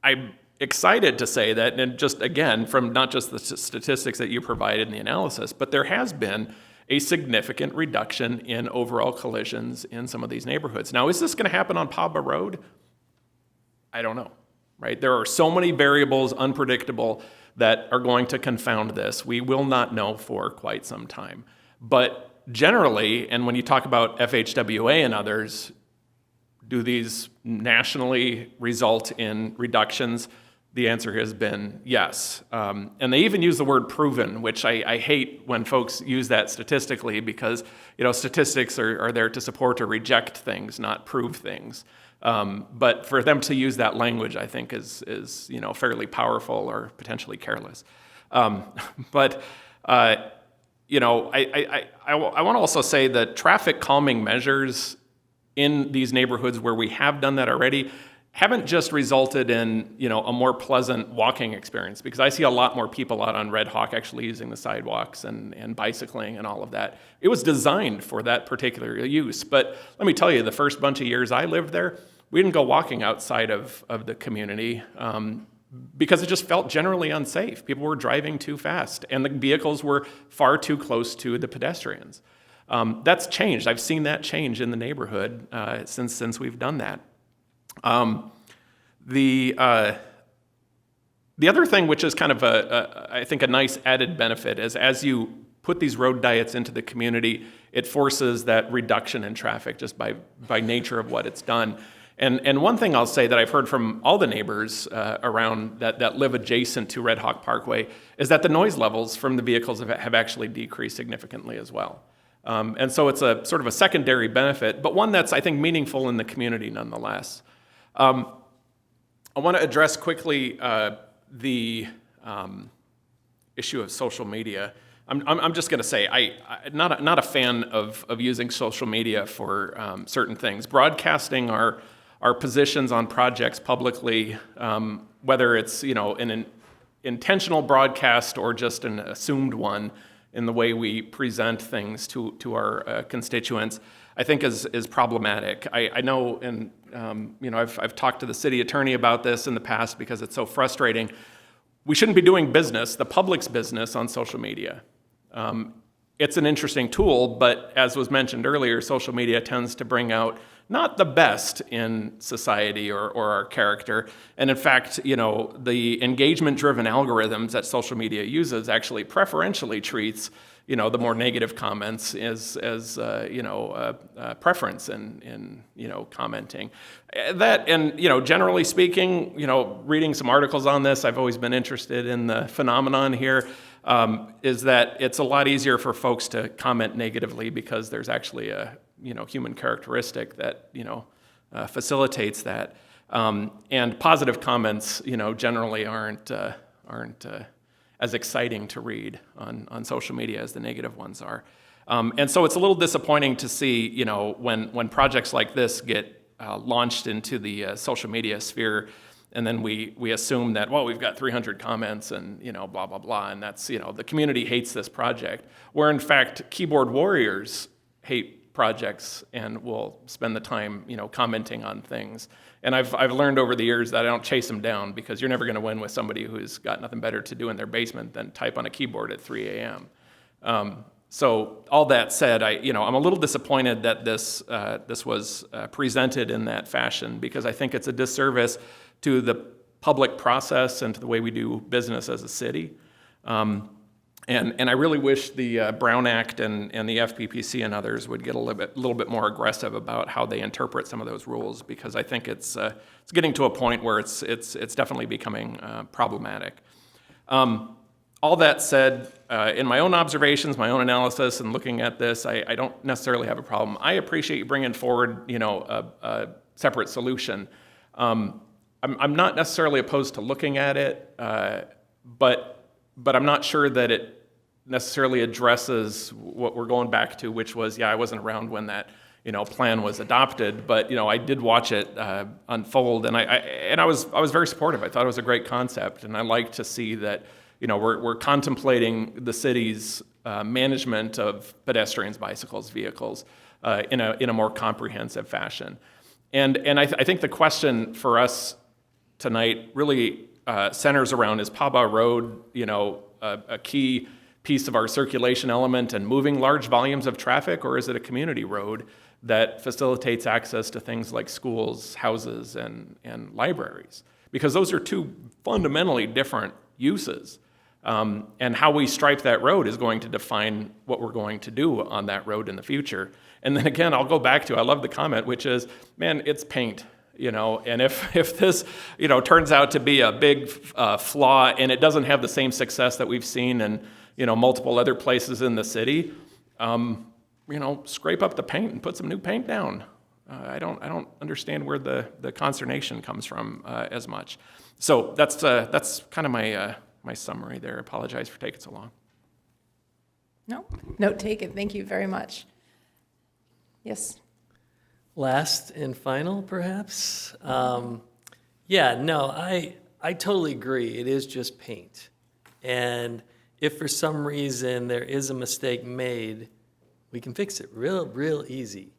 I'm excited to say that, and just again, from not just the statistics that you provided in the analysis, but there has been a significant reduction in overall collisions in some of these neighborhoods. Now, is this going to happen on Paba Road? I don't know, right? There are so many variables, unpredictable, that are going to confound this. We will not know for quite some time. But generally, and when you talk about FHWA and others, do these nationally result in reductions? The answer has been yes. And they even use the word proven, which I hate when folks use that statistically, because, you know, statistics are there to support or reject things, not prove things. But for them to use that language, I think is you know, fairly powerful or potentially careless. But you know, I want to also say that traffic calming measures in these neighborhoods where we have done that already haven't just resulted in, you know, a more pleasant walking experience, because I see a lot more people out on Red Hawk actually using the sidewalks and bicycling and all of that. It was designed for that particular use. But let me tell you, the first bunch of years I lived there, we didn't go walking outside of the community. because it just felt generally unsafe. People were driving too fast, and the vehicles were far too close to the pedestrians. That's changed. I've seen that change in the neighborhood since we've done that. The other thing, which is kind of I think a nice added benefit, is as you put these road diets into the community, it forces that reduction in traffic just by nature of what it's done. And one thing I'll say that I've heard from all the neighbors around that live adjacent to Red Hawk Parkway is that the noise levels from the vehicles have actually decreased significantly as well. And so it's a sort of a secondary benefit, but one that's, I think, meaningful in the community nonetheless. I want to address quickly the issue of social media. I'm just going to say, I'm not a fan of using social media for certain things. Broadcasting our positions on projects publicly, whether it's an intentional broadcast or just an assumed one in the way we present things to our constituents, I think is problematic. I know, and I've talked to the city attorney about this in the past because it's so frustrating. We shouldn't be doing business, the public's business, on social media. It's an interesting tool, but as was mentioned earlier, social media tends to bring out not the best in society or our character. And in fact, the engagement-driven algorithms that social media uses actually preferentially treats, the more negative comments as preference in commenting. That, and, generally speaking, reading some articles on this, I've always been interested in the phenomenon here, is that it's a lot easier for folks to comment negatively because there's actually a human characteristic that facilitates that, and positive comments generally aren't as exciting to read on social media as the negative ones are, and so it's a little disappointing to see when projects like this get launched into the social media sphere. And then we assume that, well, we've got 300 comments and, blah, blah, blah, and that's, the community hates this project. Where in fact, keyboard warriors hate projects and will spend the time, commenting on things. And I've learned over the years that I don't chase them down because you're never going to win with somebody who's got nothing better to do in their basement than type on a keyboard at 3 a.m. So all that said, I'm a little disappointed that this was presented in that fashion because I think it's a disservice to the public process and to the way we do business as a city. And I really wish the Brown Act and the FPPC and others would get a little bit more aggressive about how they interpret some of those rules, because I think it's getting to a point where it's definitely becoming problematic. All that said, in my own observations, my own analysis, and looking at this, I don't necessarily have a problem. I appreciate you bringing forward, a separate solution. I'm not necessarily opposed to looking at it, but I'm not sure that it necessarily addresses what we're going back to, which was, I wasn't around when that plan was adopted, but I did watch it unfold, and I was very supportive. I thought it was a great concept, and I like to see that we're contemplating the city's management of pedestrians, bicycles, vehicles in a more comprehensive fashion. And I think the question for us tonight really centers around, is Paba Road, a key piece of our circulation element and moving large volumes of traffic, or is it a community road that facilitates access to things like schools, houses, and libraries? Because those are two fundamentally different uses. And how we stripe that road is going to define what we're going to do on that road in the future. And then again, I'll go back to, I love the comment, which is, man, it's paint. And if this, turns out to be a big flaw and it doesn't have the same success that we've seen in, multiple other places in the city, scrape up the paint and put some new paint down. I don't understand where the consternation comes from as much. So that's kind of my summary there. I apologize for taking so long. No, note taken. Thank you very much. Yes. Last and final, perhaps? I totally agree. It is just paint. And if for some reason there is a mistake made, we can fix it real easy.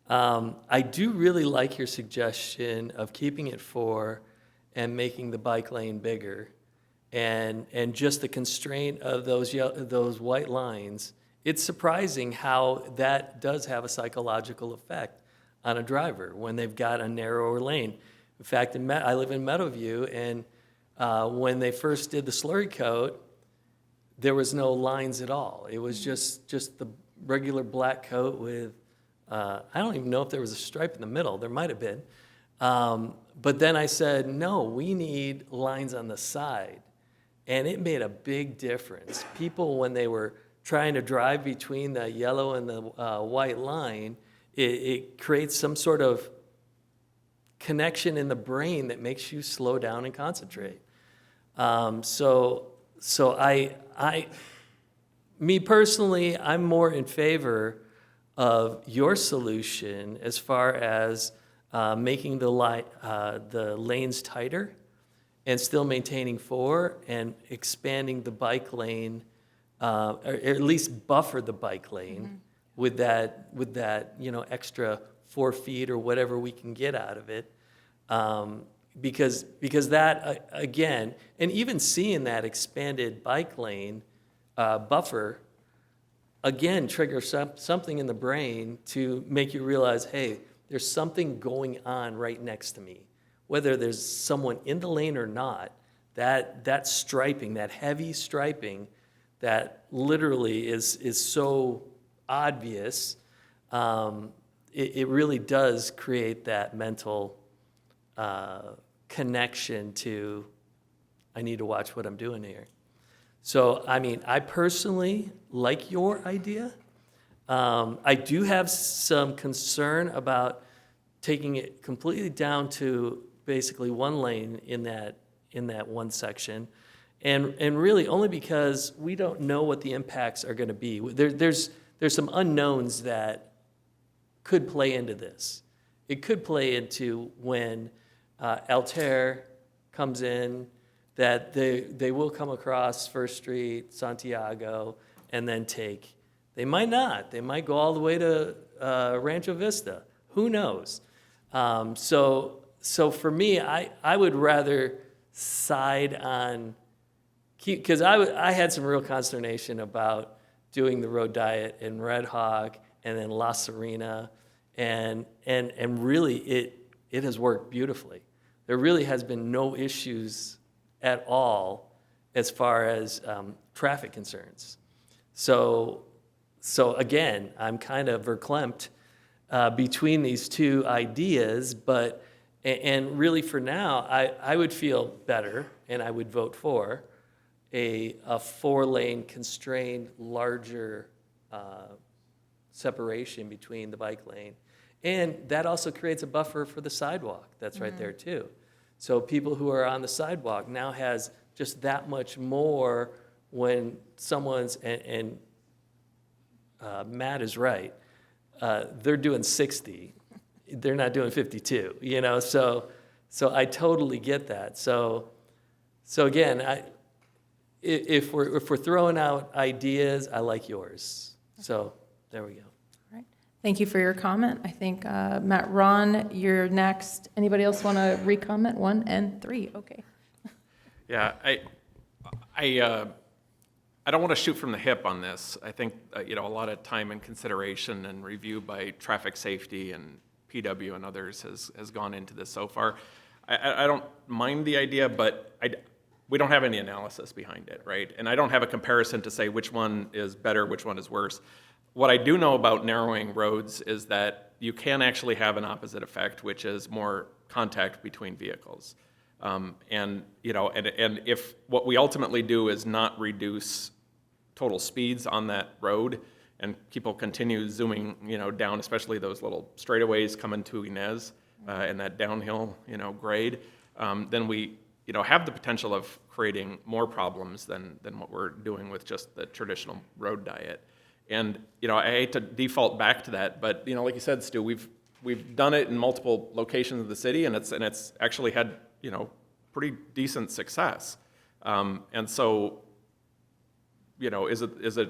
I do really like your suggestion of keeping it for and making the bike lane bigger. And just the constraint of those white lines, it's surprising how that does have a psychological effect on a driver when they've got a narrower lane. In fact, I live in Meadowview, and when they first did the slurry coat, there was no lines at all. It was just the regular black coat with, I don't even know if there was a stripe in the middle. There might have been. But then I said, no, we need lines on the side. And it made a big difference. People, when they were trying to drive between the yellow and the white line, it creates some sort of connection in the brain that makes you slow down and concentrate. So me personally, I'm more in favor of your solution as far as making the lanes tighter and still maintaining 4 and expanding the bike lane, or at least buffer the bike lane with that extra 4 feet or whatever we can get out of it. Because that, again, and even seeing that expanded bike lane buffer, again, triggers something in the brain to make you realize, hey, there's something going on right next to me. Whether there's someone in the lane or not, that striping, that heavy striping that literally is so obvious, it really does create that mental connection to, I need to watch what I'm doing here. So, I mean, I personally like your idea. I do have some concern about taking it completely down to basically 1 lane in that one section, and really only because we don't know what the impacts are going to be. There's some unknowns that could play into this. It could play into when Altair comes in, that they will come across First Street, Santiago, and then take. They might not. They might go all the way to Rancho Vista. Who knows? So for me, I would rather side on, because I had some real consternation about doing the road diet in Red Hawk and then La Serena, and really it has worked beautifully. There really has been no issues at all as far as traffic concerns. So again, I'm kind of verklempt between these two ideas, and really for now, I would feel better, and I would vote for a 4-lane constrained, larger separation between the bike lane. And that also creates a buffer for the sidewalk that's right there too. So people who are on the sidewalk now has just that much more when someone's, and Matt is right, they're doing 60. They're not doing 52, so I totally get that. So again, if we're throwing out ideas, I like yours. So there we go. All right. Thank you for your comment. I think, Matt, Ron, you're next. Anybody else want to re-comment? 1 and 3, okay. Yeah, I don't want to shoot from the hip on this. I think, a lot of time and consideration and review by traffic safety and PW and others has gone into this so far. I don't mind the idea, but we don't have any analysis behind it, right? And I don't have a comparison to say which one is better, which one is worse. What I do know about narrowing roads is that you can actually have an opposite effect, which is more contact between vehicles. And if what we ultimately do is not reduce total speeds on that road, and people continue zooming, down, especially those little straightaways coming to Inez and that downhill, grade, then we, have the potential of creating more problems than what we're doing with just the traditional road diet. And I hate to default back to that, but like you said, Stu, we've done it in multiple locations of the city, and it's actually had pretty decent success. And so, is it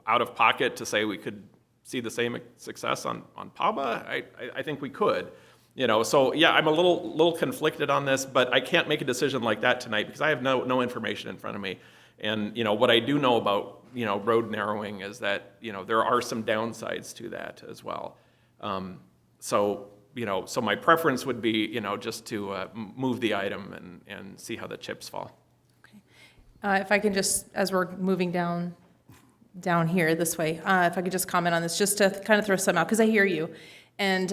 out of pocket to say we could see the same success on PABA? I think we could. You know, so yeah, I'm a little conflicted on this, but I can't make a decision like that tonight because I have no information in front of me. And, you know, what I do know about, you know, road narrowing is that, you know, there are some downsides to that as well. So, you know, so my preference would be, you know, just to move the item and see how the chips fall. If I can just, as we're moving down here this way, if I could just comment on this, just to kind of throw some out, because I hear you. And,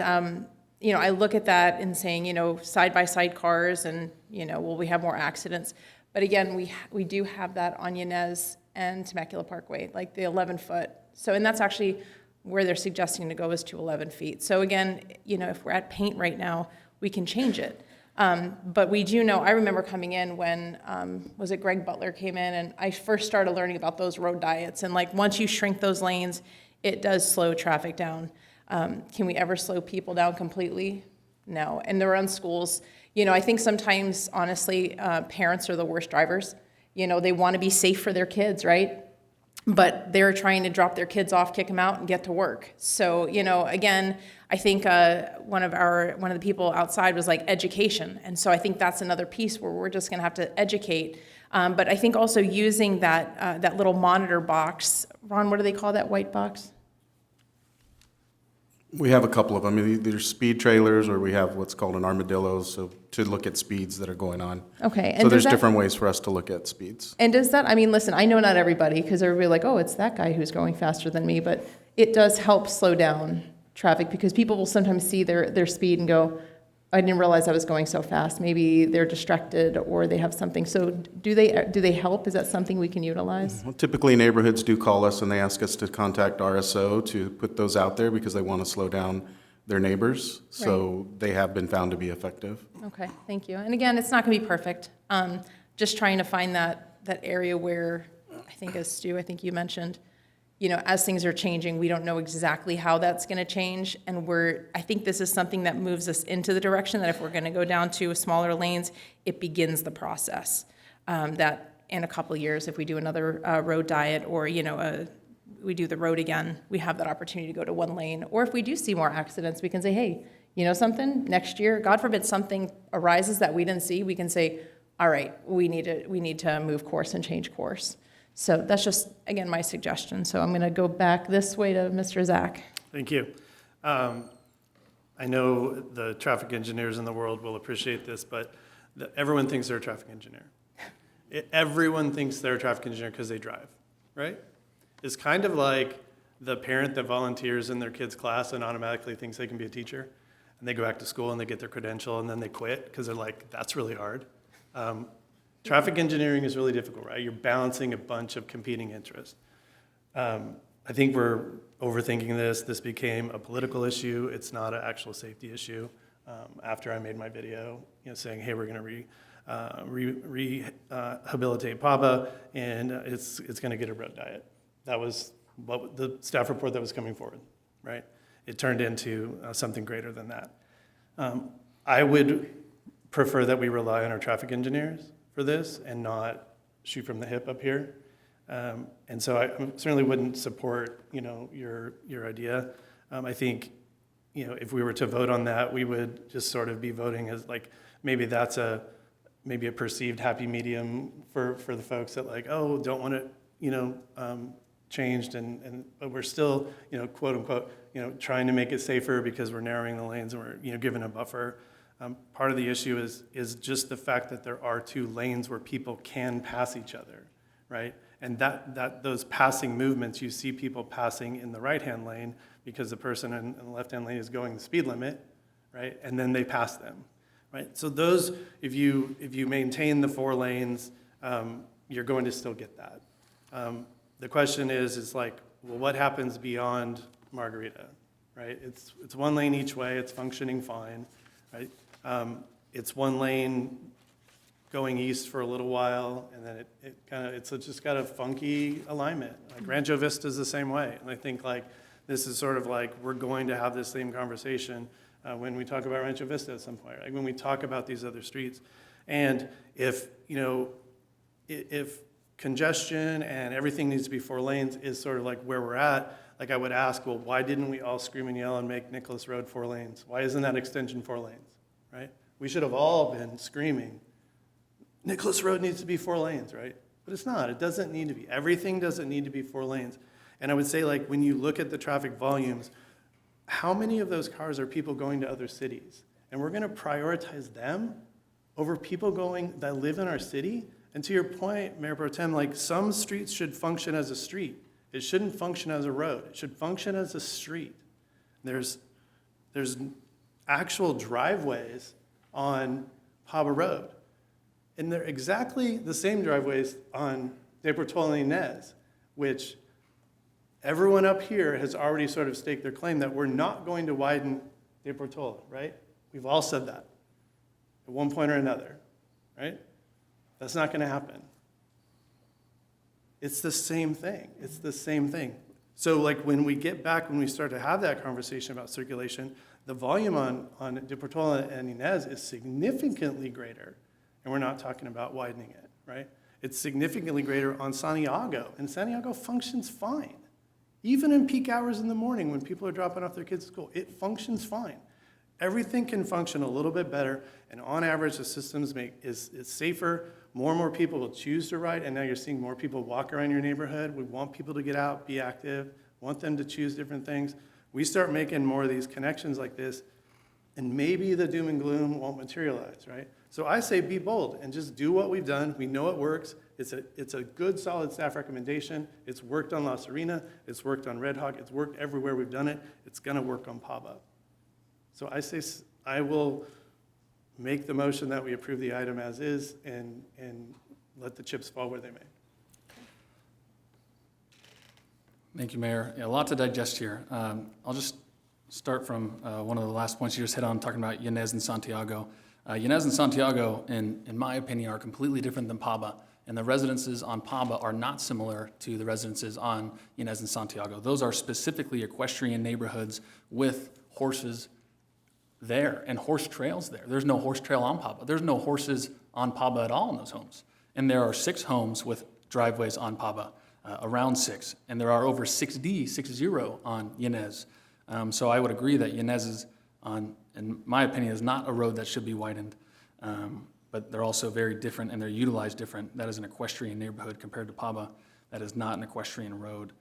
you know, I look at that and saying, you know, side-by-side cars and, you know, will we have more accidents? But again, we do have that on Yanez and Temecula Parkway, like the 11-foot. So, and that's actually where they're suggesting to go is to 11 feet. So again, you know, if we're at paint right now, we can change it. But we do know, I remember coming in when, was it Greg Butler came in, and I first started learning about those road diets. And like, once you shrink those lanes, it does slow traffic down. Can we ever slow people down completely? No. And they're on schools. You know, I think sometimes, honestly, parents are the worst drivers. You know, they want to be safe for their kids, right? But they're trying to drop their kids off, kick them out, and get to work. So, you know, again, I think one of the people outside was like education. And so I think that's another piece where we're just going to have to educate. But I think also using that little monitor box. Ron, what do they call that white box? We have a couple of them, either speed trailers or we have what's called an armadillo, so to look at speeds that are going on. Okay. So there's different ways for us to look at speeds. And does that, I mean, listen, I know not everybody, because everybody like, oh, it's that guy who's going faster than me, but it does help slow down traffic because people will sometimes see their speed and go, I didn't realize I was going so fast. Maybe they're distracted or they have something. So do they help? Is that something we can utilize? Well, typically neighborhoods do call us and they ask us to contact RSO to put those out there because they want to slow down their neighbors. So they have been found to be effective. Okay, thank you. And again, it's not going to be perfect. Just trying to find that area where, I think as Stu, I think you mentioned, you know, as things are changing, we don't know exactly how that's going to change. And I think this is something that moves us into the direction that if we're going to go down to smaller lanes, it begins the process. That in a couple of years, if we do another road diet or, you know, we do the road again, we have that opportunity to go to one lane. Or if we do see more accidents, we can say, hey, you know something, next year, God forbid something arises that we didn't see, we can say, all right, we need to move course and change course. So that's just, again, my suggestion. So I'm going to go back this way to Mr. Zach. Thank you. I know the traffic engineers in the world will appreciate this, but everyone thinks they're a traffic engineer. Everyone thinks they're a traffic engineer because they drive, right? It's kind of like the parent that volunteers in their kid's class and automatically thinks they can be a teacher. And they go back to school and they get their credential and then they quit because they're like, that's really hard. Traffic engineering is really difficult, right? You're balancing a bunch of competing interests. I think we're overthinking this. This became a political issue. It's not an actual safety issue. After I made my video, you know, saying, hey, we're going to rehabilitate PABA, and it's going to get a road diet. That was what the staff report that was coming forward, right? It turned into something greater than that. I would prefer that we rely on our traffic engineers for this and not shoot from the hip up here. And so I certainly wouldn't support, you know, your idea. I think, you know, if we were to vote on that, we would just sort of be voting as like, maybe that's maybe a perceived happy medium for the folks that like, oh, don't want it, you know, changed, but we're still, you know, quote unquote, you know, trying to make it safer because we're narrowing the lanes and we're, you know, giving a buffer. Part of the issue is just the fact that there are two lanes where people can pass each other, right? And those passing movements, you see people passing in the right-hand lane because the person in the left-hand lane is going the speed limit, right? And then they pass them, right? So those, if you maintain the 4 lanes, you're going to still get that. The question is like, well, what happens beyond Margarita, right? It's 1 lane each way. It's functioning fine, right? It's 1 lane going east for a little while, and then it's just got a funky alignment. Like Rancho Vista is the same way, and I think like this is sort of like we're going to have this same conversation when we talk about Rancho Vista at some point, right? When we talk about these other streets, and if you know, if congestion and everything needs to be 4 lanes is sort of like where we're at. Like I would ask, well, why didn't we all scream and yell and make Nicholas Road 4 lanes? Why isn't that extension 4 lanes, right? We should have all been screaming, Nicholas Road needs to be 4 lanes, right? But it's not. It doesn't need to be. Everything doesn't need to be 4 lanes. And I would say, like, when you look at the traffic volumes, how many of those cars are people going to other cities? And we're going to prioritize them over people going that live in our city? And to your point, Mayor Pro Tem, like, some streets should function as a street. It shouldn't function as a road. It should function as a street. There's actual driveways on Paba Road. And they're exactly the same driveways on De Portola and Inez, which everyone up here has already sort of staked their claim that we're not going to widen De Portola, right? We've all said that at one point or another, right? That's not going to happen. It's the same thing. It's the same thing. So like when we get back, when we start to have that conversation about circulation, the volume on De Portola and Inez is significantly greater, and we're not talking about widening it, right? It's significantly greater on Santiago, and Santiago functions fine. Even in peak hours in the morning when people are dropping off their kids at school, it functions fine. Everything can function a little bit better, and on average, the systems is safer. More and more people will choose to ride, and now you're seeing more people walk around your neighborhood. We want people to get out, be active, want them to choose different things. We start making more of these connections like this, and maybe the doom and gloom won't materialize, right? So I say be bold and just do what we've done. We know it works. It's a good, solid staff recommendation. It's worked on La Serena. It's worked on Red Hawk. It's worked everywhere we've done it. It's going to work on Paba. So I say I will make the motion that we approve the item as is and let the chips fall where they may. Thank you, Mayor. Yeah, a lot to digest here. I'll just start from one of the last points you just hit on, talking about Yanez and Santiago. Yanez and Santiago, in my opinion, are completely different than Paba, and the residences on Paba are not similar to the residences on Yanez and Santiago. Those are specifically equestrian neighborhoods with horses there and horse trails there. There's no horse trail on Paba. There's no horses on Paba at all in those homes. And there are 6 homes with driveways on Paba, around 6. And there are over 60 on Yanez. So I would agree that Yanez is in my opinion, is not a road that should be widened. But they're also very different and they're utilized different. That is an equestrian neighborhood compared to Paba. That is not an equestrian road.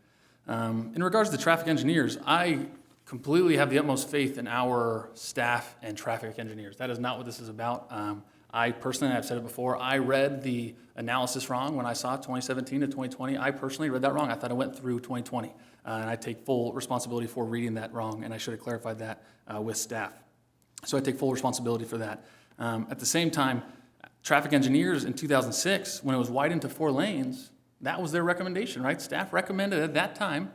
In regards to traffic engineers, I completely have the utmost faith in our staff and traffic engineers. That is not what this is about. I personally, I've said it before, I read the analysis wrong when I saw 2017 to 2020. I personally read that wrong. I thought it went through 2020. And I take full responsibility for reading that wrong, and I should have clarified that with staff. So I take full responsibility for that. At the same time, traffic engineers in 2006, when it was widened to 4 lanes, that was their recommendation, right? Staff recommended at that time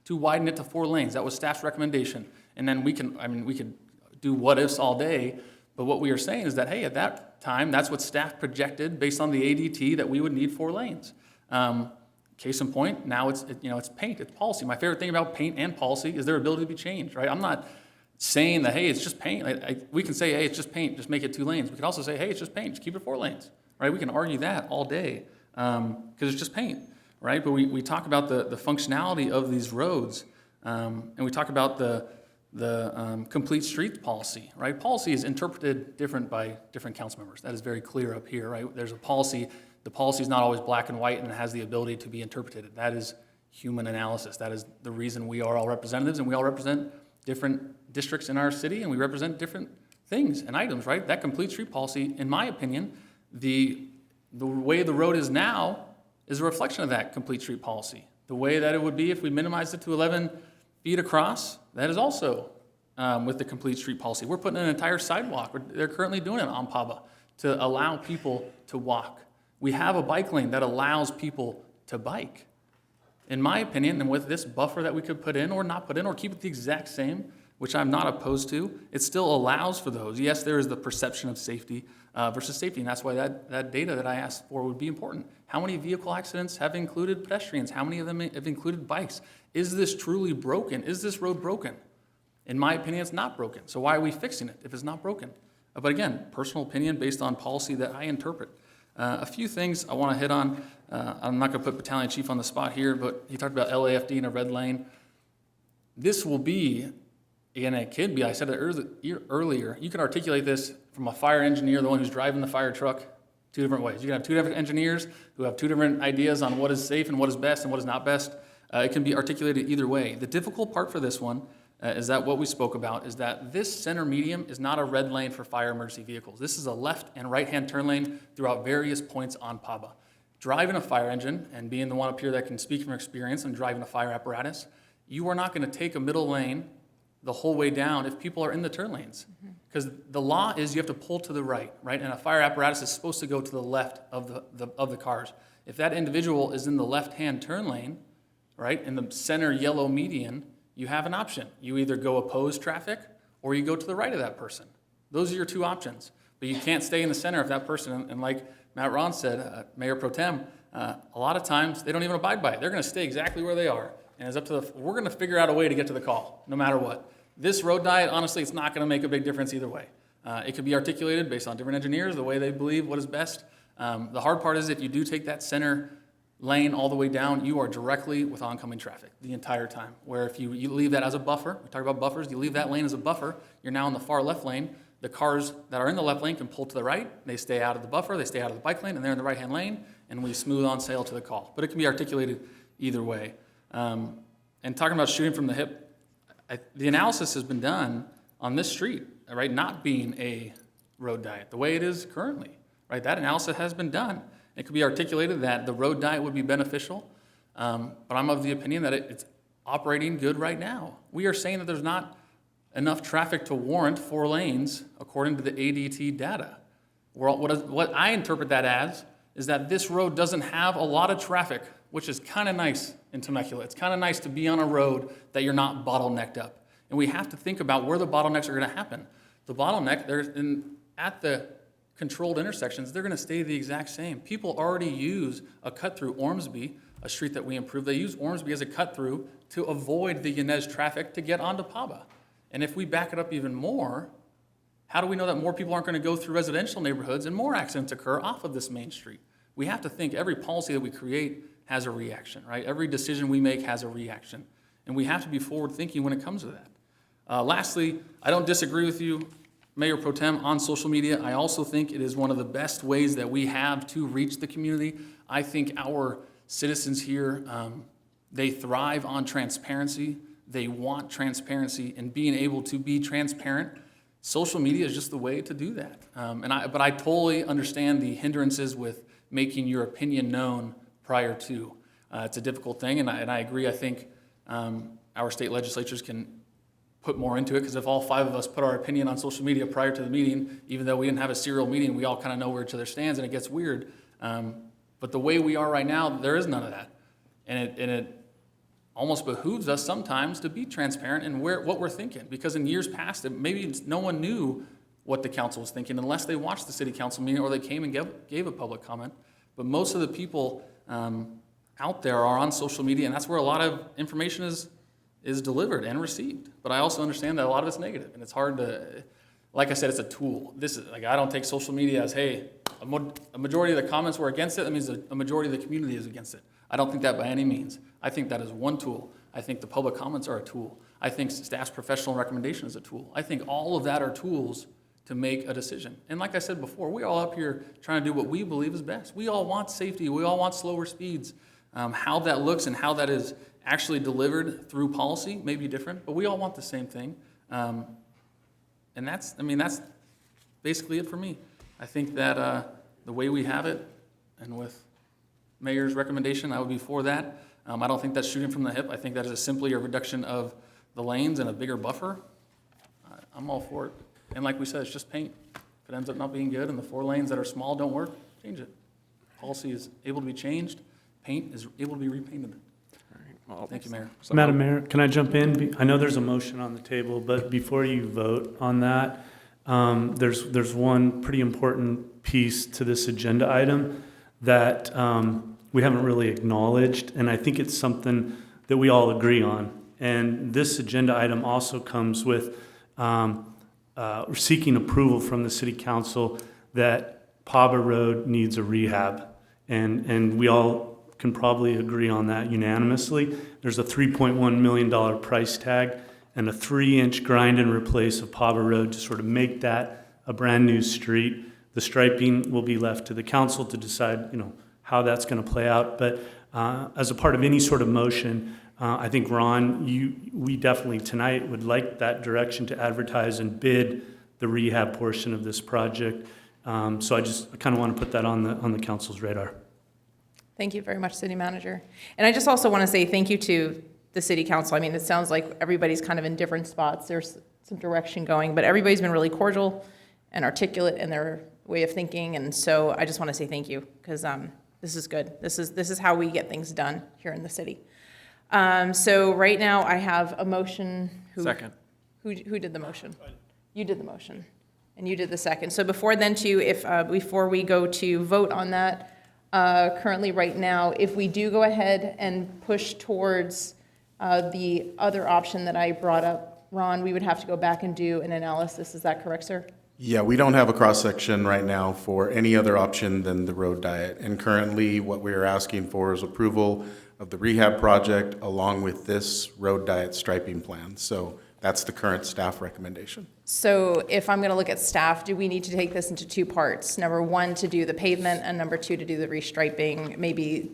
to widen it to 4 lanes. That was staff's recommendation. And then we could do what ifs all day, but what we are saying is that, hey, at that time, that's what staff projected based on the ADT that we would need 4 lanes. Case in point, now it's paint, it's policy. My favorite thing about paint and policy is their ability to be changed, right? I'm not saying that, hey, it's just paint. We can say, hey, it's just paint, just make it 2 lanes. We can also say, hey, it's just paint, just keep it 4 lanes, right? We can argue that all day because it's just paint, right? But we talk about the functionality of these roads, and we talk about the complete street policy, right? Policy is interpreted different by different council members. That is very clear up here, right? There's a policy. The policy is not always black and white and it has the ability to be interpreted. That is human analysis. That is the reason we are all representatives, and we all represent different districts in our city, and we represent different things and items, right? That complete street policy, in my opinion, the way the road is now is a reflection of that complete street policy. The way that it would be if we minimized it to 11 feet across, that is also with the complete street policy. We're putting an entire sidewalk. They're currently doing it on Paba to allow people to walk. We have a bike lane that allows people to bike. In my opinion, and with this buffer that we could put in or not put in or keep it the exact same, which I'm not opposed to, it still allows for those. Yes, there is the perception of safety versus safety, and that's why that data that I asked for would be important. How many vehicle accidents have included pedestrians? How many of them have included bikes? Is this truly broken? Is this road broken? In my opinion, it's not broken. So why are we fixing it if it's not broken? But again, personal opinion based on policy that I interpret. A few things I want to hit on. I'm not going to put Battalion Chief on the spot here, but he talked about LAFD in a red lane. This will be, and it could be, I said it earlier, you can articulate this from a fire engineer, the one who's driving the fire truck, two different ways. You can have two different engineers who have two different ideas on what is safe and what is best and what is not best. It can be articulated either way. The difficult part for this one is that what we spoke about is that this center medium is not a red lane for fire emergency vehicles. This is a left and right-hand turn lane throughout various points on PABA. Driving a fire engine and being the one up here that can speak from experience and driving a fire apparatus, you are not going to take a middle lane the whole way down if people are in the turn lanes. Because the law is you have to pull to the right? And a fire apparatus is supposed to go to the left of the cars. If that individual is in the left-hand turn lane, right, in the center yellow median, you have an option. You either go oppose traffic or you go to the right of that person. Those are your two options. But you can't stay in the center of that person. And like Matt Ron said, Mayor Pro Tem, a lot of times they don't even abide by it. They're going to stay exactly where they are. And it's up to we're going to figure out a way to get to the call, no matter what. This road diet, honestly, it's not going to make a big difference either way. It could be articulated based on different engineers, the way they believe what is best. The hard part is if you do take that center lane all the way down, you are directly with oncoming traffic the entire time. Where if you leave that as a buffer, we talk about buffers, you leave that lane as a buffer, you're now in the far left lane. The cars that are in the left lane can pull to the right, they stay out of the buffer, they stay out of the bike lane, and they're in the right-hand lane, and we smooth on sail to the call. But it can be articulated either way. And talking about shooting from the hip, the analysis has been done on this street, right, not being a road diet, the way it is currently, right? That analysis has been done. It could be articulated that the road diet would be beneficial, but I'm of the opinion that it's operating good right now. We are saying that there's not enough traffic to warrant 4 lanes according to the ADT data. What I interpret that as is that this road doesn't have a lot of traffic, which is kind of nice in Temecula. It's kind of nice to be on a road that you're not bottlenecked up. And we have to think about where the bottlenecks are going to happen. The bottleneck, at the controlled intersections, they're going to stay the exact same. People already use a cut through Ormsby, a street that we improved. They use Ormsby as a cut through to avoid the Yanez traffic to get onto PABA. And if we back it up even more, how do we know that more people aren't going to go through residential neighborhoods and more accidents occur off of this main street? We have to think every policy that we create has a reaction, right? Every decision we make has a reaction. And we have to be forward thinking when it comes to that. Lastly, I don't disagree with you, Mayor Pro Tem, on social media. I also think it is one of the best ways that we have to reach the community. I think our citizens here, they thrive on transparency. They want transparency, and being able to be transparent. Social media is just the way to do that. But I totally understand the hindrances with making your opinion known prior to. It's a difficult thing, and I agree. I think our state legislatures can put more into it, because if all 5 of us put our opinion on social media prior to the meeting, even though we didn't have a serial meeting, we all kind of know where each other stands, and it gets weird. But the way we are right now, there is none of that. And it almost behooves us sometimes to be transparent in what we're thinking, because in years past, maybe no one knew what the council was thinking unless they watched the city council meeting or they came and gave a public comment. But most of the people out there are on social media, and that's where a lot of information is delivered and received. But I also understand that a lot of it's negative, and it's hard to, like I said, it's a tool. This is like, I don't take social media as, hey, a majority of the comments were against it, that means a majority of the community is against it. I don't think that by any means. I think that is one tool. I think the public comments are a tool. I think staff's professional recommendation is a tool. I think all of that are tools to make a decision. And like I said before, we're all up here trying to do what we believe is best. We all want safety. We all want slower speeds. How that looks and how that is actually delivered through policy may be different, but we all want the same thing. And that's basically it for me. I think that the way we have it, and with Mayor's recommendation, I would be for that. I don't think that's shooting from the hip. I think that is simply a reduction of the lanes and a bigger buffer. I'm all for it. And like we said, it's just paint. If it ends up not being good and the 4 lanes that are small don't work, change it. Policy is able to be changed. Paint is able to be repainted. Well, thank you, Mayor. Madam Mayor, can I jump in? I know there's a motion on the table, but before you vote on that, there's one pretty important piece to this agenda item that we haven't really acknowledged, and I think it's something that we all agree on. And this agenda item also comes with seeking approval from the City Council that Paba Road needs a rehab. And we all can probably agree on that unanimously. There's a $3.1 million price tag and a 3-inch grind and replace of Paba Road to sort of make that a brand new street. The striping will be left to the council to decide, how that's going to play out. But as a part of any sort of motion, I think, Ron, we definitely tonight would like that direction to advertise and bid the rehab portion of this project. So I kind of want to put that on the council's radar. Thank you very much, City Manager. And I just also want to say thank you to the City Council. I mean, it sounds like everybody's kind of in different spots. There's some direction going, but everybody's been really cordial and articulate in their way of thinking. And so I just want to say thank you, because this is good. This is how we get things done here in the city. So right now I have a motion. Second. Who did the motion? You did the motion, and you did the second. So before we go to vote on that, currently right now, if we do go ahead and push towards the other option that I brought up, Ron, we would have to go back and do an analysis. Is that correct, sir? Yeah, we don't have a cross-section right now for any other option than the road diet. And currently, what we are asking for is approval of the rehab project along with this road diet striping plan. So that's the current staff recommendation. So if I'm going to look at staff, do we need to take this into two parts? Number one, to do the pavement, and number two, to do the restriping, maybe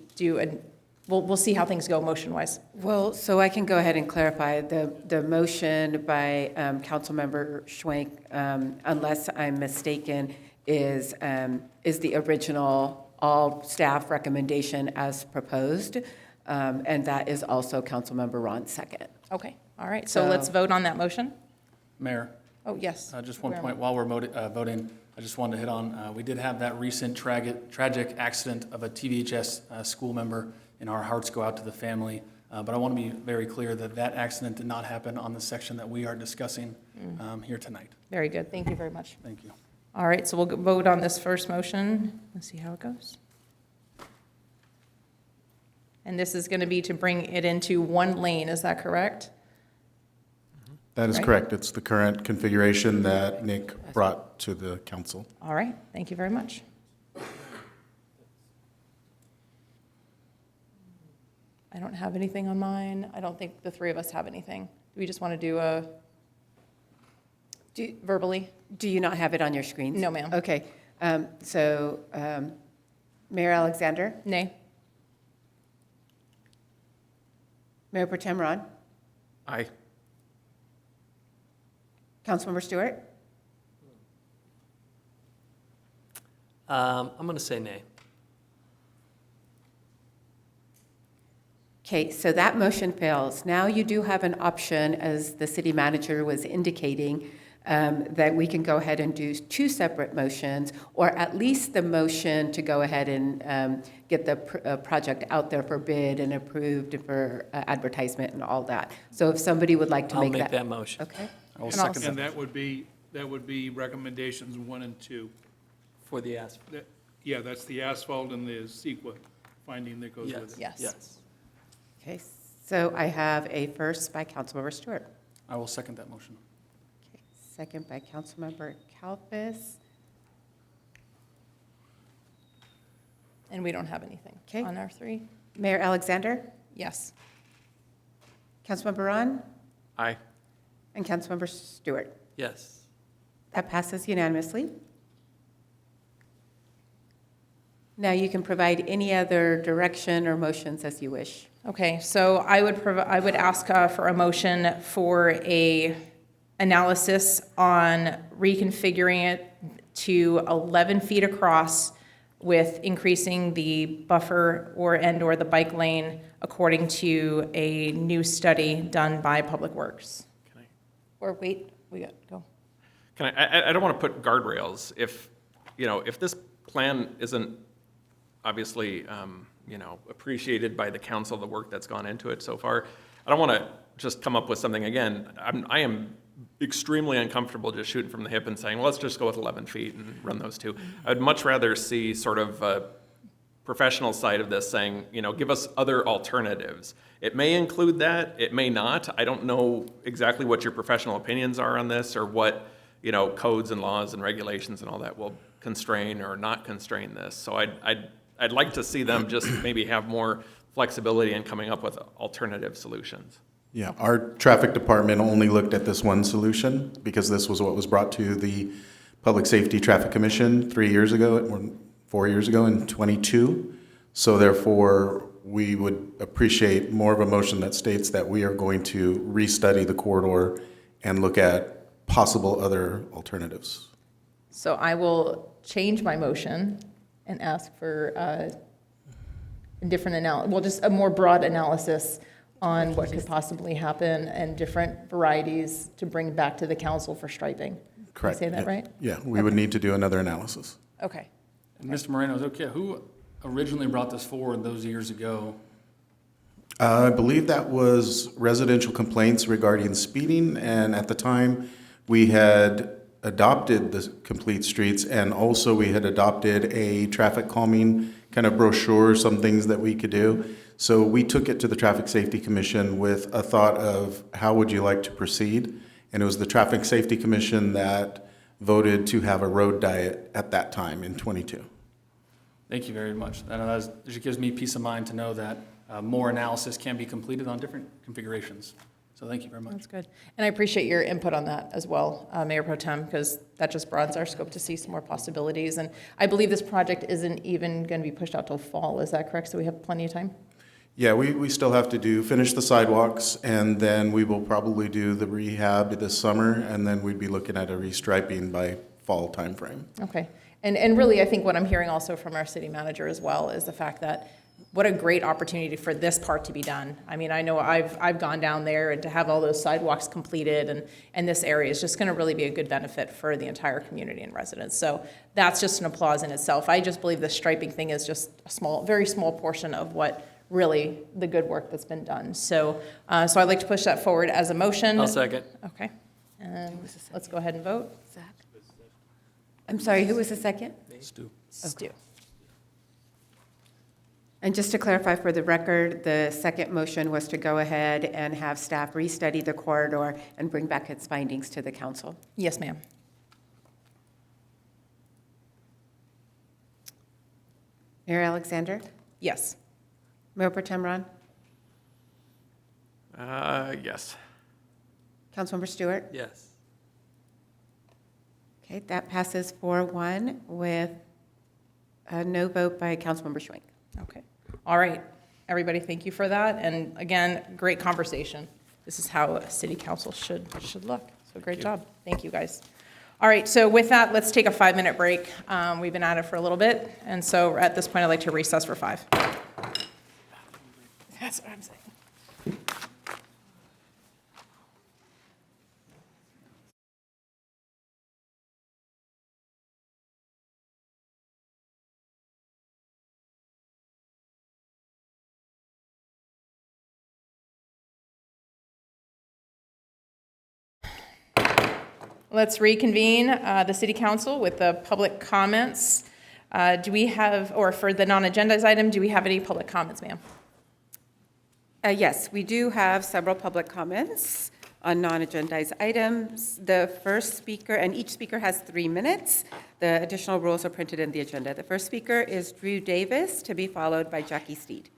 we'll see how things go motion-wise. Well, so I can go ahead and clarify. The motion by Councilmember Schwenk, unless I'm mistaken, is the original all staff recommendation as proposed, and that is also Councilmember Ron's second. Okay, all right. So let's vote on that motion. Mayor? Oh, yes. Just one point while we're voting, I just wanted to hit on, we did have that recent tragic accident of a TVHS school member, and our hearts go out to the family. But I want to be very clear that that accident did not happen on the section that we are discussing here tonight. Very good. Thank you very much. Thank you. All right, so we'll vote on this first motion. Let's see how it goes. And this is going to be to bring it into one lane, is that correct? That is correct. It's the current configuration that Nick brought to the council. All right, thank you very much. I don't have anything on mine. I don't think the three of us have anything. Do we just want to do verbally? Do you not have it on your screens? No, ma'am. Okay. So Mayor Alexander? Nay. Mayor Pro Tem Ron? Aye. Councilmember Stewart? I'm going to say nay. Okay, so that motion fails. Now you do have an option, as the city manager was indicating, that we can go ahead and do two separate motions, or at least the motion to go ahead and get the project out there for bid and approved for advertisement and all that. So if somebody would like to I'll make make that motion. Okay. I will second And that. that would be recommendations 1 and 2. For the asphalt. Yeah, that's the asphalt and the CEQA finding that goes with it. Yes. Yes. Okay, so I have a first by Councilmember Stewart. I will second that motion. Okay, second by Councilmember Kalfis. And we don't have anything Okay. on our three? Mayor Alexander? Yes. Councilmember Ron? Aye. And Councilmember Stewart. Yes. That passes unanimously. Now you can provide any other direction or motions as you wish. Okay, so I would ask for a motion for a analysis on reconfiguring it to 11 feet across with increasing the buffer or the bike lane according to a new study done by Public Works. Or wait, go. Can I don't want to put guardrails. If this plan isn't obviously, appreciated by the council, the work that's gone into it so far, I don't want to just come up with something again. I am extremely uncomfortable just shooting from the hip and saying, well, let's just go with 11 feet and run those two. I'd much rather see sort of a professional side of this saying, give us other alternatives. It may include that, it may not. I don't know exactly what your professional opinions are on this or what, codes and laws and regulations and all that will constrain or not constrain this. So I'd like to see them just maybe have more flexibility in coming up with alternative solutions. Yeah, our traffic department only looked at this one solution because this was what was brought to the Public Safety Traffic Commission 3 years ago, or 4 years ago in '22. So therefore, we would appreciate more of a motion that states that we are going to restudy the corridor and look at possible other alternatives. So I will change my motion and ask for a different just a more broad analysis on what could possibly happen and different varieties to bring back to the council for striping. Correct. Did I say that Yeah. right? Yeah, we would need to do another analysis. Okay. And Mr. Moreno, is it okay, who originally brought this forward those years ago? I believe that was residential complaints regarding speeding, and at the time, we had adopted the complete streets, and also we had adopted a traffic calming kind of brochure, some things that we could do. So we took it to the Traffic Safety Commission with a thought of how would you like to proceed? And it was the Traffic Safety Commission that voted to have a road diet at that time in '22. Thank you very much. And it just gives me peace of mind to know that more analysis can be completed on different configurations. So thank you very much. That's good. And I appreciate your input on that as well, Mayor Pro Tem, because that just broadens our scope to see some more possibilities. And I believe this project isn't even going to be pushed out till fall. Is that correct? So we have plenty of time? Yeah, we still have to finish the sidewalks, and then we will probably do the rehab this summer, and then we'd be looking at a restriping by fall timeframe. Okay. And really, I think what I'm hearing also from our city manager as well is the fact that what a great opportunity for this part to be done. I mean, I know I've gone down there, and to have all those sidewalks completed and this area is just going to really be a good benefit for the entire community and residents. So that's just an applause in itself. I just believe the striping thing is just a very small portion of what really the good work that's been done. So I'd like to push that forward as a motion. I'll second. Okay. And let's go ahead and vote. I'm sorry, who was the second? Stu. Stu. And just to clarify for the record, the second motion was to go ahead and have staff restudy the corridor and bring back its findings to the council. Yes, ma'am. Mayor Alexander? Yes. Mayor Pro Tem Ron? Yes. Councilmember Stewart? Yes. Okay, that passes 4-1 with a no vote by Councilmember Schwenk. Okay. All right. Everybody, thank you for that. And again, great conversation. This is how a city council should look. So great job. Thank you, guys. All right, so with that, let's take a 5-minute break. We've been at it for a little bit, and so at this point, I'd like to recess for 5. That's what I'm saying. Let's reconvene the city council with the public comments. Do we have, or for the non-agendized item, do we have any public comments, ma'am? Yes, we do have several public comments on non-agendized items. The first speaker, and each speaker has 3 minutes. The additional rules are printed in the agenda. The first speaker is Drew Davis, to be followed by Jackie Steed.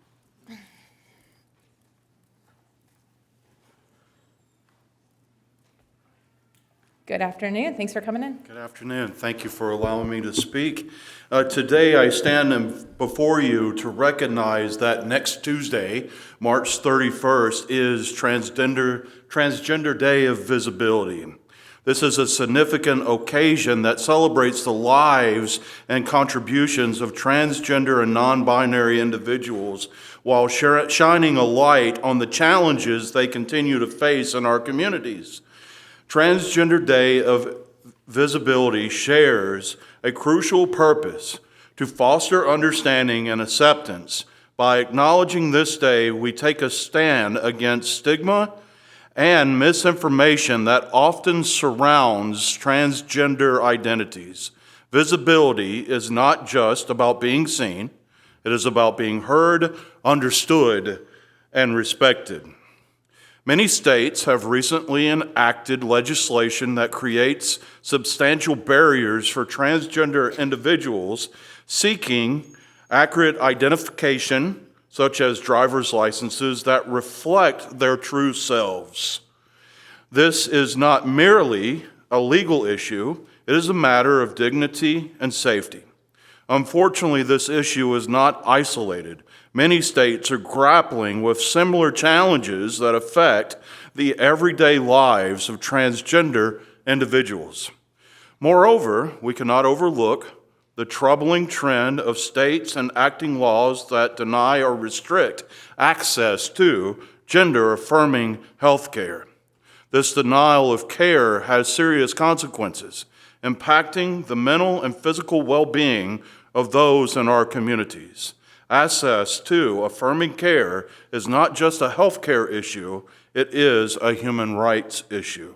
Good afternoon. Thanks for coming in. Good afternoon. Thank you for allowing me to speak. Today I stand before you to recognize that next Tuesday, March 31st, is Transgender Day of Visibility. This is a significant occasion that celebrates the lives and contributions of transgender and non-binary individuals while shining a light on the challenges they continue to face in our communities. Transgender Day of Visibility shares a crucial purpose to foster understanding and acceptance. By acknowledging this day, we take a stand against stigma and misinformation that often surrounds transgender identities. Visibility is not just about being seen, it is about being heard, understood, and respected. Many states have recently enacted legislation that creates substantial barriers for transgender individuals seeking accurate identification, such as driver's licenses, that reflect their true selves. This is not merely a legal issue, it is a matter of dignity and safety. Unfortunately, this issue is not isolated. Many states are grappling with similar challenges that affect the everyday lives of transgender individuals. Moreover, we cannot overlook the troubling trend of states enacting laws that deny or restrict access to gender-affirming health care. This denial of care has serious consequences, impacting the mental and physical well-being of those in our communities. Access to affirming care is not just a health care issue, it is a human rights issue.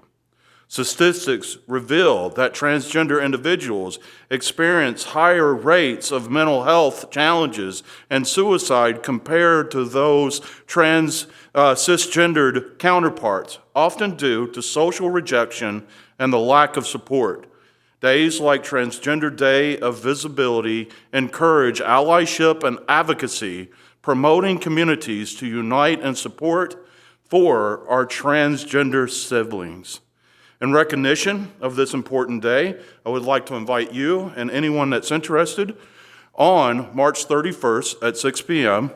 Statistics reveal that transgender individuals experience higher rates of mental health challenges and suicide compared to those cisgendered counterparts, often due to social rejection and the lack of support. Days like Transgender Day of Visibility encourage allyship and advocacy, promoting communities to unite and support for our transgender siblings. In recognition of this important day, I would like to invite you and anyone that's interested on March 31st at 6 p.m.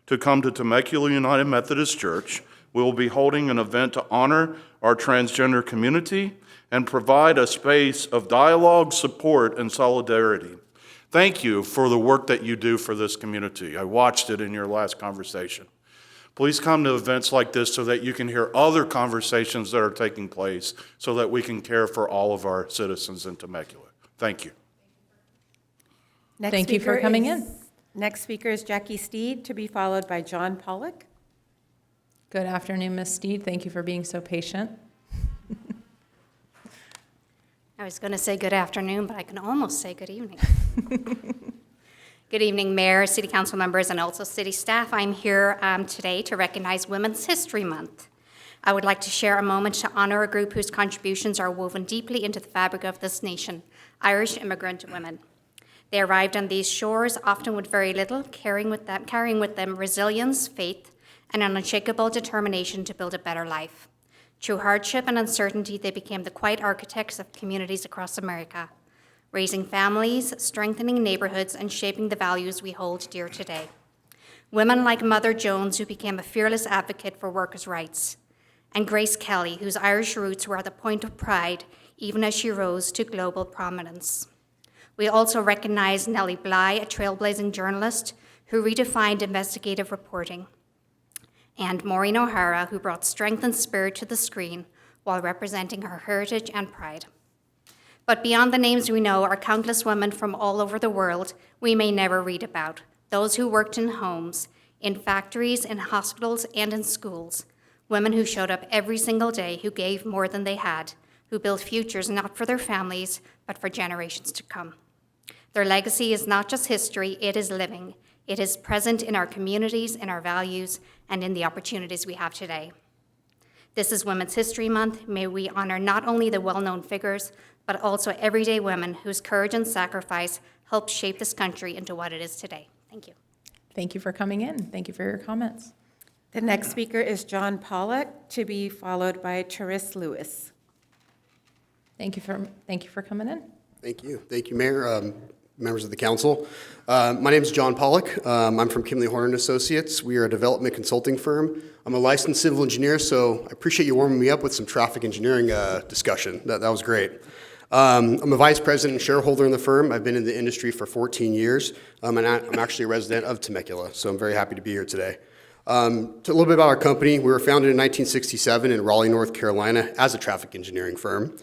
to come to Temecula United Methodist Church. We will be holding an event to honor our transgender community and provide a space of dialogue, support, and solidarity. Thank you for the work that you do for this community. I watched it in your last conversation. Please come to events like this so that you can hear other conversations that are taking place so that we can care for all of our citizens in Temecula. Thank you. Thank you for coming in. Next speaker is Jackie Steed, to be followed by John Pollock. Good afternoon, Ms. Steed. Thank you for being so patient. I was going to say good afternoon, but I can almost say good evening. Good evening, Mayor, City Council members, and also City staff. I'm here today to recognize Women's History Month. I would like to share a moment to honor a group whose contributions are woven deeply into the fabric of this nation, Irish immigrant women. They arrived on these shores often with very little, carrying with them resilience, faith, and an unshakable determination to build a better life. Through hardship and uncertainty, they became the quiet architects of communities across America, raising families, strengthening neighborhoods, and shaping the values we hold dear today. Women like Mother Jones, who became a fearless advocate for workers' rights, and Grace Kelly, whose Irish roots were at the point of pride even as she rose to global prominence. We also recognize Nellie Bly, a trailblazing journalist who redefined investigative reporting, and Maureen O'Hara, who brought strength and spirit to the screen while representing her heritage and pride. But beyond the names we know are countless women from all over the world we may never read about, those who worked in homes, in factories, in hospitals, and in schools, women who showed up every single day, who gave more than they had, who built futures not for their families, but for generations to come. Their legacy is not just history, it is living. It is present in our communities, in our values, and in the opportunities we have today. This is Women's History Month. May we honor not only the well-known figures, but also everyday women whose courage and sacrifice helped shape this country into what it is today. Thank you. Thank you for coming in. Thank you for your comments. The next speaker is John Pollock, to be followed by Therese Lewis. Thank you for coming in. Thank you. Thank you, Mayor, members of the council. My name is John Pollock. I'm from Kimley Horn & Associates. We are a development consulting firm. I'm a licensed civil engineer, so I appreciate you warming me up with some traffic engineering discussion. That was great. I'm a vice president and shareholder in the firm. I've been in the industry for 14 years, and I'm actually a resident of Temecula, so I'm very happy to be here today. A little bit about our company. We were founded in 1967 in Raleigh, North Carolina as a traffic engineering firm.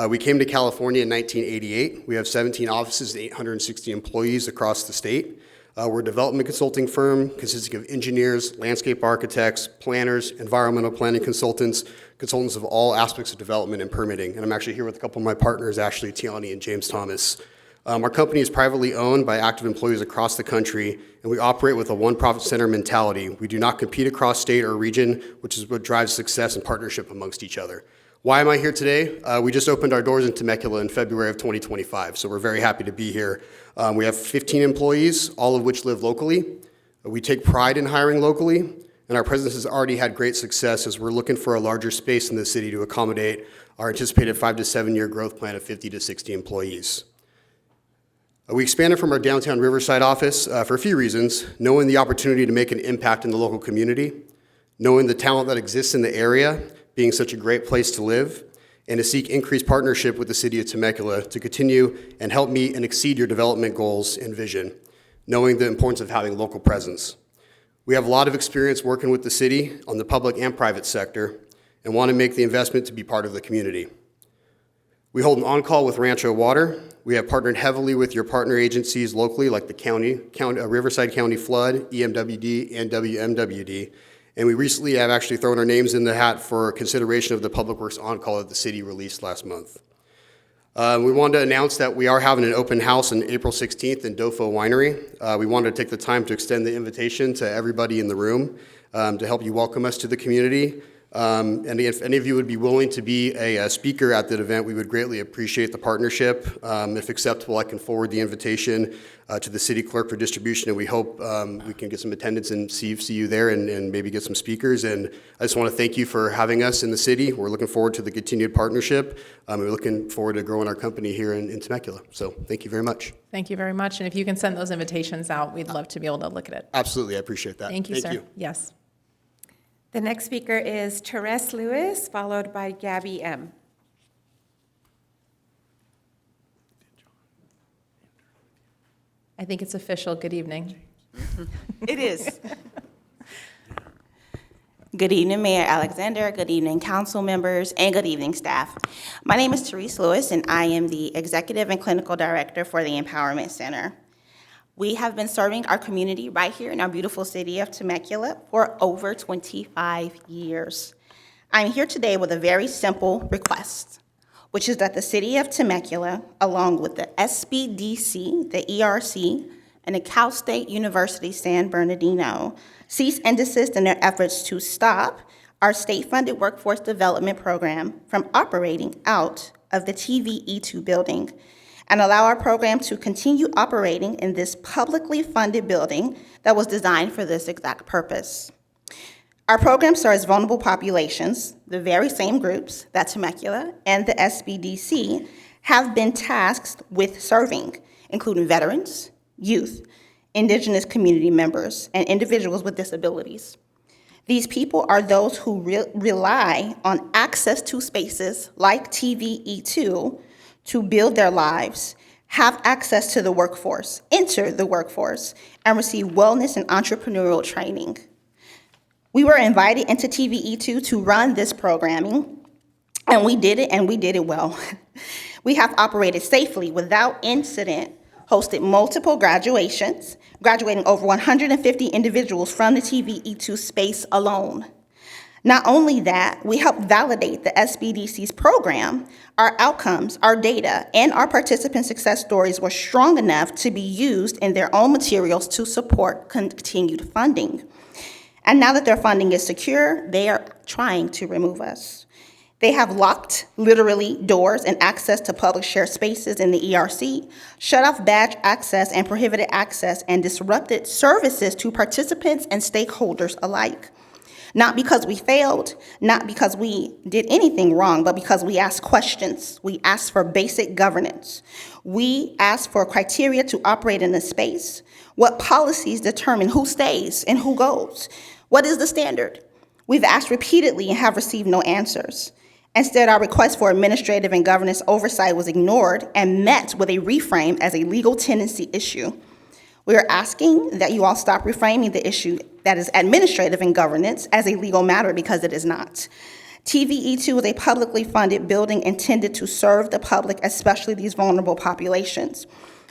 We came to California in 1988. We have 17 offices and 860 employees across the state. We're a development consulting firm consisting of engineers, landscape architects, planners, environmental planning consultants of all aspects of development and permitting. And I'm actually here with a couple of my partners, Ashley Tiani and James Thomas. Our company is privately owned by active employees across the country, and we operate with a one-profit center mentality. We do not compete across state or region, which is what drives success and partnership amongst each other. Why am I here today? We just opened our doors in Temecula in February of 2025, so we're very happy to be here. We have 15 employees, all of which live locally. We take pride in hiring locally, and our presence has already had great success as we're looking for a larger space in the city to accommodate our anticipated 5 to 7 year growth plan of 50 to 60 employees. We expanded from our downtown Riverside office for a few reasons: knowing the opportunity to make an impact in the local community, knowing the talent that exists in the area, being such a great place to live, and to seek increased partnership with the city of Temecula to continue and help meet and exceed your development goals and vision, knowing the importance of having local presence. We have a lot of experience working with the city on the public and private sector and want to make the investment to be part of the community. We hold an on-call with Rancho Water. We have partnered heavily with your partner agencies locally, like the Riverside County Flood, EMWD, and WMWD. And we recently have actually thrown our names in the hat for consideration of the Public Works on-call that the city released last month. We wanted to announce that we are having an open house on April 16th in Dofo Winery. We wanted to take the time to extend the invitation to everybody in the room to help you welcome us to the community. And if any of you would be willing to be a speaker at that event, we would greatly appreciate the partnership. If acceptable, I can forward the invitation to the city clerk for distribution, and we hope we can get some attendance and see you there and maybe get some speakers. And I just want to thank you for having us in the city. We're looking forward to the continued partnership. We're looking forward to growing our company here in Temecula. So thank you very much. Thank you very much. And if you can send those invitations out, we'd love to be able to look at it. Absolutely, I appreciate that. Thank you, sir. Yes. The next speaker is Therese Lewis, followed by Gabby M. I think it's official. Good evening. It is. Good evening, Mayor Alexander. Good evening, council members, and good evening, staff. My name is Therese Lewis, and I am the Executive and Clinical Director for the Empowerment Center. We have been serving our community right here in our beautiful city of Temecula for over 25 years. I'm here today with a very simple request, which is that the city of Temecula, along with the SBDC, the ERC, and the Cal State University San Bernardino, cease and desist in their efforts to stop our state-funded workforce development program from operating out of the TVE2 building, and allow our program to continue operating in this publicly funded building that was designed for this exact purpose. Our program serves vulnerable populations, the very same groups that Temecula and the SBDC have been tasked with serving, including veterans, youth, indigenous community members, and individuals with disabilities. These people are those who rely on access to spaces like TVE2 to build their lives, have access to the workforce, enter the workforce, and receive wellness and entrepreneurial training. We were invited into TVE2 to run this programming, and we did it well. We have operated safely without incident, hosted multiple graduations, graduating over 150 individuals from the TVE2 space alone. Not only that, we helped validate the SBDC's program. Our outcomes, our data, and our participant success stories were strong enough to be used in their own materials to support continued funding. And now that their funding is secure, they are trying to remove us. They have locked, literally, doors and access to public shared spaces in the ERC, shut off badge access and prohibited access, and disrupted services to participants and stakeholders alike. Not because we failed, not because we did anything wrong, but because we asked questions. We asked for basic governance. We asked for criteria to operate in the space. What policies determine who stays and who goes? What is the standard? We've asked repeatedly and have received no answers. Instead, our request for administrative and governance oversight was ignored and met with a reframe as a legal tenancy issue. We are asking that you all stop reframing the issue that is administrative and governance as a legal matter, because it is not. TVE2 is a publicly funded building intended to serve the public, especially these vulnerable populations.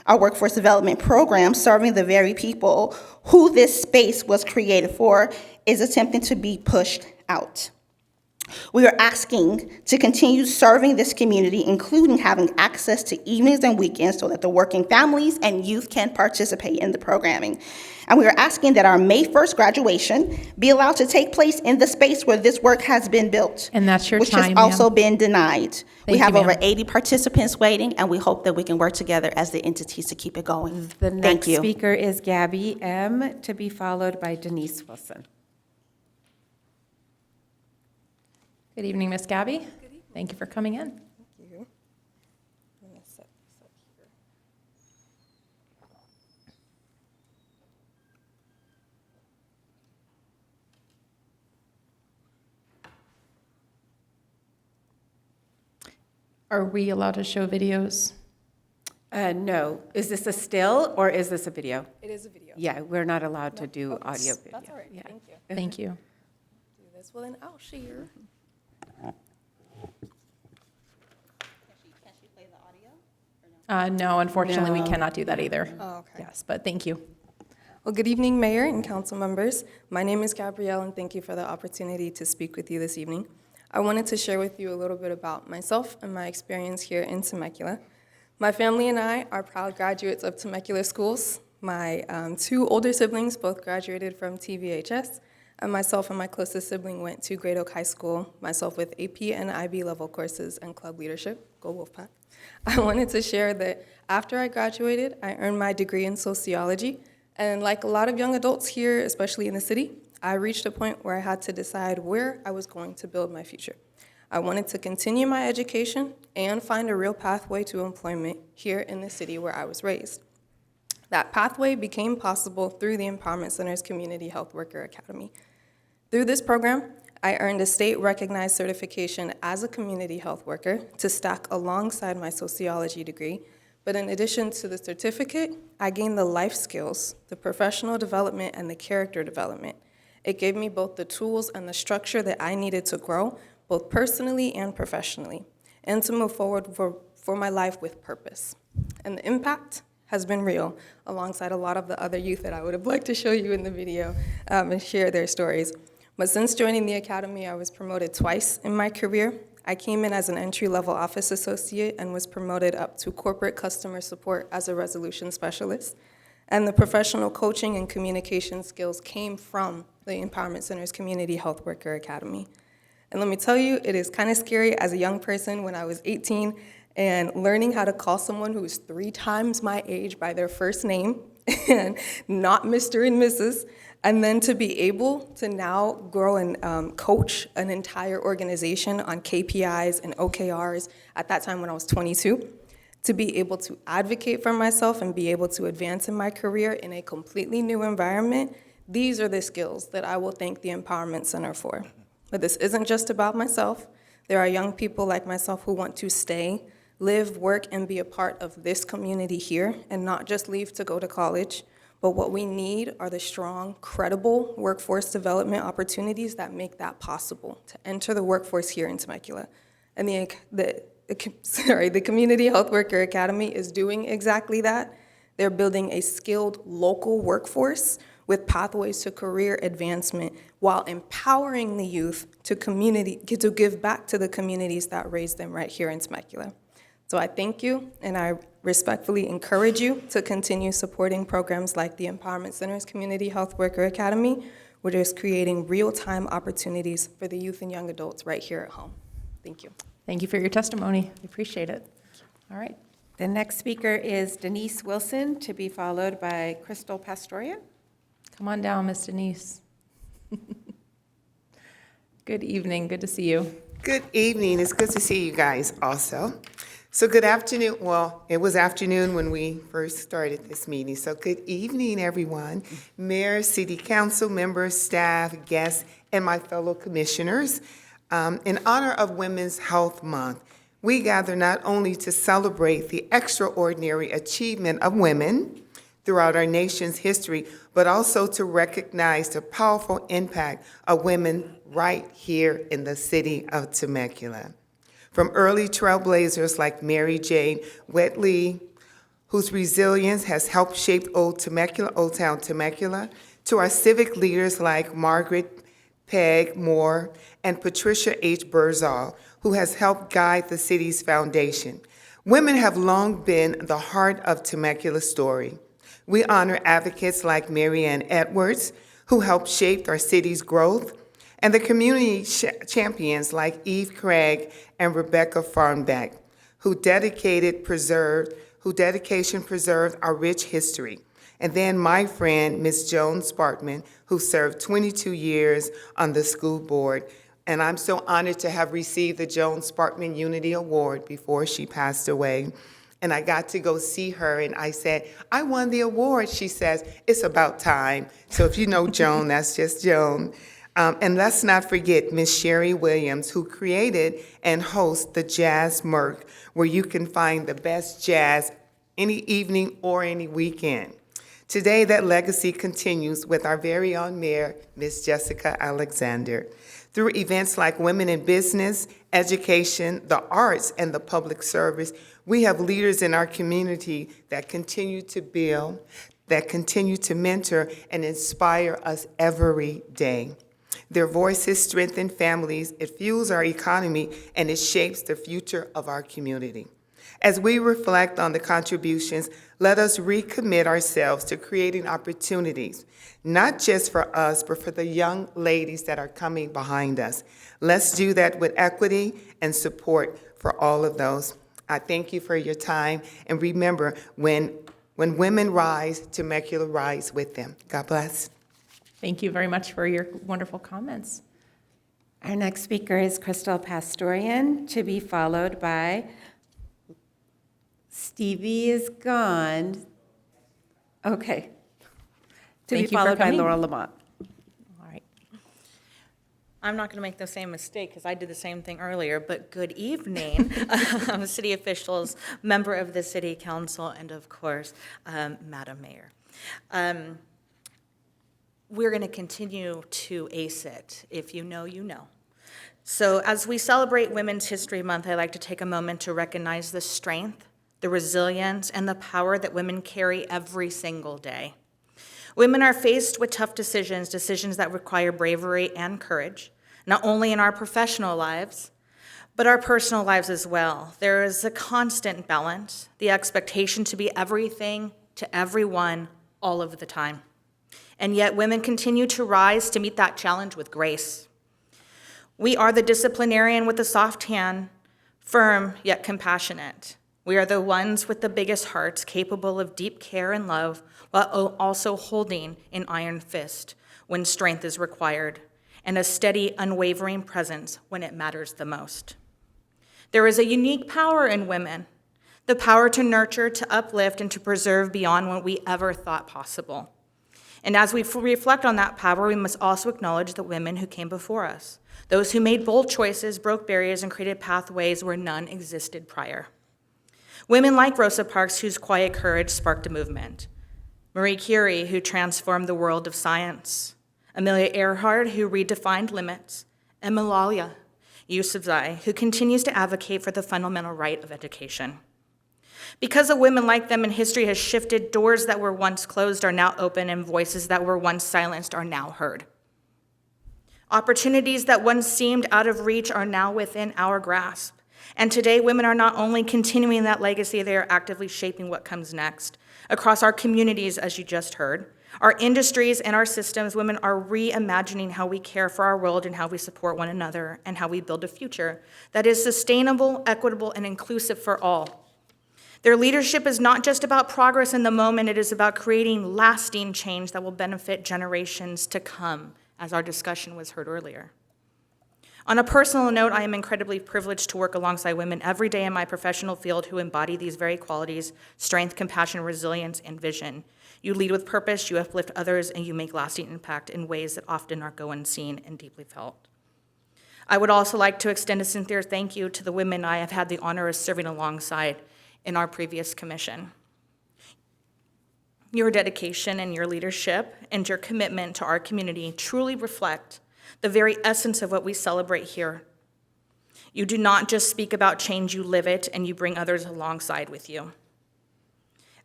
Our workforce development program, serving the very people who this space was created for, is attempting to be pushed out. We are asking to continue serving this community, including having access to evenings and weekends so that the working families and youth can participate in the programming. And we are asking that our May 1st graduation be allowed to take place in the space where this work has been built. And that's your which time, has ma'am. also been denied. We Thank have you, over ma'am. 80 participants waiting, and we hope that we can work together as the entities to keep it going. The Thank next you. speaker is Gabby M., to be followed by Denise Wilson. Good evening, Miss Gabby. Thank you for coming in. Thank you. I'm gonna set this up here. Are we allowed to show videos? No. Is this a still or is this a video? It is a video. Yeah, we're not allowed to do Oh, audio video. That's all right. Yeah. Thank you. Thank you. Do this. Well, then I'll share. No, unfortunately, we No. cannot do that either. Oh, okay. Yes, but thank you. Well, good evening, Mayor and council members. My name is Gabrielle, and thank you for the opportunity to speak with you this evening. I wanted to share with you a little bit about myself and my experience here in Temecula. My family and I are proud graduates of Temecula schools. My two older siblings both graduated from TVHS, and myself and my closest sibling went to Great Oak High School, myself with AP and IB level courses and club leadership. Go Wolfpack. I wanted to share that after I graduated, I earned my degree in sociology, and like a lot of young adults here, especially in the city, I reached a point where I had to decide where I was going to build my future. I wanted to continue my education and find a real pathway to employment here in the city where I was raised. That pathway became possible through the Empowerment Center's Community Health Worker Academy. Through this program, I earned a state-recognized certification as a community health worker to stack alongside my sociology degree. But in addition to the certificate, I gained the life skills, the professional development, and the character development. It gave me both the tools and the structure that I needed to grow, both personally and professionally, and to move forward for my life with purpose. And the impact has been real, alongside a lot of the other youth that I would have liked to show you in the video and share their stories. But since joining the academy, I was promoted twice in my career. I came in as an entry-level office associate and was promoted up to corporate customer support as a resolution specialist. And the professional coaching and communication skills came from the Empowerment Center's Community Health Worker Academy. And let me tell you, it is kind of scary as a young person when I was 18 and learning how to call someone who is 3 times my age by their first name and not Mr. and Mrs., and then to be able to now grow and coach an entire organization on KPIs and OKRs at that time when I was 22, to be able to advocate for myself and be able to advance in my career in a completely new environment, these are the skills that I will thank the Empowerment Center for. But this isn't just about myself. There are young people like myself who want to stay, live, work, and be a part of this community here, and not just leave to go to college. But what we need are the strong, credible workforce development opportunities that make that possible to enter the workforce here in Temecula. And the Community Health Worker Academy is doing exactly that. They're building a skilled local workforce with pathways to career advancement while empowering the youth to give back to the communities that raised them right here in Temecula. So I thank you, and I respectfully encourage you to continue supporting programs like the Empowerment Center's Community Health Worker Academy, which is creating real-time opportunities for the youth and young adults right here at home. Thank you. Thank you for your testimony. I appreciate it. All right. The next speaker is Denise Wilson, to be followed by Crystal Pastorian. Come on down, Miss Denise. Good evening. Good to see you. Good evening. It's good to see you guys also. So good afternoon. Well, it was afternoon when we first started this meeting. So good evening, everyone. Mayor, city council members, staff, guests, and my fellow commissioners. In honor of Women's Health Month, we gather not only to celebrate the extraordinary achievement of women throughout our nation's history, but also to recognize the powerful impact of women right here in the city of Temecula. From early trailblazers like Mary Jane Whitley, whose resilience has helped shape Old Town Temecula, to our civic leaders like Margaret Peg Moore, and Patricia H. Berzal, who has helped guide the city's foundation. Women have long been the heart of Temecula's story. We honor advocates like Mary Ann Edwards, who helped shape our city's growth, and the community champions like Eve Craig and Rebecca Farnbeck, whose dedication preserved our rich history. And then my friend, Ms. Joan Sparkman, who served 22 years on the school board. And I'm so honored to have received the Joan Sparkman Unity Award before she passed away. And I got to go see her, and I said, I won the award. She says, it's about time. So if you know Joan, that's just Joan. And let's not forget Miss Sherry Williams, who created and hosts the Jazz Merc, where you can find the best jazz any evening or any weekend. Today, that legacy continues with our very own mayor, Miss Jessica Alexander. Through events like Women in Business, Education, the Arts, and the Public Service, we have leaders in our community that continue to build, that continue to mentor, and inspire us every day. Their voices strengthen families, it fuels our economy, and it shapes the future of our community. As we reflect on the contributions, let us recommit ourselves to creating opportunities, not just for us, but for the young ladies that are coming behind us. Let's do that with equity and support for all of those. I thank you for your time, and remember, when women rise, Temecula rise with them. God bless. Thank you very much for your wonderful comments. Our next speaker is Crystal Pastorian, to be followed by Stevie is gone. Okay. To be Thank you for followed by coming. Laura Lamont. All right. I'm not going to make the same mistake because I did the same thing earlier, but good evening, city officials, member of the city council, and of course, Madam Mayor. We're going to continue to ace it. If you know, you know. So as we celebrate Women's History Month, I'd like to take a moment to recognize the strength, the resilience, and the power that women carry every single day. Women are faced with tough decisions, decisions that require bravery and courage, not only in our professional lives, but our personal lives as well. There is a constant balance, the expectation to be everything to everyone all of the time. And yet women continue to rise to meet that challenge with grace. We are the disciplinarian with the soft hand, firm yet compassionate. We are the ones with the biggest hearts, capable of deep care and love, while also holding an iron fist when strength is required, and a steady, unwavering presence when it matters the most. There is a unique power in women, the power to nurture, to uplift, and to preserve beyond what we ever thought possible. And as we reflect on that power, we must also acknowledge the women who came before us, those who made bold choices, broke barriers, and created pathways where none existed prior. Women like Rosa Parks, whose quiet courage sparked a movement. Marie Curie, who transformed the world of science. Amelia Earhart, who redefined limits. And Malala Yousafzai, who continues to advocate for the fundamental right of education. Because of women like them, and history has shifted, doors that were once closed are now open, and voices that were once silenced are now heard. Opportunities that once seemed out of reach are now within our grasp. And today, women are not only continuing that legacy, they are actively shaping what comes next. Across our communities, as you just heard, our industries and our systems, women are reimagining how we care for our world and how we support one another and how we build a future that is sustainable, equitable, and inclusive for all. Their leadership is not just about progress in the moment, it is about creating lasting change that will benefit generations to come, as our discussion was heard earlier. On a personal note, I am incredibly privileged to work alongside women every day in my professional field who embody these very qualities: strength, compassion, resilience, and vision. You lead with purpose, you uplift others, and you make lasting impact in ways that often are go unseen and deeply felt. I would also like to extend a sincere thank you to the women I have had the honor of serving alongside in our previous commission. Your dedication and your leadership and your commitment to our community truly reflect the very essence of what we celebrate here. You do not just speak about change, you live it, and you bring others alongside with you.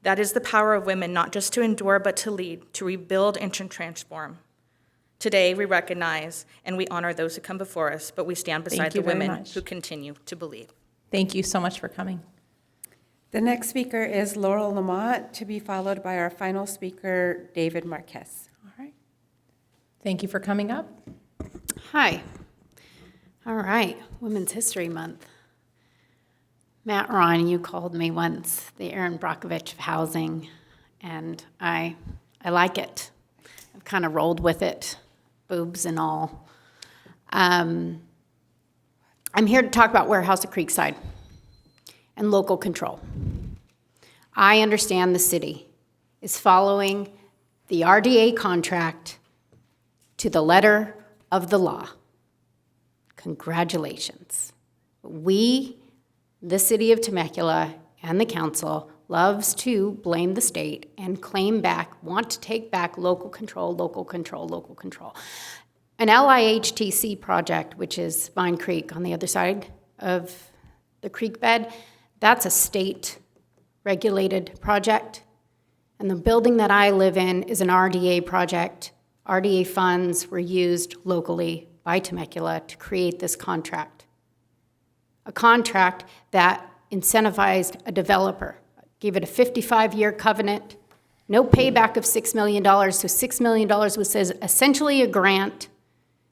That is the power of women, not just to endure, but to lead, to rebuild and to transform. Today, we recognize and we honor those who come before us, but we stand beside Thank the you very women much. who continue to believe. Thank you so much for coming. The next speaker is Laurel Lamont, to be followed by our final speaker, David Marquez. All right. Thank you for coming up. Hi. All right, Women's History Month. Matt Ron, you called me once the Erin Brockovich of housing, and I like it. I've kind of rolled with it, boobs and all. I'm here to talk about Warehouse at Creekside and local control. I understand the city is following the RDA contract to the letter of the law. Congratulations. We, the city of Temecula and the council, loves to blame the state and claim back, want to take back local control, local control, local control. An LIHTC project, which is Vine Creek on the other side of the creek bed, that's a state-regulated project. And the building that I live in is an RDA project. RDA funds were used locally by Temecula to create this contract. A contract that incentivized a developer, gave it a 55-year covenant, no payback of $6 million. So $6 million was essentially a grant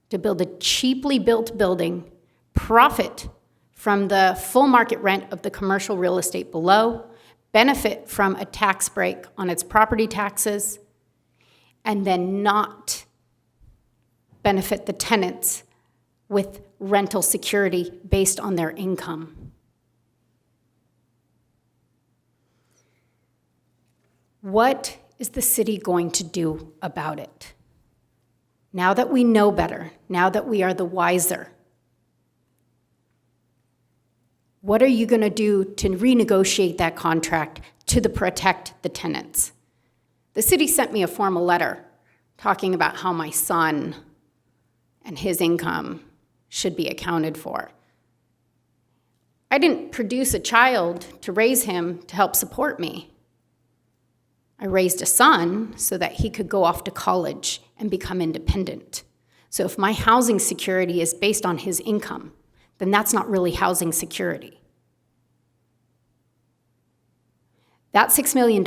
to build a cheaply built building, profit from the full market rent of the commercial real estate below, benefit from a tax break on its property taxes, and then not benefit the tenants with rental security based on their income. What is the city going to do about it? Now that we know better, now that we are the wiser, what are you going to do to renegotiate that contract to protect the tenants? The city sent me a formal letter talking about how my son and his income should be accounted for. I didn't produce a child to raise him to help support me. I raised a son so that he could go off to college and become independent. So if my housing security is based on his income, then that's not really housing security. That $6 million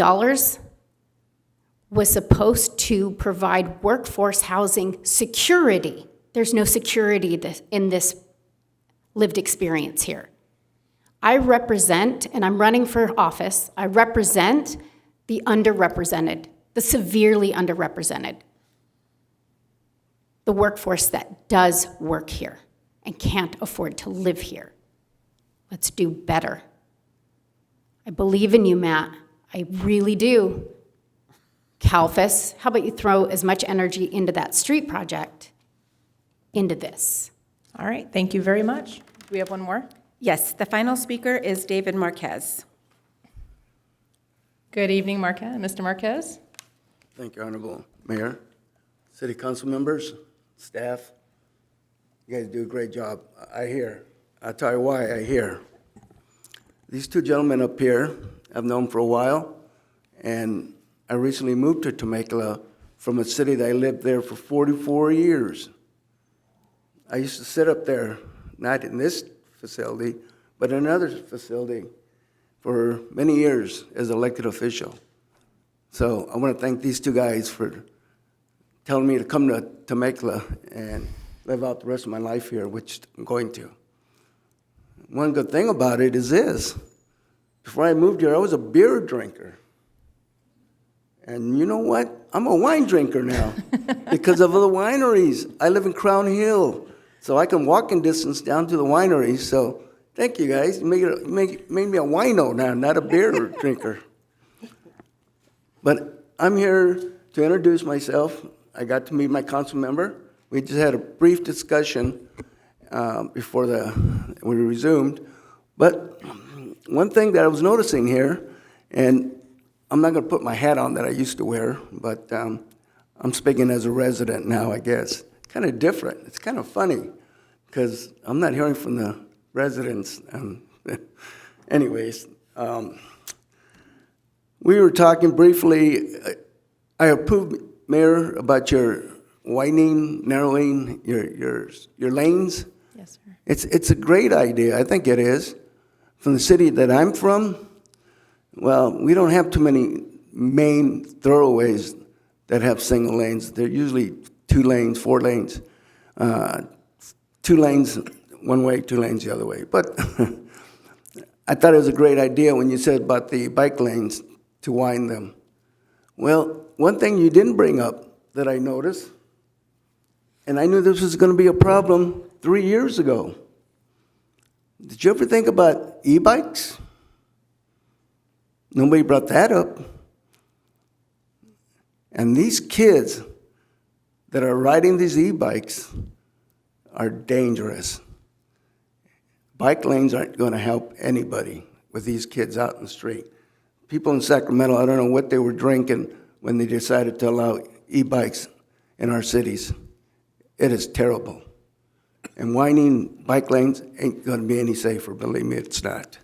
was supposed to provide workforce housing security. There's no security in this lived experience here. I represent, and I'm running for office, I represent the underrepresented, the severely underrepresented, the workforce that does work here and can't afford to live here. Let's do better. I believe in you, Matt. I really do. Calfus, how about you throw as much energy into that street project, into this? All right, thank you very much. Do we have one more? Yes, the final speaker is David Marquez. Good evening, Marquez. Mr. Marquez? Thank you, Honorable Mayor, City Council members, staff. You guys do a great job. I hear. I'll tell you why I hear. These two gentlemen up here I've known for a while, and I recently moved to Temecula from a city that I lived there for 44 years. I used to sit up there, not in this facility, but in another facility for many years as an elected official. So I want to thank these two guys for telling me to come to Temecula and live out the rest of my life here, which I'm going to. One good thing about it is this. Before I moved here, I was a beer drinker. And you know what? I'm a wine drinker now because of the wineries. I live in Crown Hill, so I can walk in distance down to the wineries. So thank you, guys. You made me a wino now, not a beer drinker. But I'm here to introduce myself. I got to meet my council member. We just had a brief discussion before we resumed. But one thing that I was noticing here, and I'm not going to put my hat on that I used to wear, but I'm speaking as a resident now, I guess. Kind of different. It's kind of funny because I'm not hearing from the residents. Anyways, we were talking briefly. I approved, Mayor, about your widening, narrowing your lanes. Yes, sir. It's a great idea. I think it is. From the city that I'm from, well, we don't have too many main thoroughways that have single lanes. They're usually 2 lanes, 4 lanes. 2 lanes one way, 2 lanes the other way. But I thought it was a great idea when you said about the bike lanes to widen them. Well, one thing you didn't bring up that I noticed, and I knew this was going to be a problem 3 years ago. Did you ever think about e-bikes? Nobody brought that up. And these kids that are riding these e-bikes are dangerous. Bike lanes aren't going to help anybody with these kids out in the street. People in Sacramento, I don't know what they were drinking when they decided to allow e-bikes in our cities. It is terrible. And widening bike lanes ain't going to be any safer, believe me, it's not.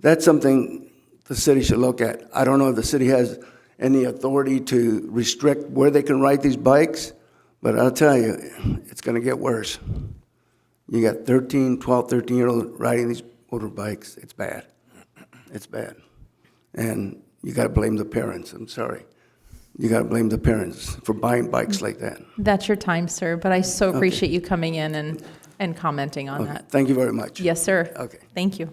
That's something the city should look at. I don't know if the city has any authority to restrict where they can ride these bikes, but I'll tell you, it's going to get worse. You got 12, 13-year-olds riding these motorbikes. It's bad. It's bad. And you got to blame the parents. I'm sorry. You got to blame the parents for buying bikes like that. That's your time, sir, but I so appreciate you coming in and commenting on that. Thank you very much. Yes, sir. Okay. Thank you.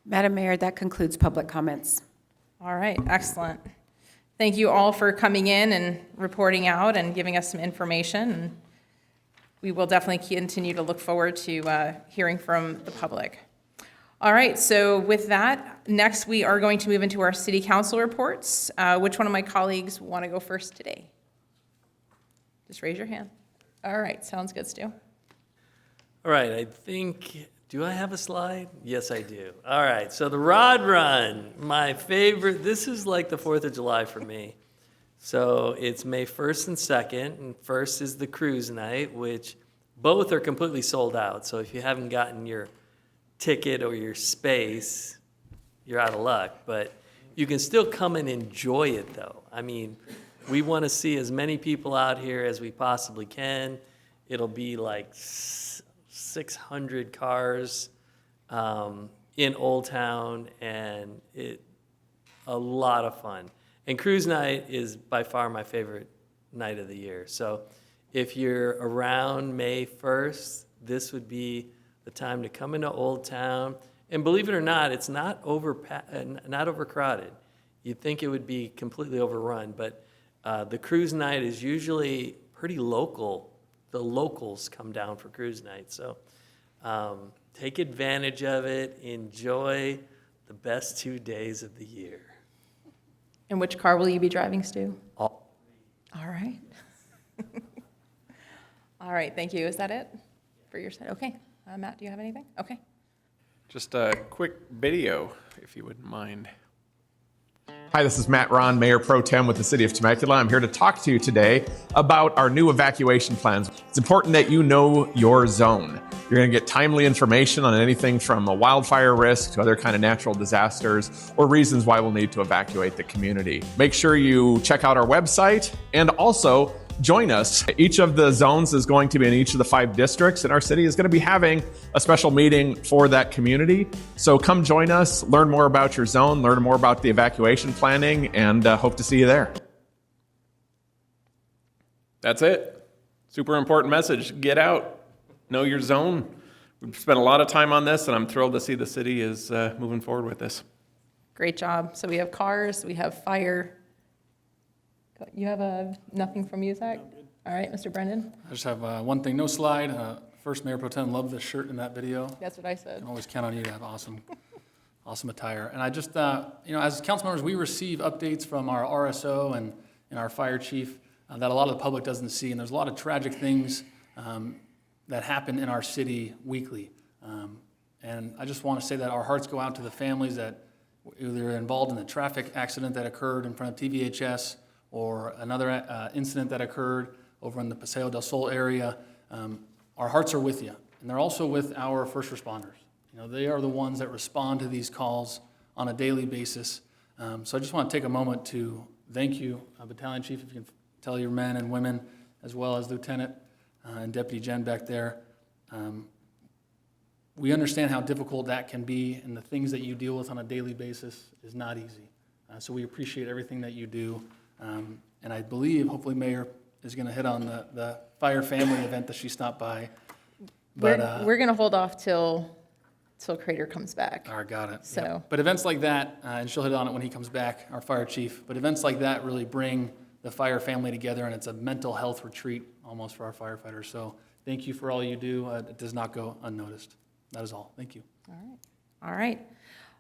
Madam Mayor, that concludes public comments. All right, excellent. Thank you all for coming in and reporting out and giving us some information. And we will definitely continue to look forward to hearing from the public. All right, so with that, next we are going to move into our city council reports. Which one of my colleagues want to go first today? Just raise your hand. All right, sounds good, Stu. All right, I think, do I have a slide? Yes, I do. All right, so the Rod Run, my favorite. This is like the 4th of July for me. So it's May 1st and 2nd, and first is the cruise night, which both are completely sold out. So if you haven't gotten your ticket or your space, you're out of luck. But you can still come and enjoy it, though. I mean, we want to see as many people out here as we possibly can. It'll be like 600 cars in Old Town, and a lot of fun. And cruise night is by far my favorite night of the year. So if you're around May 1st, this would be the time to come into Old Town. And believe it or not, it's not overcrowded. You'd think it would be completely overrun, but the cruise night is usually pretty local. The locals come down for cruise night. So take advantage of it. Enjoy the best 2 days of the year. And which car will you be driving, Stu? All right. All right, thank you. Is that it for your side? Okay. Matt, do you have anything? Okay. Just a quick video, if you wouldn't mind. Hi, this is Matt Ron, Mayor Pro Tem with the City of Temecula. I'm here to talk to you today about our new evacuation plans. It's important that you know your zone. You're going to get timely information on anything from a wildfire risk to other kind of natural disasters or reasons why we'll need to evacuate the community. Make sure you check out our website and also join us. Each of the zones is going to be in each of the 5 districts, and our city is going to be having a special meeting for that community. So come join us, learn more about your zone, learn more about the evacuation planning, and hope to see you there. That's it. Super important message. Get out. Know your zone. We've spent a lot of time on this, and I'm thrilled to see the city is moving forward with this. Great job. So we have cars, we have fire. You have nothing from you, Zach? All right, Mr. Brendan? I just have one thing, no slide. First, Mayor Pro Tem, love the shirt in that video. That's what I said. I can always count on you to have awesome attire. And I just, as council members, we receive updates from our RSO and our fire chief that a lot of the public doesn't see. And there's a lot of tragic things that happen in our city weekly. And I just want to say that our hearts go out to the families that either involved in the traffic accident that occurred in front of TVHS or another incident that occurred over in the Paseo del Sol area. Our hearts are with you. And they're also with our first responders. You know, they are the ones that respond to these calls on a daily basis. So I just want to take a moment to thank you, Battalion Chief, if you can tell your men and women as well as Lieutenant and Deputy Jen back there. We understand how difficult that can be, and the things that you deal with on a daily basis is not easy. So we appreciate everything that you do. And I believe, hopefully, Mayor is going to hit on the Fire Family event that she stopped by. But We're going to hold off till Crater comes back. All right, got it. So. Yep. But events like that, and she'll hit on it when he comes back, our fire chief, but events like that really bring the fire family together, and it's a mental health retreat almost for our firefighters. So thank you for all you do. It does not go unnoticed. That is all. Thank you. All right.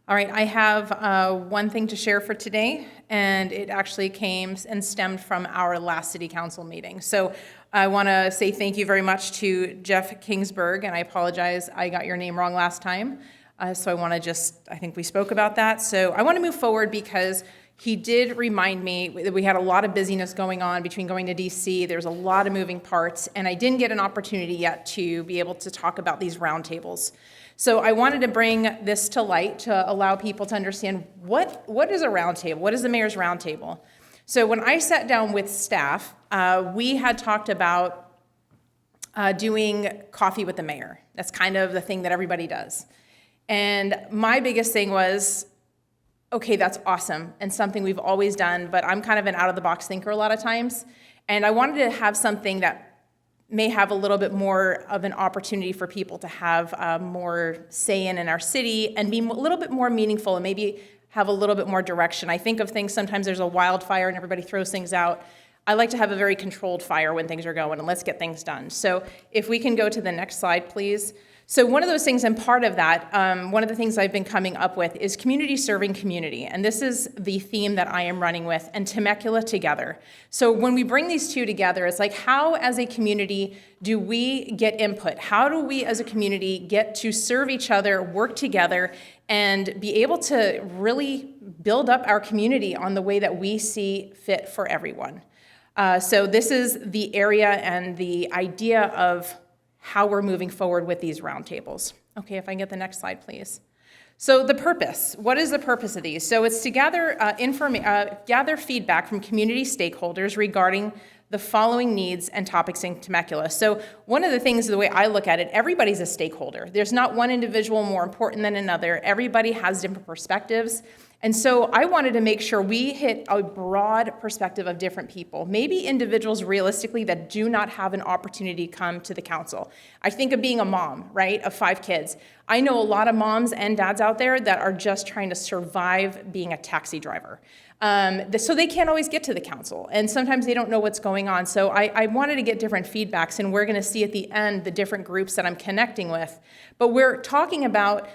I have one thing to share for today, and it actually came and stemmed from our last city council meeting. So I want to say thank you very much to Jeff Kingsburg, and I apologize, I got your name wrong last time. So I want to I think we spoke about that. So I want to move forward because he did remind me that we had a lot of busyness going on between going to DC. There's a lot of moving parts, and I didn't get an opportunity yet to be able to talk about these roundtables. So I wanted to bring this to light to allow people to understand what is a roundtable? What is the mayor's roundtable? So when I sat down with staff, we had talked about doing coffee with the mayor. That's kind of the thing that everybody does. And my biggest thing was, okay, that's awesome and something we've always done, but I'm kind of an out-of-the-box thinker a lot of times. And I wanted to have something that may have a little bit more of an opportunity for people to have more say in our city and be a little bit more meaningful and maybe have a little bit more direction. I think of things, sometimes there's a wildfire and everybody throws things out. I like to have a very controlled fire when things are going, and let's get things done. So if we can go to the next slide, please. So one of those things, and part of that, one of the things I've been coming up with is community serving community. And this is the theme that I am running with, and Temecula together. So when we bring these two together, it's like, how as a community do we get input? How do we as a community get to serve each other, work together, and be able to really build up our community on the way that we see fit for everyone? So this is the area and the idea of how we're moving forward with these roundtables. Okay, if I can get the next slide, please. So the purpose, what is the purpose of these? So it's to gather feedback from community stakeholders regarding the following needs and topics in Temecula. So one of the things, the way I look at it, everybody's a stakeholder. There's not one individual more important than another. Everybody has different perspectives. And so I wanted to make sure we hit a broad perspective of different people, maybe individuals realistically that do not have an opportunity to come to the council. I think of being a mom, right, of 5 kids. I know a lot of moms and dads out there that are just trying to survive being a taxi driver. So they can't always get to the council, and sometimes they don't know what's going on. So I wanted to get different feedbacks, and we're going to see at the end the different groups that I'm connecting with. But we're talking about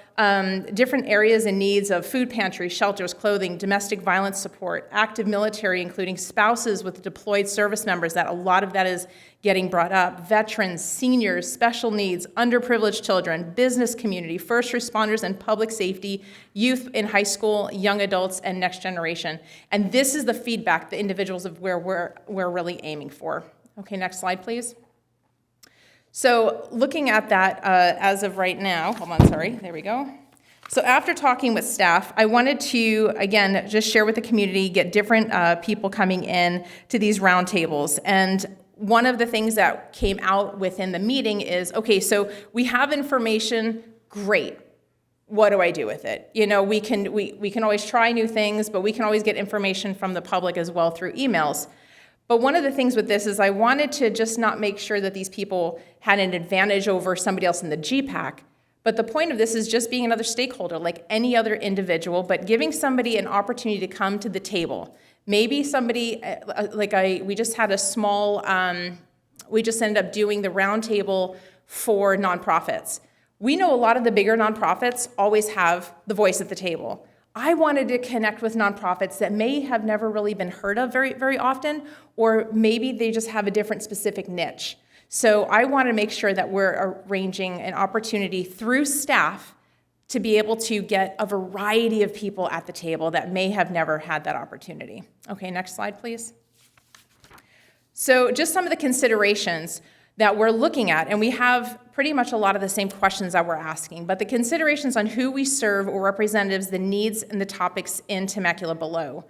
different areas and needs of food pantries, shelters, clothing, domestic violence support, active military, including spouses with deployed service members, that a lot of that is getting brought up, veterans, seniors, special needs, underprivileged children, business community, first responders and public safety, youth in high school, young adults, and next generation. And this is the feedback, the individuals of where we're really aiming for. Okay, next slide, please. So looking at that as of right now, hold on, sorry, there we go. So after talking with staff, I wanted to, again, just share with the community, get different people coming in to these roundtables. And one of the things that came out within the meeting is, okay, so we have information, great. What do I do with it? You know, we can always try new things, but we can always get information from the public as well through emails. But one of the things with this is I wanted to just not make sure that these people had an advantage over somebody else in the GPAC. But the point of this is just being another stakeholder like any other individual, but giving somebody an opportunity to come to the table. Maybe somebody, we just had a small, we just ended up doing the roundtable for nonprofits. We know a lot of the bigger nonprofits always have the voice at the table. I wanted to connect with nonprofits that may have never really been heard of very, very often, or maybe they just have a different specific niche. So I want to make sure that we're arranging an opportunity through staff to be able to get a variety of people at the table that may have never had that opportunity. Okay, next slide, please. So just some of the considerations. that we're looking at, and we have pretty much a lot of the same questions that we're asking, but the considerations on who we serve or representatives, the needs and the topics in Temecula below.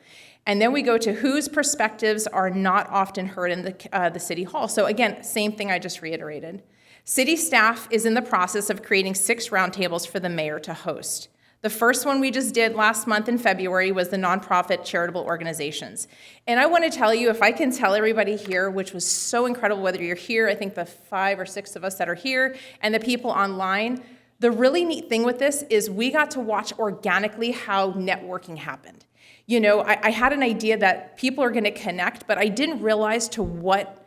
And then we go to whose perspectives are not often heard in the City Hall. So again, same thing I just reiterated. City staff is in the process of creating 6 roundtables for the mayor to host. The first one we just did last month in February was the nonprofit charitable organizations. And I want to tell you, if I can tell everybody here, which was so incredible, whether you're here, I think the 5 or 6 of us that are here, and the people online, the really neat thing with this is we got to watch organically how networking happened. You know, I had an idea that people are going to connect, but I didn't realize to what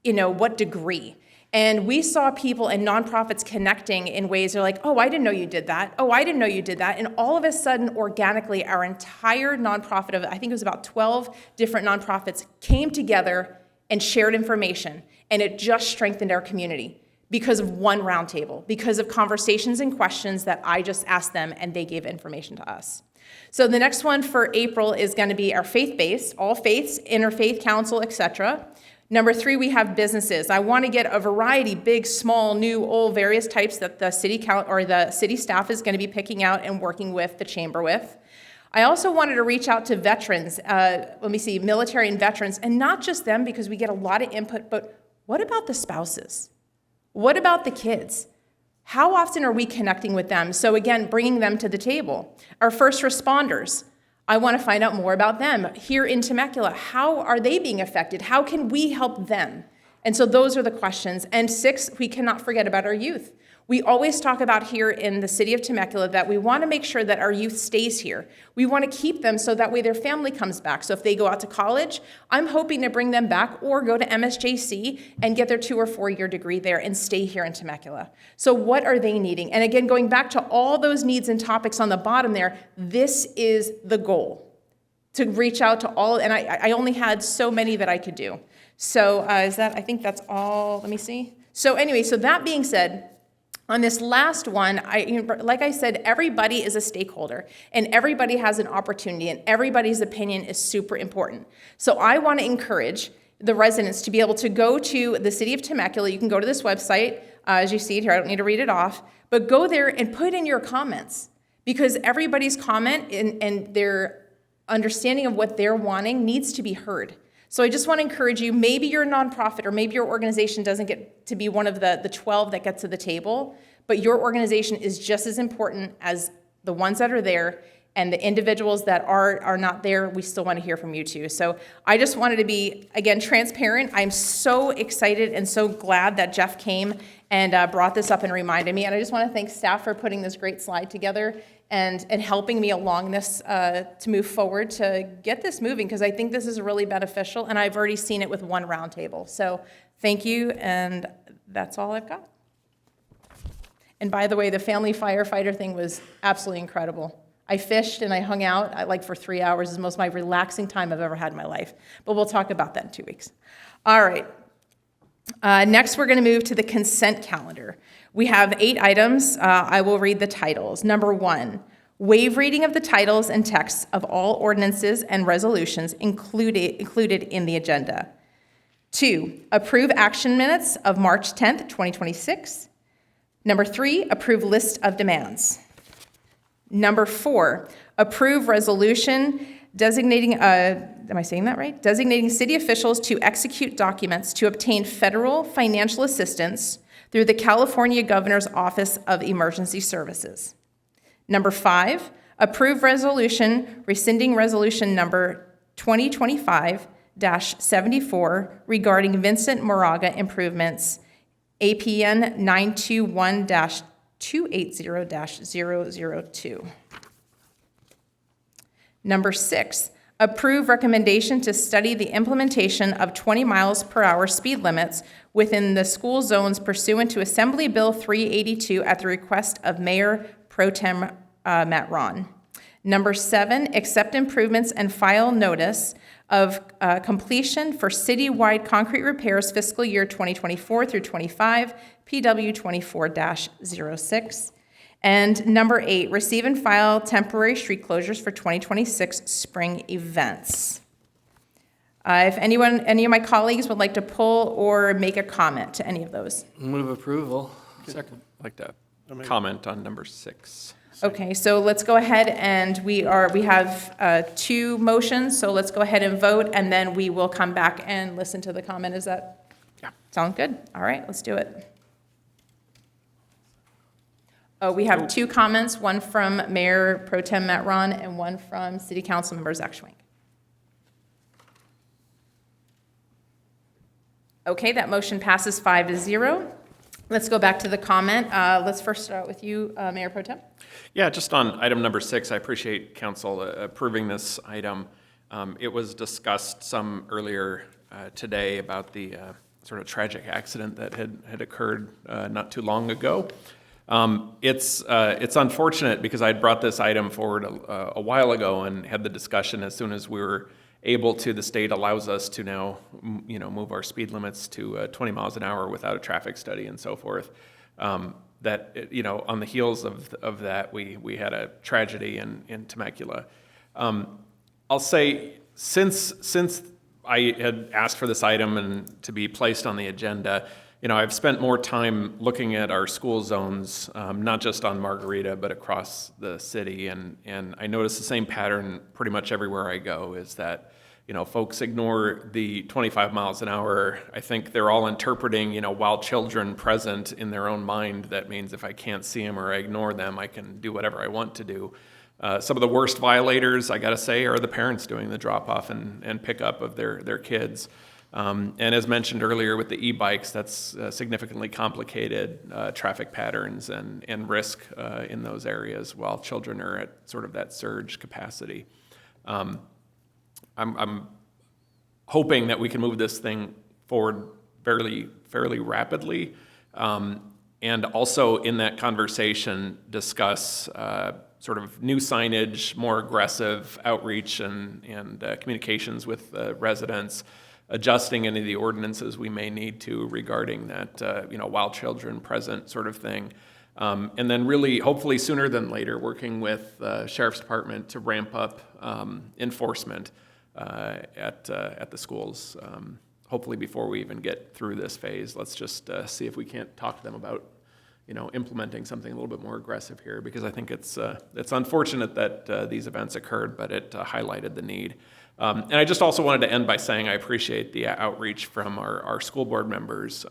degree. And we saw people and nonprofits connecting in ways they're like, oh, I didn't know you did that. Oh, I didn't know you did that. And all of a sudden, organically, our entire nonprofit of, I think it was about 12 different nonprofits, came together and shared information. And it just strengthened our community because of one roundtable, because of conversations and questions that I just asked them and they gave information to us. So the next one for April is going to be our faith-based, all faiths, interfaith council, etc. Number 3, we have businesses. I want to get a variety, big, small, new, old, various types that the city staff is going to be picking out and working with the chamber with. I also wanted to reach out to veterans, military and veterans, and not just them because we get a lot of input, but what about the spouses? What about the kids? How often are we connecting with them? So again, bringing them to the table. Our first responders. I want to find out more about them. Here in Temecula, how are they being affected? How can we help them? And so those are the questions. And 6, we cannot forget about our youth. We always talk about here in the city of Temecula that we want to make sure that our youth stays here. We want to keep them so that way their family comes back. So if they go out to college, I'm hoping to bring them back or go to MSJC and get their 2 or 4 year degree there and stay here in Temecula. So what are they needing? And again, going back to all those needs and topics on the bottom there, this is the goal, to reach out to all, and I only had so many that I could do. So I think that's all, let me see. So anyway, so that being said, on this last one, like I said, everybody is a stakeholder, and everybody has an opportunity, and everybody's opinion is super important. So I want to encourage the residents to be able to go to the City of Temecula. You can go to this website, as you see it here. I don't need to read it off, but go there and put in your comments, because everybody's comment and their understanding of what they're wanting needs to be heard. So I just want to encourage you, maybe you're a nonprofit or maybe your organization doesn't get to be one of the 12 that gets to the table, but your organization is just as important as the ones that are there, and the individuals that are not there, we still want to hear from you too. So I just wanted to be, again, transparent. I'm so excited and so glad that Jeff came and brought this up and reminded me. And I just want to thank staff for putting this great slide together and helping me along this to move forward to get this moving, because I think this is really beneficial, and I've already seen it with one roundtable. So thank you, and that's all I've got. And by the way, the family firefighter thing was absolutely incredible. I fished and I hung out for 3 hours. It's the most relaxing time I've ever had in my life. But we'll talk about that in 2 weeks. All right. Next, we're going to move to the consent calendar. We have 8 items. I will read the titles. Number 1, waive reading of the titles and texts of all ordinances and resolutions included in the agenda. 2, approve action minutes of March 10th, 2026. Number 3, approve list of demands. Number 4, approve resolution designating, am I saying that right? Designating city officials to execute documents to obtain federal financial assistance through the California Governor's Office of Emergency Services. Number 5, approve resolution rescinding resolution number 2025-74 regarding Vincent Moraga improvements, APN 921-280-002. Number 6, approve recommendation to study the implementation of 20 miles per hour speed limits within the school zones pursuant to Assembly Bill 382 at the request of Mayor Pro Tem Matt Ron. Number 7, accept improvements and file notice of completion for citywide concrete repairs fiscal year 2024 through 25, PW 24-06. And number 8, receive and file temporary street closures for 2026 spring events. If any of my colleagues would like to pull or make a comment to any of those. Move approval. Second. I'd like to comment on number 6. Okay, so let's go ahead and we have 2 motions, so let's go ahead and vote, and then we will come back and listen to the comment. Is that sound good? All right, let's do it. Oh, we have 2 comments, one from Mayor Pro Tem Matt Ron and one from City Council Member Zach Schwenk. Okay, that motion passes 5-0. Let's go back to the comment. Let's first start with you, Mayor Pro Tem. Yeah, just on item number 6, I appreciate council approving this item. It was discussed some earlier today about the sort of tragic accident that had occurred not too long ago. It's unfortunate because I'd brought this item forward a while ago and had the discussion as soon as we were able to. The state allows us to now, move our speed limits to 20 miles an hour without a traffic study and so forth. That, on the heels of that, we had a tragedy in Temecula. I'll say, since I had asked for this item and to be placed on the agenda, I've spent more time looking at our school zones, not just on Margarita, but across the city. And I notice the same pattern pretty much everywhere I go, is that, folks ignore the 25 miles an hour. I think they're all interpreting, while children present in their own mind. That means if I can't see them or I ignore them, I can do whatever I want to do. Some of the worst violators, I gotta say, are the parents doing the drop-off and pickup of their kids. And as mentioned earlier with the e-bikes, that's significantly complicated traffic patterns and risk in those areas while children are at sort of that surge capacity. I'm hoping that we can move this thing forward fairly rapidly, and also in that conversation discuss sort of new signage, more aggressive outreach and communications with residents, adjusting any of the ordinances we may need to regarding that, while children present sort of thing. And then really, hopefully sooner than later, working with the Sheriff's Department to ramp up enforcement at the schools. Hopefully before we even get through this phase, let's just see if we can't talk to them about, implementing something a little bit more aggressive here, because I think it's unfortunate that these events occurred, but it highlighted the need. And I just also wanted to end by saying I appreciate the outreach from our school board members.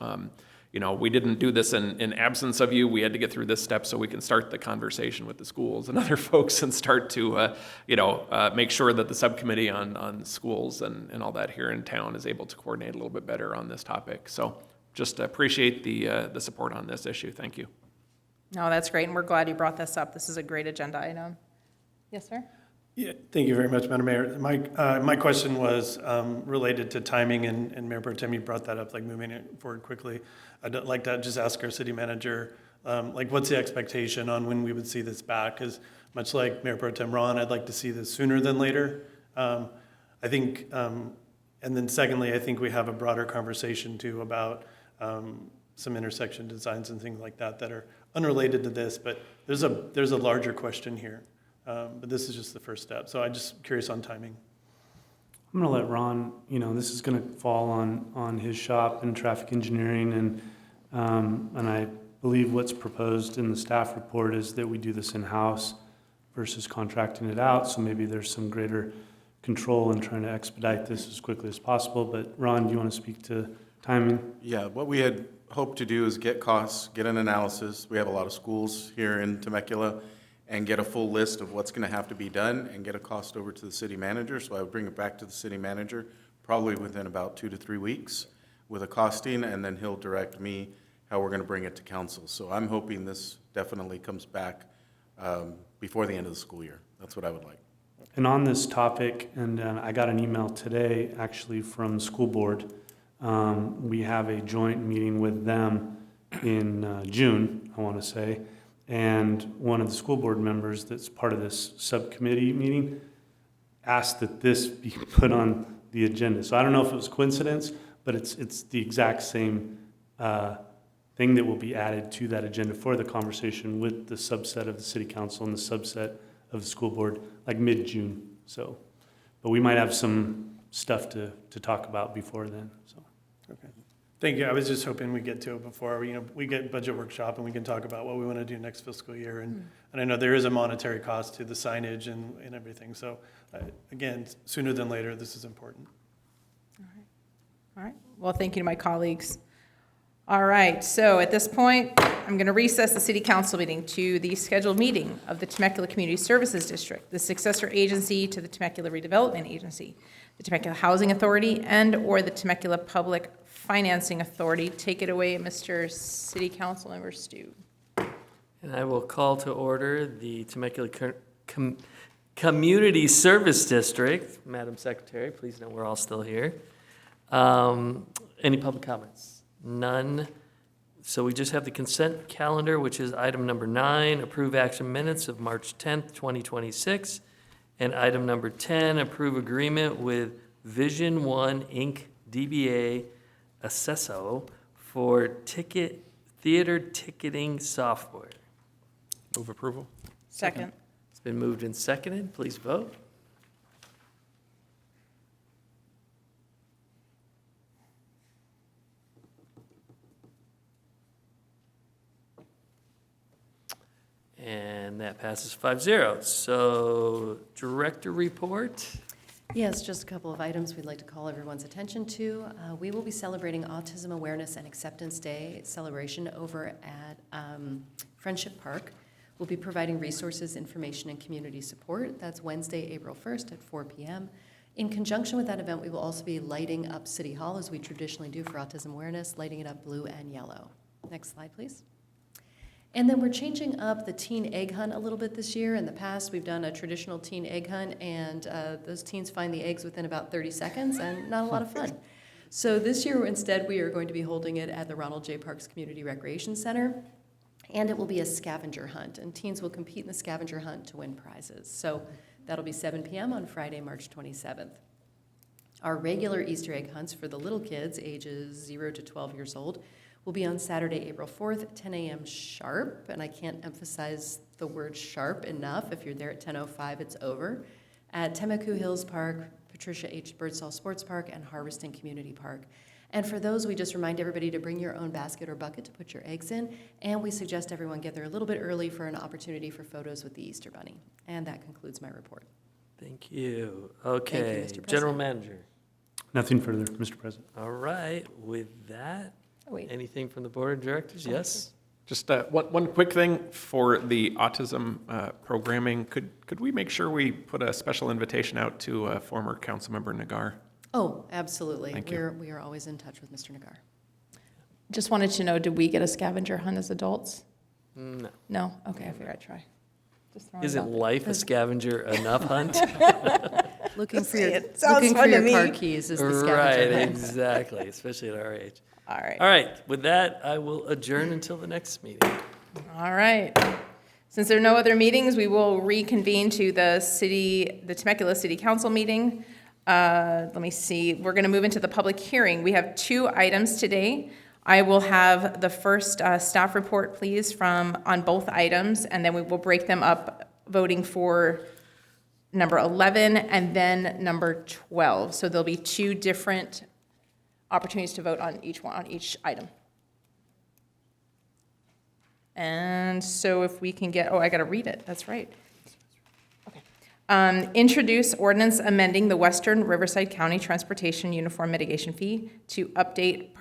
We didn't do this in absence of you. We had to get through this step so we can start the conversation with the schools and other folks and start to, make sure that the subcommittee on schools and all that here in town is able to coordinate a little bit better on this topic. So just appreciate the support on this issue. Thank you. No, that's great, and we're glad you brought this up. This is a great agenda item. Yes, sir? Yeah, thank you very much, Madam Mayor. My question was related to timing, and Mayor Pro Tem, you brought that up, like moving it forward quickly. I'd like to just ask our city manager, what's the expectation on when we would see this back? Because much like Mayor Pro Tem Ron, I'd like to see this sooner than later. I think, and then secondly, I think we have a broader conversation too about some intersection designs and things like that are unrelated to this, but there's a larger question here. But this is just the first step. So I'm just curious on timing. I'm going to let Ron, this is going to fall on his shop in traffic engineering, and I believe what's proposed in the staff report is that we do this in-house versus contracting it out. So maybe there's some greater control in trying to expedite this as quickly as possible. But Ron, do you want to speak to timing? Yeah, what we had hoped to do is get costs, get an analysis. We have a lot of schools here in Temecula, and get a full list of what's going to have to be done and get a cost over to the city manager. So I would bring it back to the city manager probably within about 2 to 3 weeks with a costing, and then he'll direct me how we're going to bring it to council. So I'm hoping this definitely comes back before the end of the school year. That's what I would like. And on this topic, and I got an email today actually from the school board. We have a joint meeting with them in June, I want to say. And one of the school board members that's part of this subcommittee meeting asked that this be put on the agenda. So I don't know if it was coincidence, but it's the exact same thing that will be added to that agenda for the conversation with the subset of the city council and the subset of the school board, like mid-June. So, but we might have some stuff to talk about before then, so. Okay. Thank you. I was just hoping we'd get to it before, we get budget workshop and we can talk about what we want to do next fiscal year. And I know there is a monetary cost to the signage and everything. So again, sooner than later, this is important. All right. Well, thank you to my colleagues. All right. So at this point, I'm going to recess the City Council meeting to the scheduled meeting of the Temecula Community Services District, the successor agency to the Temecula Redevelopment Agency, the Temecula Housing Authority, and/or the Temecula Public Financing Authority. Take it away, Mr. City Council Member Stu. And I will call to order the Temecula Community Service District. Madam Secretary, please know we're all still here. Any public comments? None. So we just have the consent calendar, which is item number 9, approve action minutes of March 10th, 2026. And item number 10, approve agreement with Vision One Inc. DBA Acesso for theater ticketing software. Move approval. Second. It's been moved and seconded. Please vote. And that passes 5-0. So, director report. Yes, just a couple of items we'd like to call everyone's attention to. We will be celebrating Autism Awareness and Acceptance Day celebration over at Friendship Park. We'll be providing resources, information, and community support. That's Wednesday, April 1st at 4 p.m. In conjunction with that event, we will also be lighting up City Hall, as we traditionally do for Autism Awareness, lighting it up blue and yellow. Next slide, please. And then we're changing up the teen egg hunt a little bit this year. In the past, we've done a traditional teen egg hunt, and those teens find the eggs within about 30 seconds, and not a lot of fun. So this year, instead, we are going to be holding it at the Ronald J. Parks Community Recreation Center, and it will be a scavenger hunt, and teens will compete in the scavenger hunt to win prizes. So that'll be 7 p.m. on Friday, March 27th. Our regular Easter egg hunts for the little kids, ages 0 to 12 years old, will be on Saturday, April 4th at 10 a.m. sharp, and I can't emphasize the word sharp enough. If you're there at 10:05, it's over, at Temecula Hills Park, Patricia H. Birdsall Sports Park, and Harvesting Community Park. And for those, we just remind everybody to bring your own basket or bucket to put your eggs in, and we suggest everyone get there a little bit early for an opportunity for photos with the Easter Bunny. And that concludes my report. Thank you. Okay, Thank you, Mr. President. General Manager. Nothing further, Mr. President. All right, with that, Wait. anything from the Board of Directors? Yes? Just one quick thing for the autism programming. Could we make sure we put a special invitation out to former Councilmember Nagar? Oh, absolutely. Thank you. We are always in touch with Mr. Nagar. Just wanted to know, did we get a scavenger hunt as adults? No. No? Okay, I figured I'd try. Just throwing it Isn't out there. life a scavenger enough hunt? Looking for your, It sounds looking for fun to your me. car keys is the scavenger Right, hunt. exactly, especially at our age. All right. All right, with that, I will adjourn until the next meeting. All right. Since there are no other meetings, we will reconvene to the Temecula City Council meeting. Let me see. We're going to move into the public hearing. We have 2 items today. I will have the first staff report, please, on both items, and then we will break them up, voting for number 11 and then number 12. So there'll be 2 different opportunities to vote on each item. And so if we can get, I got to read it. That's right. Okay. Introduce ordinance amending the Western Riverside County Transportation Uniform Mitigation Fee to update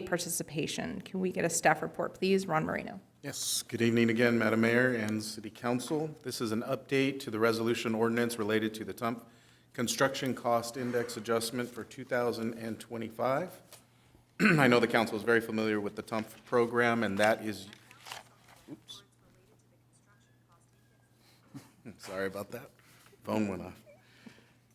participation. Can we get a staff report, please? Ron Marino. Yes, good evening again, Madam Mayor and City Council. This is an update to the resolution ordinance related to the TUMP Construction Cost Index Adjustment for 2025. I know the council is very familiar with the TUMP program, and that is, oops. Sorry about that. Phone went off.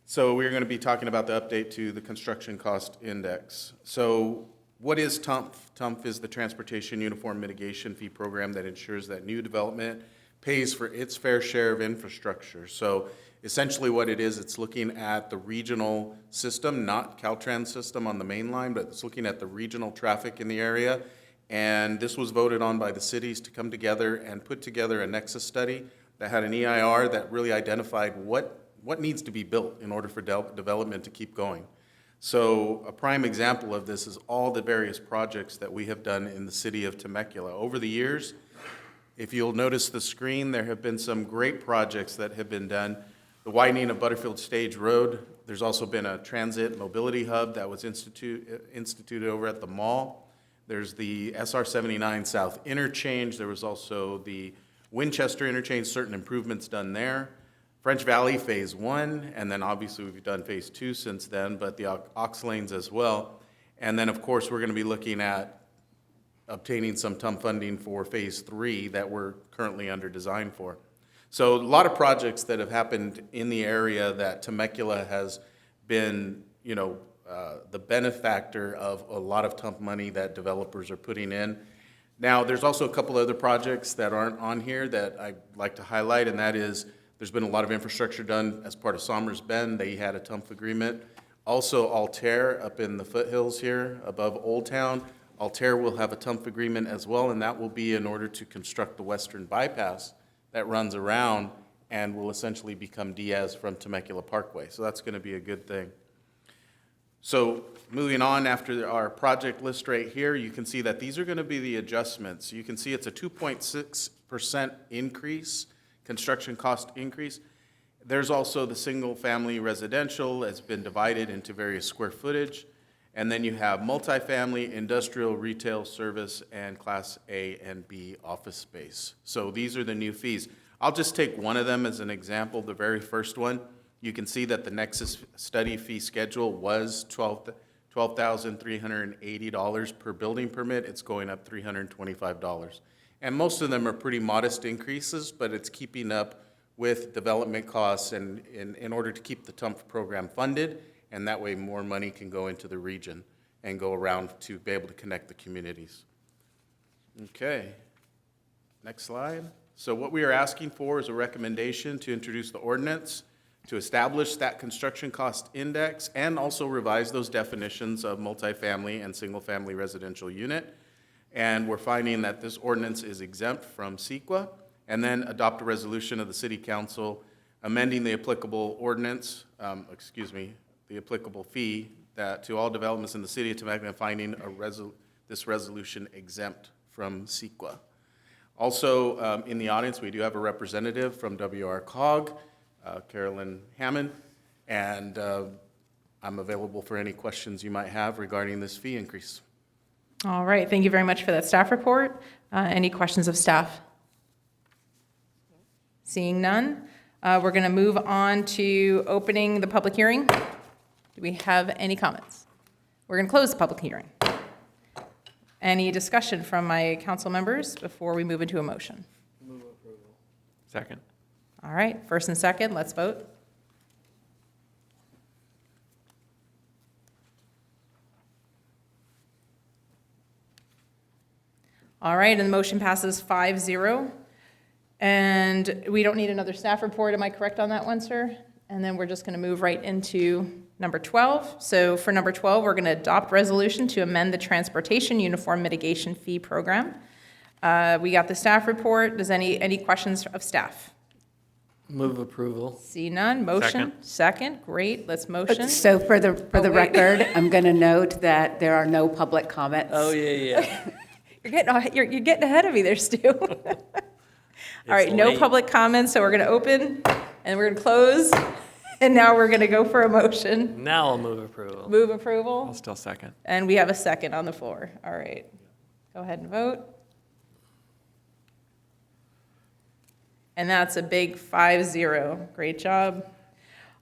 So we're going to be talking about the update to the Construction Cost Index. So what is TUMP? TUMP is the Transportation Uniform Mitigation Fee Program that ensures that new development pays for its fair share of infrastructure. So essentially what it is, it's looking at the regional system, not Caltrans system on the main line, but it's looking at the regional traffic in the area. And this was voted on by the cities to come together and put together a nexus study that had an EIR that really identified what what needs to be built in order for development to keep going. So a prime example of this is all the various projects that we have done in the city of Temecula. Over the years, if you'll notice the screen, there have been some great projects that have been done. The widening of Butterfield Stage Road, there's also been a transit mobility hub that was instituted over at the mall. There's the SR 79 South Interchange. There was also the Winchester Interchange, certain improvements done there. French Valley Phase 1, and then obviously we've done Phase 2 since then, but the aux lanes as well. And then, of course, we're going to be looking at obtaining some TUM funding for Phase 3 that we're currently under design for. So a lot of projects that have happened in the area that Temecula has been, the benefactor of a lot of TUM money that developers are putting in. Now, there's also a couple other projects that aren't on here that I'd like to highlight, and that is there's been a lot of infrastructure done as part of Somers Bend. They had a TUMF agreement. Also, Altair up in the foothills here above Old Town. Altair will have a TUMF agreement as well, and that will be in order to construct the western bypass that runs around and will essentially become Diaz from Temecula Parkway. So that's going to be a good thing. So moving on, after our project list right here, you can see that these are going to be the adjustments. You can see it's a 2.6% increase, construction cost increase. There's also the single-family residential has been divided into various square footage. And then you have multifamily, industrial, retail, service, and Class A and B office space. So these are the new fees. I'll just take one of them as an example, the very first one. You can see that the Nexus study fee schedule was $12,380 per building permit. It's going up $325. And most of them are pretty modest increases, but it's keeping up with development costs and in order to keep the TUMF program funded, and that way more money can go into the region and go around to be able to connect the communities. Okay, next slide. So what we are asking for is a recommendation to introduce the ordinance to establish that construction cost index and also revise those definitions of multifamily and single-family residential unit. And we're finding that this ordinance is exempt from CEQA, and then adopt a resolution of the City Council amending the applicable ordinance, the applicable fee that to all developments in the City of Temecula, finding this resolution exempt from CEQA. Also, in the audience, we do have a representative from WRCOG, Carolyn Hammond, and I'm available for any questions you might have regarding this fee increase. All right, thank you very much for that staff report. Any questions of staff? Seeing none, we're going to move on to opening the public hearing. Do we have any comments? We're going to close the public hearing. Any discussion from my council members before we move into a motion? Move approval. Second. All right, first and second, let's vote. All right, and the motion passes 5-0. And we don't need another staff report, am I correct on that one, sir? And then we're just going to move right into number 12. So for number 12, we're going to adopt resolution to amend the Transportation Uniform Mitigation Fee Program. We got the staff report. Does any questions of staff? Move approval. See none. Motion. Second. Great. Let's motion. So for the wait. record, I'm going to note that there are no public comments. Oh, yeah. You're getting ahead of me there, Stu. All right, no late. public comments, so we're going to open and we're going to close. And now we're going to go for a motion. Now I'll move approval. Move approval. I'll still second. And we have a second on the floor. All right. Go ahead and vote. And that's a big 5-0. Great job.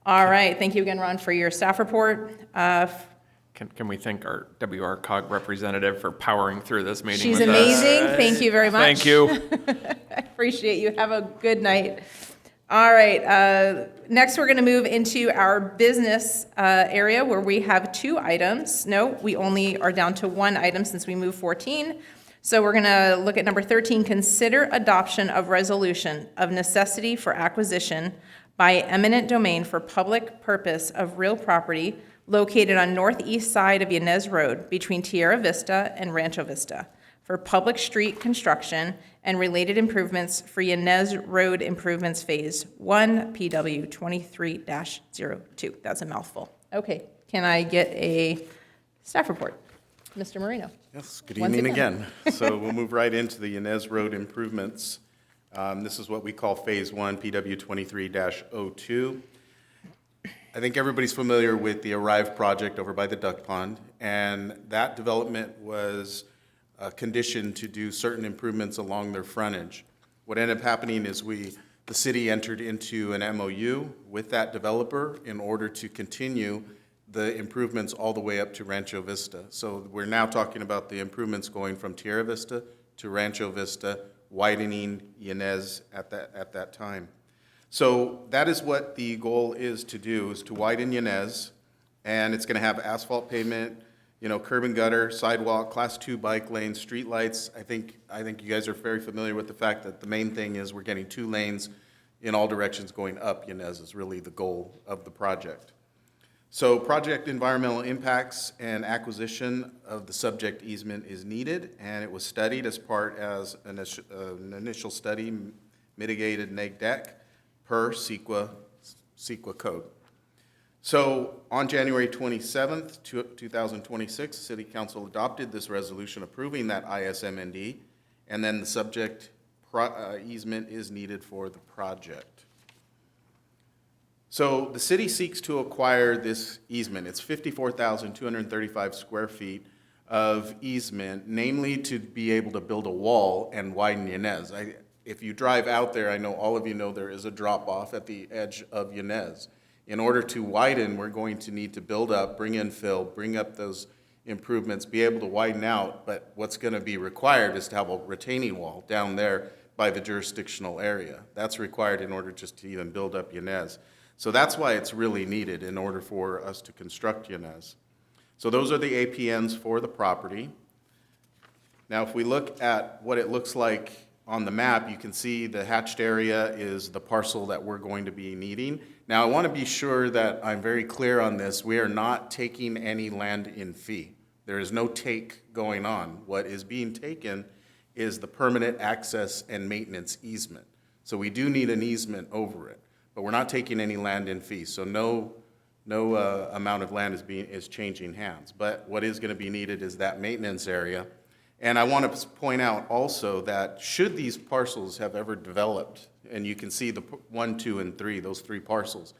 All right. Thank you again, Ron, for your staff report. Can we thank our WRCOG representative for powering through this meeting She's with amazing. us? Thank you very much. Thank you. I appreciate you. Have a good night. All right. Next, we're going to move into our business area where we have 2 items. No, we only are down to 1 item since we moved 14. So we're going to look at number 13, consider adoption of resolution of necessity for acquisition by eminent domain for public purpose of real property located on northeast side of Yanez Road between Tierra Vista and Rancho Vista for public street construction and related improvements for Yanez Road Improvements Phase 1, PW 23-02. That's a mouthful. Okay, can I get a staff report? Mr. Marino. Yes, good Once evening again. So we'll move right into the Yanez Road improvements. This is what we call Phase 1, PW 23-02. I think everybody's familiar with the Arrive project over by the duck pond, and that development was conditioned to do certain improvements along their frontage. What ended up happening is the city entered into an MOU with that developer in order to continue the improvements all the way up to Rancho Vista. So we're now talking about the improvements going from Tierra Vista to Rancho Vista, widening Yanez at that time. So that is what the goal is to do, is to widen Yanez, and it's gonna have asphalt pavement, curb and gutter, sidewalk, class 2 bike lanes, street lights. I think you guys are very familiar with the fact that the main thing is we're getting 2 lanes in all directions going up Yanez is really the goal of the project. So project environmental impacts and acquisition of the subject easement is needed, and it was studied as part as an initial study, mitigated neg deck per CEQA code. So on January 27th, 2026, City Council adopted this resolution approving that ISMND, and then the subject easement is needed for the project. So the city seeks to acquire this easement. It's 54,235 square feet of easement, namely to be able to build a wall and widen Yanez. If you drive out there, I know all of you know there is a drop-off at the edge of Yanez. In order to widen, we're going to need to build up, bring in fill, bring up those improvements, be able to widen out, but what's going to be required is to have a retaining wall down there by the jurisdictional area. That's required in order just to even build up Yanez. So that's why it's really needed in order for us to construct Yanez. So those are the APNs for the property. Now, if we look at what it looks like on the map, you can see the hatched area is the parcel that we're going to be needing. Now, I want to be sure that I'm very clear on this. We are not taking any land in fee. There is no take going on. What is being taken is the permanent access and maintenance easement. So we do need an easement over it, but we're not taking any land in fee. So no amount of land is changing hands. But what is going to be needed is that maintenance area. And I want to point out also that should these parcels have ever developed, and you can see the 1, 2, and 3, those 3 parcels,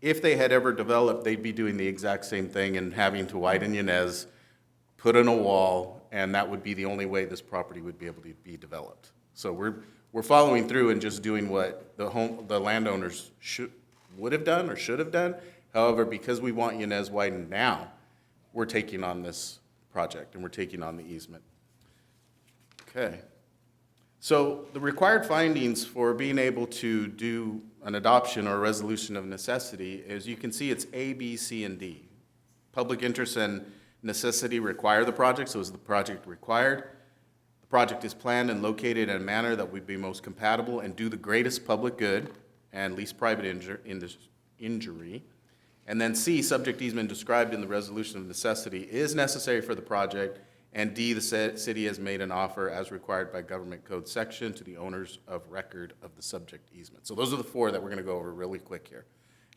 if they had ever developed, they'd be doing the exact same thing and having to widen Yanez, put in a wall, and that would be the only way this property would be able to be developed. So we're following through and just doing what the landowners would have done or should have done. However, because we want Yanez widened now, we're taking on this project and we're taking on the easement. Okay. So the required findings for being able to do an adoption or a resolution of necessity is, you can see it's A, B, C, and D. Public interest and necessity require the project, so is the project required? The project is planned and located in a manner that would be most compatible and do the greatest public good and least private injury. And then C, subject easement described in the resolution of necessity is necessary for the project. And D, the city has made an offer as required by government code section to the owners of record of the subject easement. So those are the 4 that we're going to go over really quick here.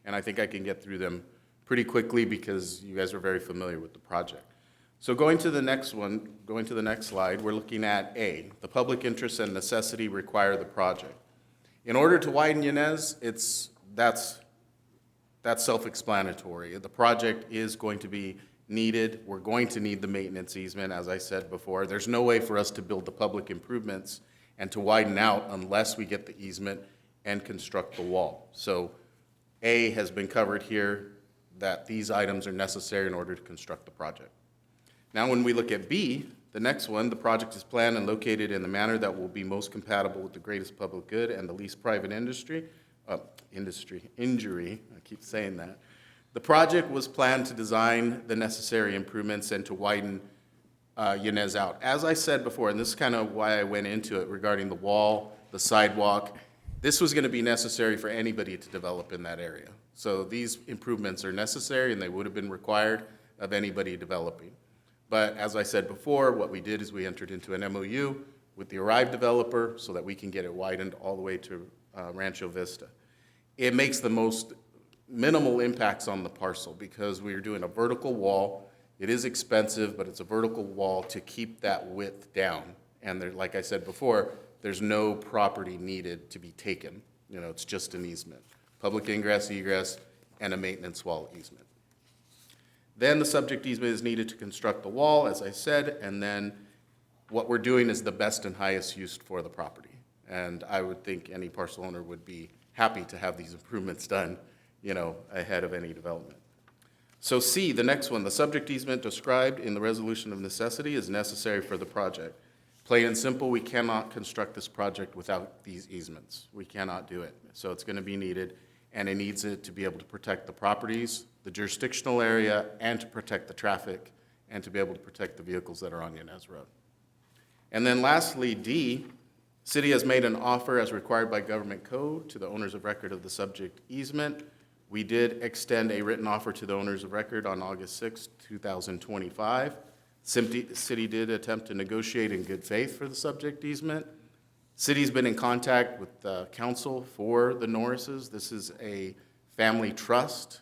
And I think I can get through them pretty quickly because you guys are very familiar with the project. So going to the next slide, we're looking at A, the public interest and necessity require the project. In order to widen Yanez, that's self-explanatory. The project is going to be needed. We're going to need the maintenance easement, as I said before. There's no way for us to build the public improvements and to widen out unless we get the easement and construct the wall. So A has been covered here, that these items are necessary in order to construct the project. Now when we look at B, the next one, the project is planned and located in the manner that will be most compatible with the greatest public good and the least private injury. I keep saying that. The project was planned to design the necessary improvements and to widen Yanez out. As I said before, and this is kind of why I went into it regarding the wall, the sidewalk, this was going to be necessary for anybody to develop in that area. So these improvements are necessary and they would have been required of anybody developing. But as I said before, what we did is we entered into an MOU with the Arrive developer so that we can get it widened all the way to Rancho Vista. It makes the most minimal impacts on the parcel because we are doing a vertical wall. It is expensive, but it's a vertical wall to keep that width down. And there, like I said before, there's no property needed to be taken. You know, it's just an easement. Public ingress, egress, and a maintenance wall easement. Then the subject easement is needed to construct the wall, as I said, and then what we're doing is the best and highest use for the property. And I would think any parcel owner would be happy to have these improvements done, you know, ahead of any development. So C, the next one, the subject easement described in the resolution of necessity is necessary for the project. Plain and simple, we cannot construct this project without these easements. We cannot do it. So it's going to be needed, and it needs it to be able to protect the properties, the jurisdictional area, and to protect the traffic, and to be able to protect the vehicles that are on Yanez Road. And then lastly, D, city has made an offer as required by government code to the owners of record of the subject easement. We did extend a written offer to the owners of record on August 6, 2025. City did attempt to negotiate in good faith for the subject easement. City's been in contact with the council for the Norrises. This is a family trust.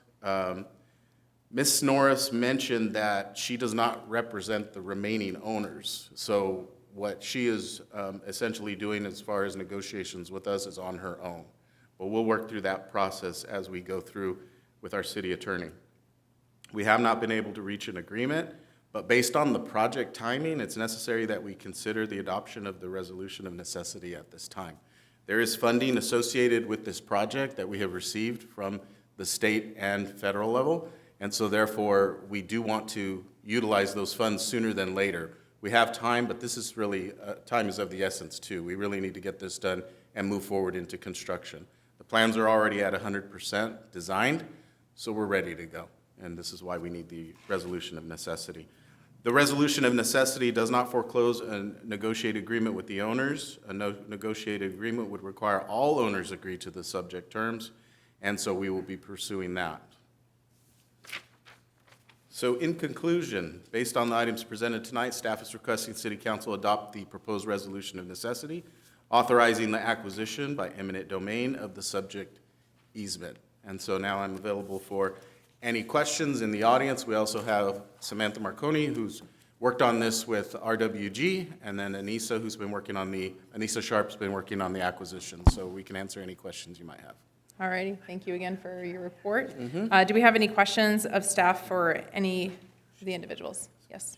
Ms. Norris mentioned that she does not represent the remaining owners. So what she is essentially doing as far as negotiations with us is on her own. But we'll work through that process as we go through with our city attorney. We have not been able to reach an agreement, but based on the project timing, it's necessary that we consider the adoption of the resolution of necessity at this time. There is funding associated with this project that we have received from the state and federal level, and so therefore we do want to utilize those funds sooner than later. We have time, but this is really, time is of the essence too. We really need to get this done and move forward into construction. The plans are already at 100% designed, so we're ready to go. And this is why we need the resolution of necessity. The resolution of necessity does not foreclose a negotiated agreement with the owners. A negotiated agreement would require all owners agree to the subject terms, and so we will be pursuing that. So in conclusion, based on the items presented tonight, staff is requesting City Council adopt the proposed resolution of necessity, authorizing the acquisition by eminent domain of the subject easement. And so now I'm available for any questions in the audience. We also have Samantha Marconi, who's worked on this with RWG, and then Anissa, Anissa Sharp's been working on the acquisition. So we can answer any questions you might have. All righty, thank you again for your report. Do we have any questions of staff for any of the individuals? Yes.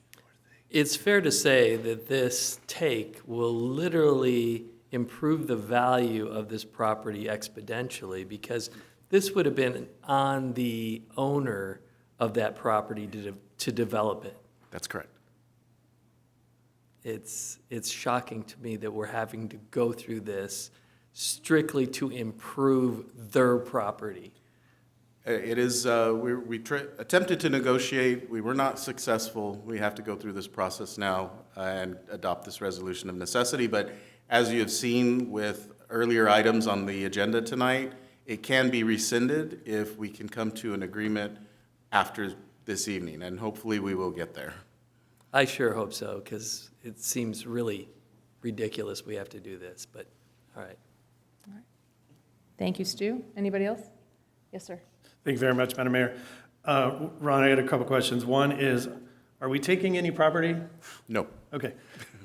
It's fair to say that this take will literally improve the value of this property exponentially, because this would have been on the owner of that property to develop it. That's correct. It's shocking to me that we're having to go through this strictly to improve their property. It is, we attempted to negotiate. We were not successful. We have to go through this process now and adopt this resolution of necessity. But as you have seen with earlier items on the agenda tonight, it can be rescinded if we can come to an agreement after this evening, and hopefully we will get there. I sure hope so, because it seems really ridiculous we have to do this, but all right. Thank you, Stu. Anybody else? Yes, sir. Thank you very much, Madam Mayor. Ron, I had a couple questions. One is, are we taking any property? No. Okay.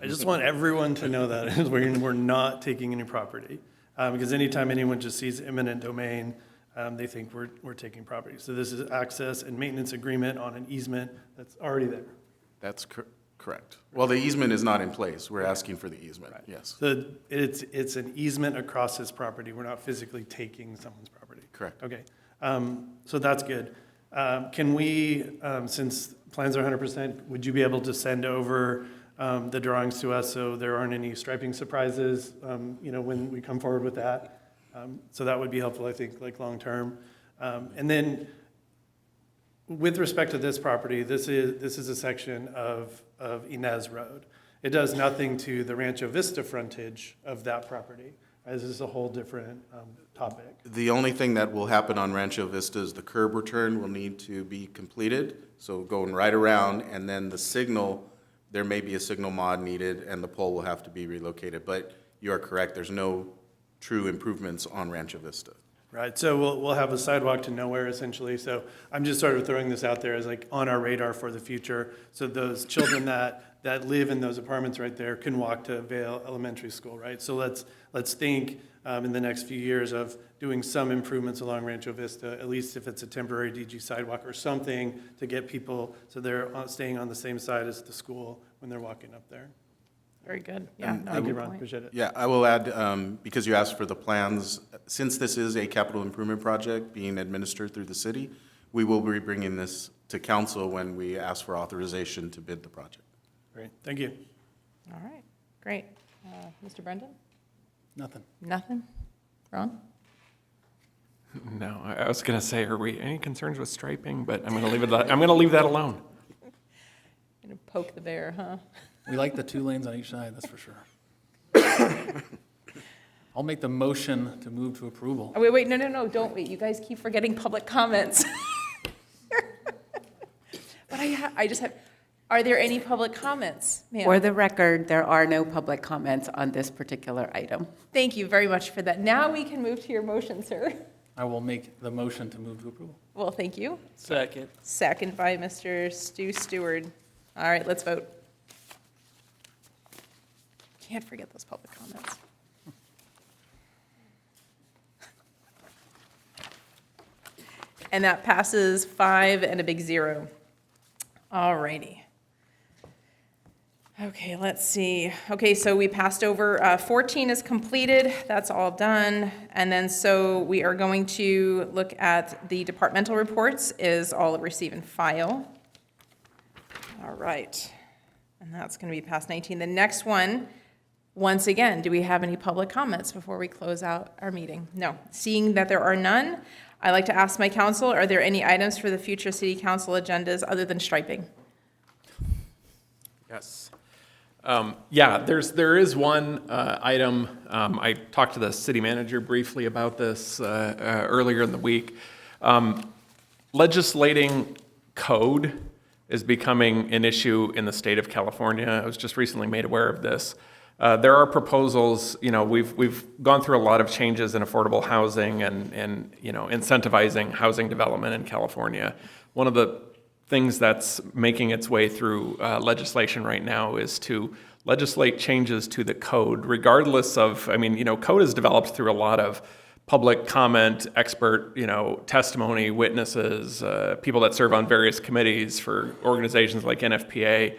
I just want everyone to know that we're not taking any property. Because anytime anyone just sees eminent domain, they think we're taking property. So this is access and maintenance agreement on an easement that's already there. That's correct. Well, the easement is not in place. We're asking for the easement, right. Yes. So it's an easement across his property. We're not physically taking someone's property. Correct. Okay. So that's good. Can we, since plans are 100%, would you be able to send over the drawings to us so there aren't any striping surprises, when we come forward with that? So that would be helpful, I think, like long-term. And then with respect to this property, this is a section of Inez Road. It does nothing to the Rancho Vista frontage of that property. This is a whole different topic. The only thing that will happen on Rancho Vista is the curb return will need to be completed, so going right around, and then the signal, there may be a signal mod needed, and the pole will have to be relocated. But you are correct, there's no true improvements on Rancho Vista. Right, so we'll have a sidewalk to nowhere essentially. So I'm just sort of throwing this out there as like on our radar for the future. So those children that live in those apartments right there can walk to Vale Elementary School, right? So let's think in the next few years of doing some improvements along Rancho Vista, at least if it's a temporary DG sidewalk or something to get people so they're staying on the same side as the school when they're walking up there. Very good. Yeah, no, Thank you, good Ron. point. Appreciate it. Yeah, I will add, because you asked for the plans, since this is a capital improvement project being administered through the city, we will be bringing this to council when we ask for authorization to bid the project. Great, thank you. All right, great. Mr. Brendan? Nothing. Nothing? Ron? No, I was going to say, are we any concerns with striping? But I'm going to leave it. I'm going to leave that alone. Gonna poke the bear, huh? We like the 2 lanes on each side, that's for sure. I'll make the motion to move to approval. Oh, wait, no, don't wait. You guys keep forgetting public comments. But I just have, are there any public comments, ma'am? For the record, there are no public comments on this particular item. Thank you very much for that. Now we can move to your motion, sir. I will make the motion to move to approval. Well, thank you. Second. Second by Mr. Stu Stewart. All right, let's vote. Can't forget those public comments. And that passes 5 and a big 0. All righty. Okay, let's see. Okay, so we passed over, 14 is completed, that's all done. And then so we are going to look at the departmental reports, is all receive and file. All right, and that's gonna be past 19. The next one, once again, do we have any public comments before we close out our meeting? No, seeing that there are none, I'd like to ask my council, are there any items for the future city council agendas other than striping? Yes. Yeah, there is one item. I talked to the city manager briefly about this earlier in the week. Legislating code is becoming an issue in the state of California. I was just recently made aware of this. There are proposals, we've gone through a lot of changes in affordable housing and incentivizing housing development in California. One of the things that's making its way through legislation right now is to legislate changes to the code, regardless of, code is developed through a lot of public comment, expert, testimony, witnesses, people that serve on various committees for organizations like NFPA.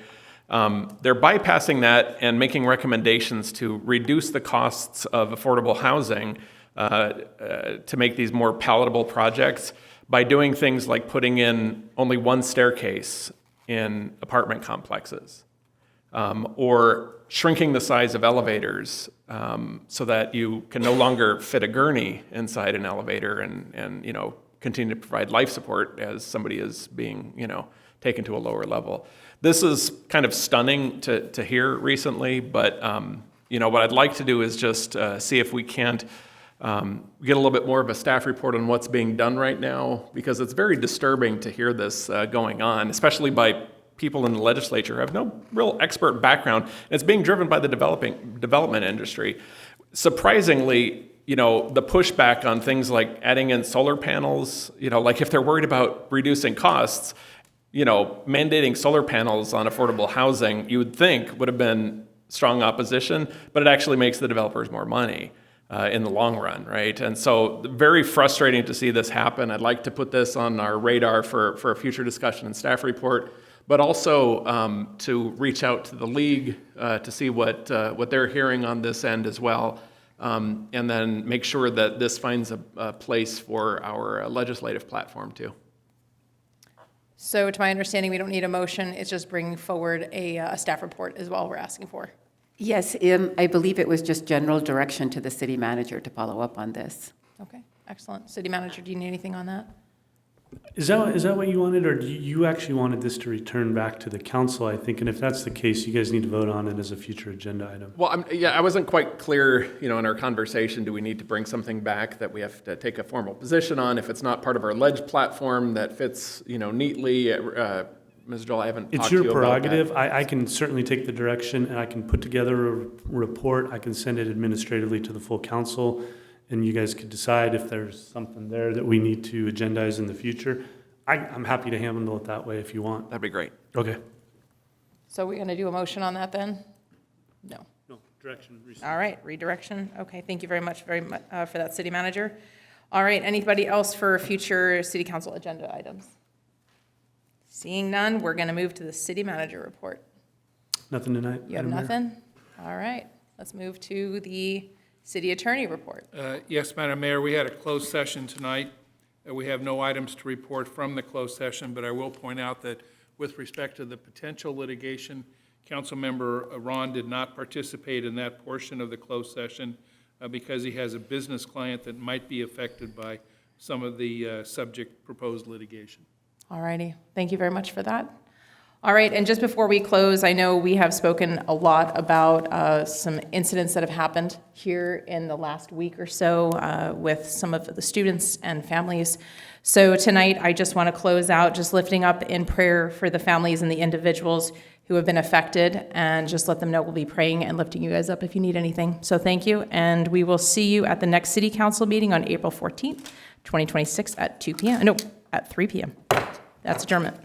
They're bypassing that and making recommendations to reduce the costs of affordable housing to make these more palatable projects by doing things like putting in only one staircase in apartment complexes, or shrinking the size of elevators so that you can no longer fit a gurney inside an elevator and continue to provide life support as somebody is being taken to a lower level. This is kind of stunning to hear recently, but what I'd like to do is just see if we can't get a little bit more of a staff report on what's being done right now, because it's very disturbing to hear this going on, especially by people in the legislature who have no real expert background. And it's being driven by the development industry. Surprisingly, the pushback on things like adding in solar panels, like if they're worried about reducing costs, mandating solar panels on affordable housing, you would think would have been strong opposition, but it actually makes the developers more money in the long run, right? And so very frustrating to see this happen. I'd like to put this on our radar for a future discussion and staff report, but also to reach out to the league to see what they're hearing on this end as well, and then make sure that this finds a place for our legislative platform too. So to my understanding, we don't need a motion, it's just bringing forward a staff report is all we're asking for. Yes, I believe it was just general direction to the city manager to follow up on this. Okay, excellent. City manager, do you need anything on that? Is that what you wanted, or do you actually wanted this to return back to the council, I think? And if that's the case, you guys need to vote on it as a future agenda item. Well, I wasn't quite clear, in our conversation, do we need to bring something back that we have to take a formal position on? If it's not part of our ledge platform that fits, neatly, Ms. Joel, I haven't It's talked to you your about that. prerogative. I can certainly take the direction, and I can put together a report. I can send it administratively to the full council, and you guys could decide if there's something there that we need to agendize in the future. I'm happy to handle it that way if you want. That'd be great. Okay. So we're going to do a motion on that then? No. No, direction. All right, redirection. Okay, thank you very much for that, City Manager. All right, anybody else for future City Council agenda items? Seeing none, we're going to move to the City Manager report. Nothing tonight? You have Madam Mayor? nothing? All right, let's move to the City Attorney report. Yes, Madam Mayor, we had a closed session tonight. We have no items to report from the closed session, but I will point out that with respect to the potential litigation, Councilmember Ron did not participate in that portion of the closed session because he has a business client that might be affected by some of the subject proposed litigation. All righty, thank you very much for that. All right, and just before we close, I know we have spoken a lot about some incidents that have happened here in the last week or so with some of the students and families. So tonight, I just want to close out just lifting up in prayer for the families and the individuals who have been affected, and just let them know we'll be praying and lifting you guys up if you need anything. So thank you, and we will see you at the next City Council meeting on April 14th, 2026 at 2 p.m. No, at 3 p.m. That's adjournment.